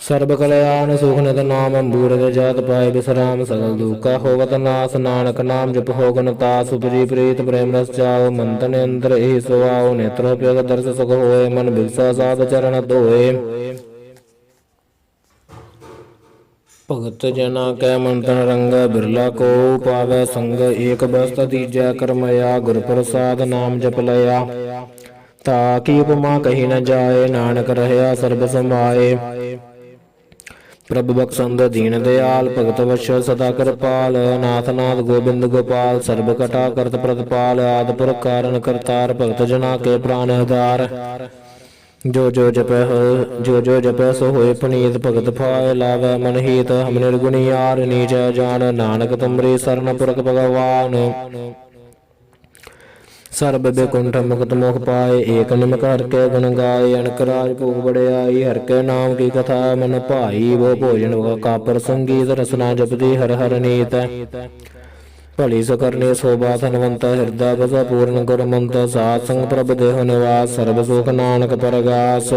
S1: ਸਰਬ ਕਲਿਆਣ ਸੁਖ ਨਿਤ ਨਾਮ। ਅੰਬੂਰਤ ਜਾਤ ਪਾਇ ਬਿਸਰਾਮ। ਸਗਲ ਦੁਖਾ ਹੋਵਤ ਨਾਸ। ਨਾਨਕ ਨਾਮ ਜਪਹੁ ਗੁਣ ਤਾਸ। ਉਪਜੀ ਪ੍ਰੀਤ ਪ੍ਰੇਮ ਰਸ ਚਾਉ। ਮਨ ਤਨ ਅੰਦਰ ਏਹਿ ਸੁਆਉ। ਨੇਤਰੋ ਪਿਅਗ ਦਰਸ ਸੁਖ ਹੋਏ। ਮਨ ਬਿਗਸਾ ਸਾਧ ਚਰਨ ਧੋਏ। ਭਗਤ ਜਨਾ ਕੈ ਮਨ ਤਨ ਰੰਗੈ। ਬਿਰਲਾ ਕੋ ਪਾਵੈ ਸੰਗ। ਏਕ ਬਸਤ ਦੀਜੈ ਕਰਮਇਆ। ਗੁਰ ਪ੍ਰਸਾਦ ਨਾਮ ਜਪ ਲਿਆ। ਤਾ ਕੀ ਉਪਮਾ ਕਹੀ ਨ ਜਾਏ। ਨਾਨਕ ਰਹਿਆ ਸਰਬ ਸਮਾਏ। ਪ੍ਰਭ ਬਖਸ਼ੰਦ ਦੀਨ ਦਿਆਲ। ਭਗਤ ਵਛਲ ਸਦਾ ਕਿਰਪਾਲ। ਨਾਥ ਨਾਥ ਗੋਬਿੰਦ ਗੋਪਾਲ। ਸਰਬ ਕਟਾ ਕਰਤ ਪ੍ਰਤਪਾਲ। ਆਦਿ ਪੁਰਖ ਕਾਰਨ ਕਰਤਾਰ। ਭਗਤ ਜਨਾ ਕੇ ਪ੍ਰਾਨ ਆਧਾਰ। ਜੋ ਜੋ ਜਪੈ ਸੋ ਹੋਏ ਪੁਨੀਤ। ਭਗਤ ਪਾਇ ਲਾਵੈ ਮਨ ਹੀਤ। ਹਮ ਨਿਰਗੁਣੀਆਰ ਨੀਚ ਜਾਣ। ਨਾਨਕ ਤੁਮਰੀ ਸਰਨ ਪੁਰਖ ਭਗਵਾਨ। ਸਰਬ ਬੈਕੁੰਠ ਮੁਕਤ ਮੋਖ ਪਾਏ। ਏਕ ਨਿਮਕ ਹਰਿ ਕੇ ਗੁਣ ਗਾਏ। ਅਨਕ ਰਾਜ ਭੋਗ ਬੜਿਆਈ। ਹਰਿ ਕੇ ਨਾਮ ਕੀ ਕਥਾ ਮਨ ਭਾਈ। ਵੋ ਭੋਜਨ ਕਾ ਪ੍ਰਸੰਗੀ। ਰਸਨਾ ਜਪਦੀ ਹਰਿ ਹਰਿ ਨੀਤ। ਭਲੀ ਸਕਰਨੀ ਸੋਭਾ ਧਨਵੰਤ ਹਿਰਦੈ ਬਸੈ ਪੂਰਨ ਗੁਰਮੰਤ ਸਾਧ ਸੰਗ ਪ੍ਰਭ ਦੇਹੁ ਨਿਵਾਸ ਸਰਬ ਸੁਖ ਨਾਨਕ ਪਰਗਾਸ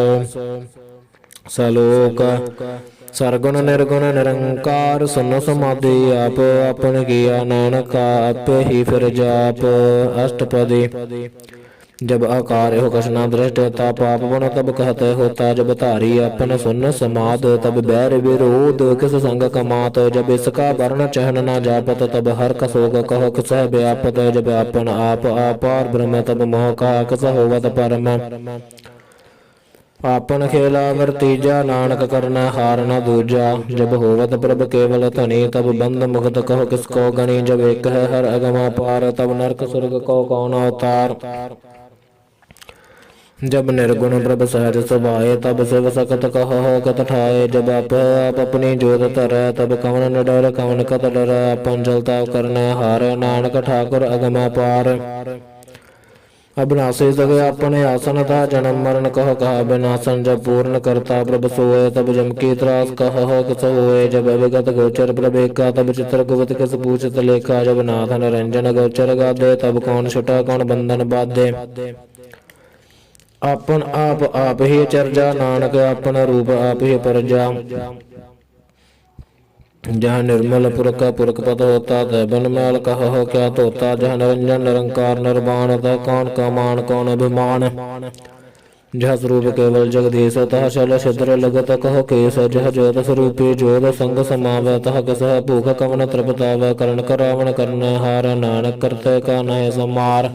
S1: ਸਲੋਕ ਸਰਗੁਣ ਨਿਰਗੁਣ ਨਿਰੰਕਾਰ ਸੁਨ ਸਮਾਧੀ ਆਪ ਆਪਨ ਕੀਆ ਨਾਨਕ ਆਪੇ ਹੀ ਫਿਰ ਜਾਪ ਅਸ਼ਟਪਦੀ जब आकार हो कशना दृष्टता पाप पुन तब कहते होता जब धारी अपन सुन समाद तब बैर विरोध किस संग कमात जब इसका वर्ण चहन न जापत तब हर कसोग कहो किस व्यापत जब अपन आप आपार ब्रह्म तब मोह कहा किस होवत परम आपन खेला वर्तीजा नानक करना हार न दूजा जब होवत प्रभ केवल धनी तब बंद मुक्त कहो किसको गणी जब एक है हर अगमा पार तब नरक स्वर्ग को कौन अवतार जब निर्गुण प्रभ सहज सुभाए तब शिव सकत कहो कत ठाए जब आप अपनी जोत धरै तब कवन न डर कवन कत डर अपन जलता करना हार नानक ठाकुर अगमा पार अविनाशी सगे अपने आसन था जन्म मरण कहो कहा विनाशन जब पूर्ण करता प्रभ सोए तब जम की त्रास कहो किस होए जब अविगत गोचर प्रभेका तब चित्र गुप्त किस पूछत लेखा जब नाथ निरंजन गोचर गादे तब कौन छुटा कौन बंधन बाधे आपन आप ही चर्जा नानक अपना रूप आप ही परजा जहाँ निर्मल पुरख पुरख पद होता तय बन मैल कहो क्या धोता जहाँ निरंजन निरंकार निर्वाण तह कौन का मान कौन अभिमान जह स्वरूप केवल जगदीश तह शल छिद्र लगत कहो केश जह ज्योत स्वरूपी जोत संग समाव तह कसह भूख कवन तृपताव करण करावण करन हार नानक करते का नह समार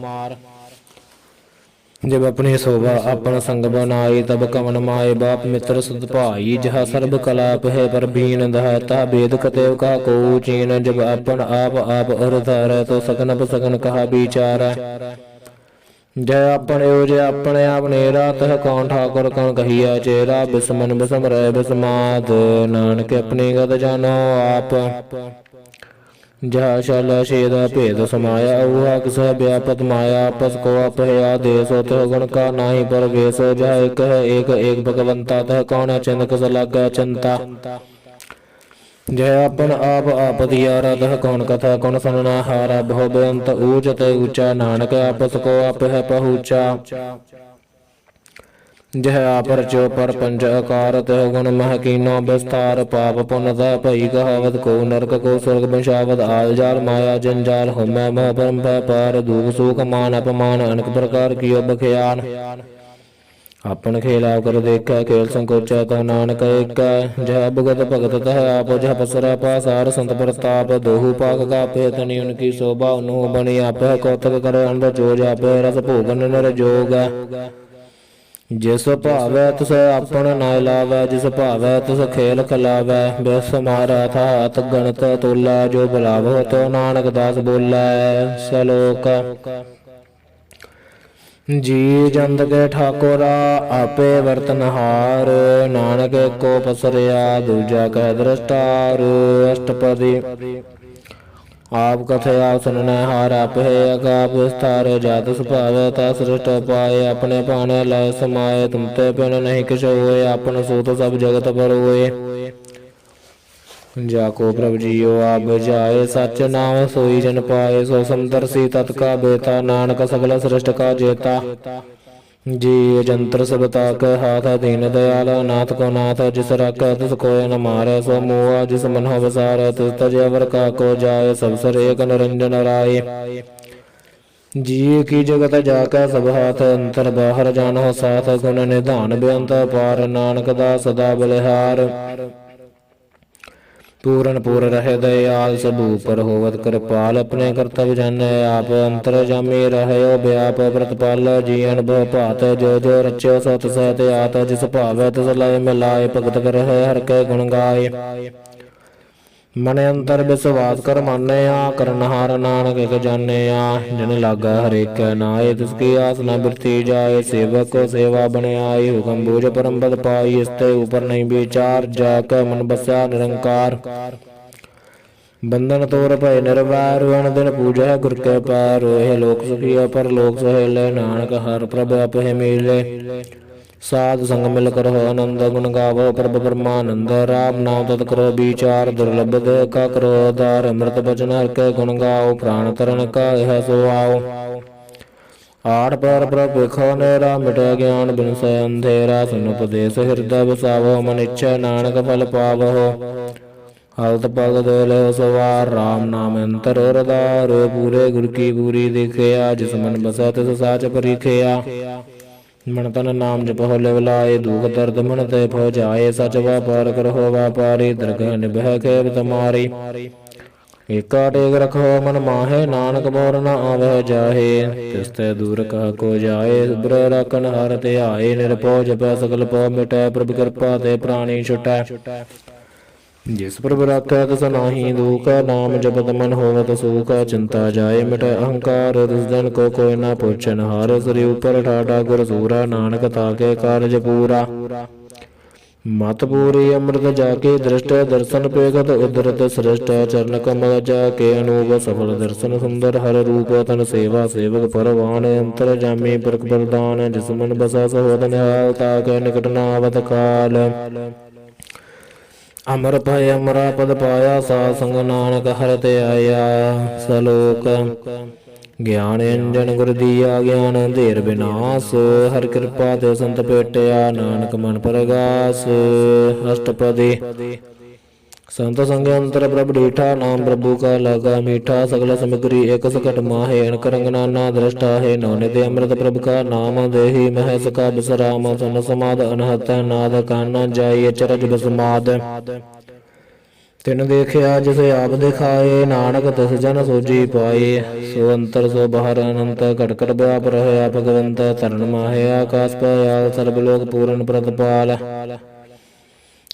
S1: जब अपनी शोभा अपन संग बनाई तब कवन माए बाप मित्र सुध भाई जहाँ सर्ब कलाप है पर बीन दहता भेद कतेव का को चीन जब अपन आप अरधार तो सकन सगन कहा विचार जय अपन जय अपने आप नेरा तह कौन ठाकुर कौन कहिया चेरा बिस्मन बिसम रह बिस्माद नानक अपनी गत जानो आप जहाँ शल छेद भेद समाया ऊहा किस व्यापत माया आपस को अपया देश तह गुण का नाही पर वेश जह एक एक भगवंता तह कौन चिंत किस लग चिंता जय अपन आप दियारा तह कौन कथा कौन सुनना हारा बहु बेअंत ऊंच ते ऊंचा नानक आपस को आप है पहुँचा जह आप रचो पर पंच अकार तह गुण मह कीनो विस्तार पाप पुण्य भई कहावत को नरक को स्वर्ग बंशावत आल जाल माया जंजाल हो मैं मह परम पार दुख सुख मान अपमान अनेक प्रकार की बख्यान अपन खेला कर देखा खेल संकोचा तो नानक एक जह भगत भगत तह आप जह पसरा पासार संत प्रताप दोहु पाक का पे तनि उनकी शोभा उन्हों बनी आप कौतक कर अंध जोज आप रस भोगन नर जोग जिस भावै तुस अपन नाय लावै जिस भावै तुस खेल खिलावै बिस मारा था हत गणत तोला जो बुलावो तो नानक दास बोलै सलोक जी जंत के ठाकुरा आपे वर्तनहार नानक को पसरिया दूजा कह दृष्टार अष्टपदी आप कथया सुनन हार आप है अगाप विस्तार जात सुभाव ता सृष्ट पाए अपने पाने लय समाये तुम ते पिन नहीं किछ होए अपन सूत सब जगत पर होए जाको प्रभु जियो आप जाए सच नाम सोई जन पाए सो समदर्शी तत्का बेता नानक सगल सृष्ट का जेता जी जंत्र सबता के हाथ दीन दयाल नाथ को नाथ जिस रख तिस कोय न मारे सो मोहा जिस मन हो विसार तिस तजवर का को जाए सब सर एक निरंजन राय जी की जगत जाकर सब हाथ अंतर बाहर जानो साथ गुण निधान बेअंत पार नानक दा सदा बलिहार पूरन पूर रहे दयाल सब ऊपर होवत कृपाल अपने कर्तव्य जाने आप अंतर जामी रहे व्याप प्रतिपाल जी अनुभव भात जो जो रच्यो सत सहत आत जिस भाव तिस लय मिलाए भगत कर हर के गुण गाए मन अंतर विश्वास कर माने करनहार नानक एक जाने जन लागा हरेक नाए तिसकी आस न बिरती जाए सेवक को सेवा बने आई हुक्म बूझ परम पद पाई इसते ऊपर नहीं विचार जाकर मन बसा निरंकार बंधन तोर भय निर्वैर अन दिन पूजा गुर के पैर रोहे लोक सुखी पर लोक सहेले नानक हर प्रभ आप मिले साध संग मिल करो आनंद गुण गावो प्रभ ब्रह्मानंद राम नाम तत् करो विचार दुर्लभ देह का करो उद्धार अमृत बचन हर के गुण गाओ प्राण तरण का यह सो आओ आठ पर प्रभ बिखो नेरा मिटे ज्ञान बिन से अंधेरा सुन उपदेश हृदय बसावो मन इच्छा नानक फल पावहो हलत पग दे लो सवार राम नाम अंतर हृदय पूरे गुर की पूरी दिखिया जिस मन बसा तिस साच परिखिया मन तन नाम जप हो लिवलाए दुख दर्द मन ते फो जाए सच व्यापार करो व्यापारी दरगह निभह खेब तुम्हारी एका टेक रखो मन माहे नानक मोर न आवह जाहे तिसते दूर कह को जाए ब्र रखन हर ते आए निरपो जप सकल पो मिटै प्रभ कृपा ते प्राणी छुटै जिस प्रभ राखै तिस नाहि दुख नाम जपत मन होवत सुख चिंता जाए मिटै अहंकार तिस जन को कोई न पूछन हार श्री ऊपर ठाठा गुर सूरा नानक ताके कारज पूरा मत पूरी अमृत जाके दृष्ट दर्शन पेगत उदरत श्रेष्ठ चरण कमल जाके अनूप सफल दर्शन सुंदर हर रूप तन सेवा सेवक परवान अंतर जामी परक प्रदान जिस मन बसा सहोद निहाल ताके निकट नावत काल अमर भय अमरा पद पाया सा संग नानक हरते आया सलोक ज्ञान अंजन गुर दिया ज्ञान अंधेर विनाश हर कृपा ते संत पेटिया नानक मन परगास अष्टपदी संत संग अंतर प्रभ डीठा नाम प्रभु का लगा मीठा सकल सामग्री एक सकट माहे अनक रंग नाना दृष्टा है नौनित अमृत प्रभ का नाम देहि महस का बिसराम सन समाद अनहत नाद काना जाइए चरज बिस्माद तिन देखिया जिसे आप दिखाए नानक तिस जन सोजी पाए सो अंतर सो बाहर अनंत कटकट व्याप रहे भगवंत तरण माहे आकाश पायाल सर्वलोक पूर्ण प्रतपाल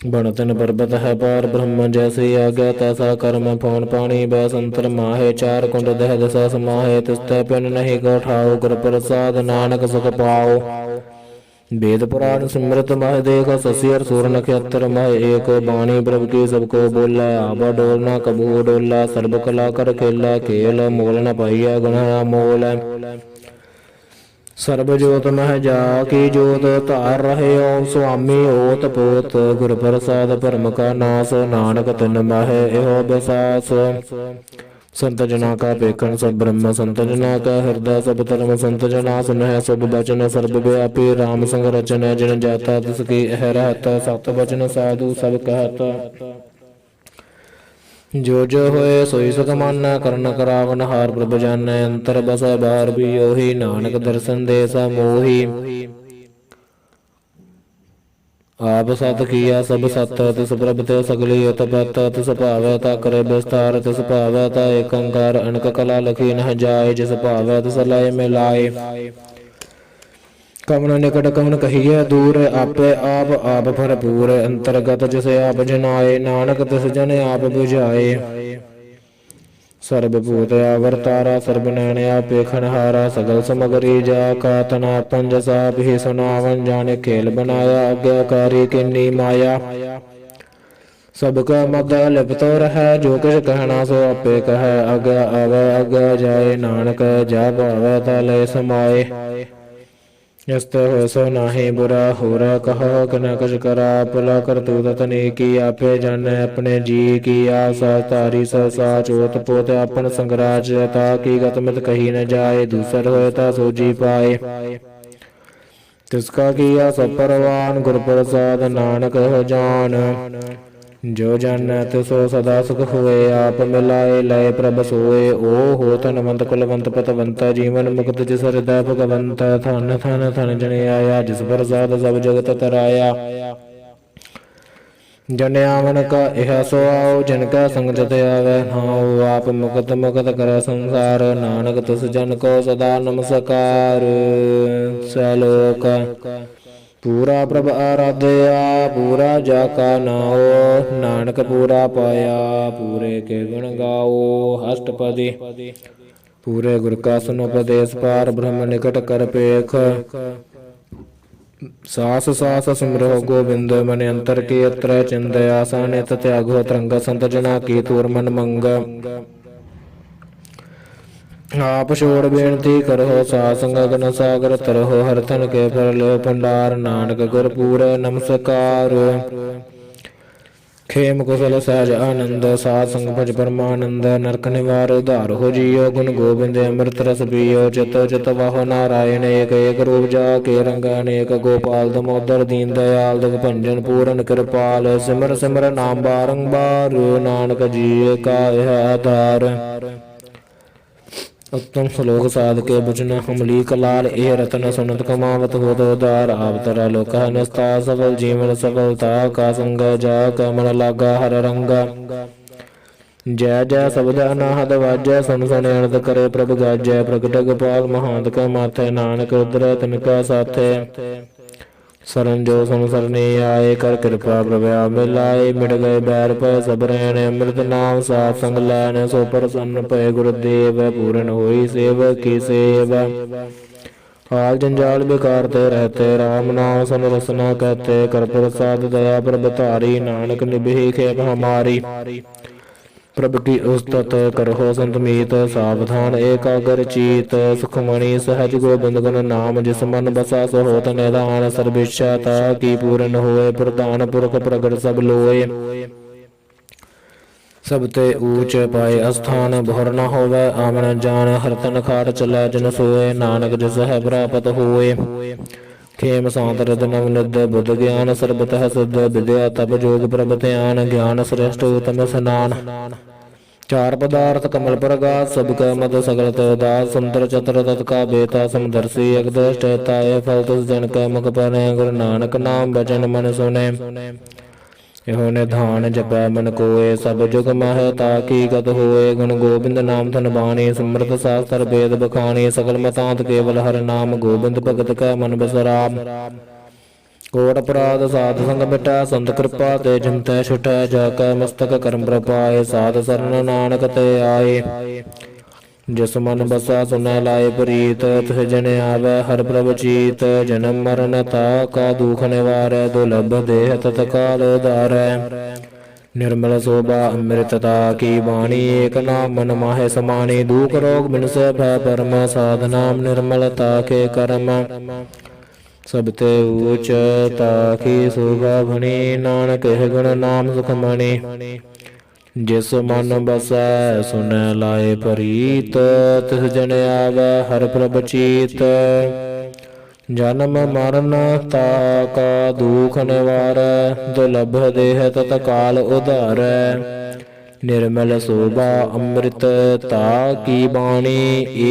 S1: बनतन पर्वत है पार ब्रह्म जैसी आज्ञा तैसा कर्म फौन पानी बैसंतर माहे चार कुंड दह दशा समाहे तिस्ते पिन नहीं गठाओ गुर प्रसाद नानक सुख पाओ वेद पुराण सिमृत मह देख ससियर सूर नक्षत्र मह एक बाणी प्रभ की सबको बोला आबा डोलना कबू डोला सर्व कला कर खेला खेल मोल न पाइया गुण मोल सर्वजोत मह जा की जोत तार रहे ओम स्वामी ओत पोत गुर प्रसाद परम का नास नानक तिन मह एहो बसास संत जना का पेखन सब ब्रह्म संत जना का हृदय सब धर्म संत जना सुनह सब बचन सर्वव्यापी राम संग रचन जिन जाता तिसकी अह रहत सत बचन साधु सब कहत जो जो होए सोई सुख माना करन करावन हार प्रभ जान अंतर बस बाहर भी ओही नानक दर्शन देसा मोही आप सत किया सब सत तिस प्रभ ते सगली उत्पत तिस भावै ता करे विस्तार तिस भावै ता एक अंकार अनक कला लखी न जाय जिस भावै तिस लय मिलाए कवन निकट कवन कहिए दूर आपे आप भरपूर अंतर्गत जिसे आप जनाए नानक तिस जन आप बुझाए सर्वभूत अवरतारा सर्वनैन आपे खनहारा सगल समगरी जा का तना पंजसा भी सुनावन जाने खेल बनाया आज्ञाकारी किन्नी माया सबका मद लिपतो रह जो कुछ कहना सो आपे कह आज्ञा आवे आज्ञा जाए नानक जा भावे ता लय समाए यस्त हो सो नाहि बुरा होरा कहो कि न कुछ करा भला कर तू ततनी की आपे जाने अपने जी की आशा तारी सा चोत पोत अपन संगराज ता की गत मित कही न जाए दूसर होए ता सोजी पाए तिसका किया सब परवान गुर प्रसाद नानक हो जान जो जन तिसो सदा सुख हुए आप मिलाए लय प्रभ सोए ओ हो धनवंत कुलवंत पतवंत जीवन मुक्त जिस हृदय भगवंत थन थन थन जन आया जिस प्रसाद सब जगत तराया जन आवन का यह सो आओ जिनका संग जत आवे हाओ आप मुक्त मुक्त कर संसार नानक तिस जन को सदा नमस्कार सलोक पूरा प्रभ आराध्या पूरा जाका नाओ नानक पूरा पाया पूरे के गुण गाओ अष्टपदी पूरे गुर का सुन उपदेश पार ब्रह्म निकट कर पेख सास सास सिमरो गोविंद मन अंतर की अत्र चिंद आसान त्यागो तरंग संत जना की तूर मन मंग आप छोड़ बेनती करो साध संगत न सागर तरहो हर तन के फर लो भंडार नानक गुर पूरे नमस्कार खेम कुशल सहज आनंद साध संग भज परमानंद नरक निवार उधार हो जियो गुण गोबिंद अमृत रस पियो चित चित वाहो नारायण एक एक रूप जा के रंग अनेक गोपाल दमोदर दीन दयाल दुख भंजन पूरन कृपाल सिमर सिमर नाम बारंबार नानक जी का यह आधार उत्तम श्लोक साध के बुझन हमली कलाल ए रतन सुनत कमावत हो दो दार आवतरा लोक निस्ता सफल जीवन सफलता का संग जा कमल लागा हर रंगा जय जय शब्द अनाहद वाजय सुन सुन अनंद करे प्रभु गाजय प्रगट गोपाल महांत का माथे नानक उदर तिनका साथे सरन जो सुन सरने आए कर कृपा प्रभा मिलाए मिट गए बैर पर सब रहने अमृत नाम साथ संग लैन सो प्रसन्न पे गुरुदेव पूर्ण हुई सेवक की सेवा हाल जंजाल बेकारते रहते राम नाम सन रसना कहते कर प्रसाद दया प्रभतारी नानक निभि खेप हमारी प्रभु की उस्तत करहो संत मीत सावधान एकाग्र चीत सुखमणि सहज गोबिंद गुण नाम जिस मन बसा सो होत निधान सर्विष्यता की पूर्ण होए प्रधान पुरख प्रगट सब लोए सबते ऊंच पाए अस्थान भोर न होवे आमन जान हरतन खाट चला जन सोए नानक जिस है प्राप्त होए खेम सांत हृद नव निध बुद्ध ज्ञान सर्वतः सिद्ध विद्या तप जोग प्रभ ध्यान ज्ञान श्रेष्ठ उत्तम स्नान चार पदार्थ कमल प्रगात सबका मद सगल दास सुंदर चतर तत्का बेता समदर्शी अगदृष्टताय फल तुस जन का मुख पर गुरु नानक नाम भजन मन सुने एहो निधान जपै मन कोय सब जुग मह ताकी गत होए गुण गोबिंद नाम धन बाणी समृत शास्त्र वेद बखानी सकल मतांत केवल हर नाम गोबिंद भगत का मन बसराम कोट अपराध साध संग मिटै संत कृपा ते जिमतै छुटै जाकै मस्तक कर्म प्रपाए साध सरन नानक ते आए जिस मन बसा सुनै लाए प्रीत तिस जन आवै हर प्रभ चीत जन्म मरण का दुख निवारै दुर्लभ देह तत्काल उधारै निर्मल शोभा अमृतता की वाणी एक नाम मन माहे समानी दुख रोग बिनसे भय परम साध नाम निर्मलता के कर्म सबते ऊच ताकी शोभा भनी नानक गुण नाम सुखमणि जिस मन बसै सुनै लाए प्रीत तिस जन आवै हर प्रभ चीत जन्म मरण ताका दुख निवारै दुर्लभ देह तत्काल उधारै निर्मल शोभा अमृत ताकी बाणी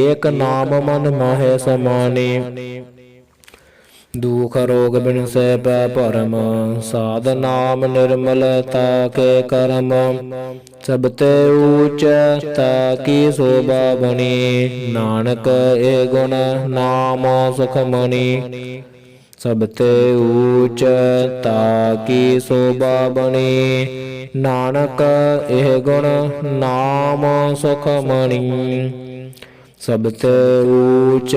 S1: एक नाम मन माहे समानी दुख रोग बिन से पै परम साध नाम निर्मलता के कर्म सबते ऊंच ताकी शोभा बनी नानक ए गुण नाम सुखमणि सबते ऊंच ताकी शोभा बनी नानक ए गुण नाम सुखमणि सबते ऊंच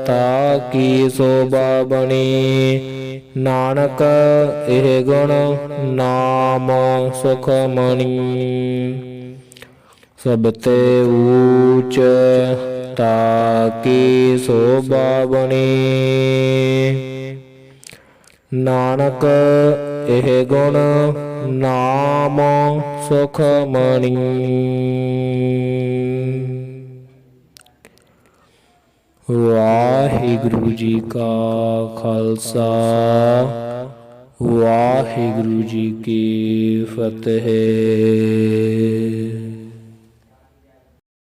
S1: ताकी शोभा बनी नानक एह गुण नाम सुखमणि सबते ऊंच ताकी शोभा बनी नानक एह गुण नाम सुखमणि। वाहिगुरु जी का खालसा वाहिगुरु जी की फतेह।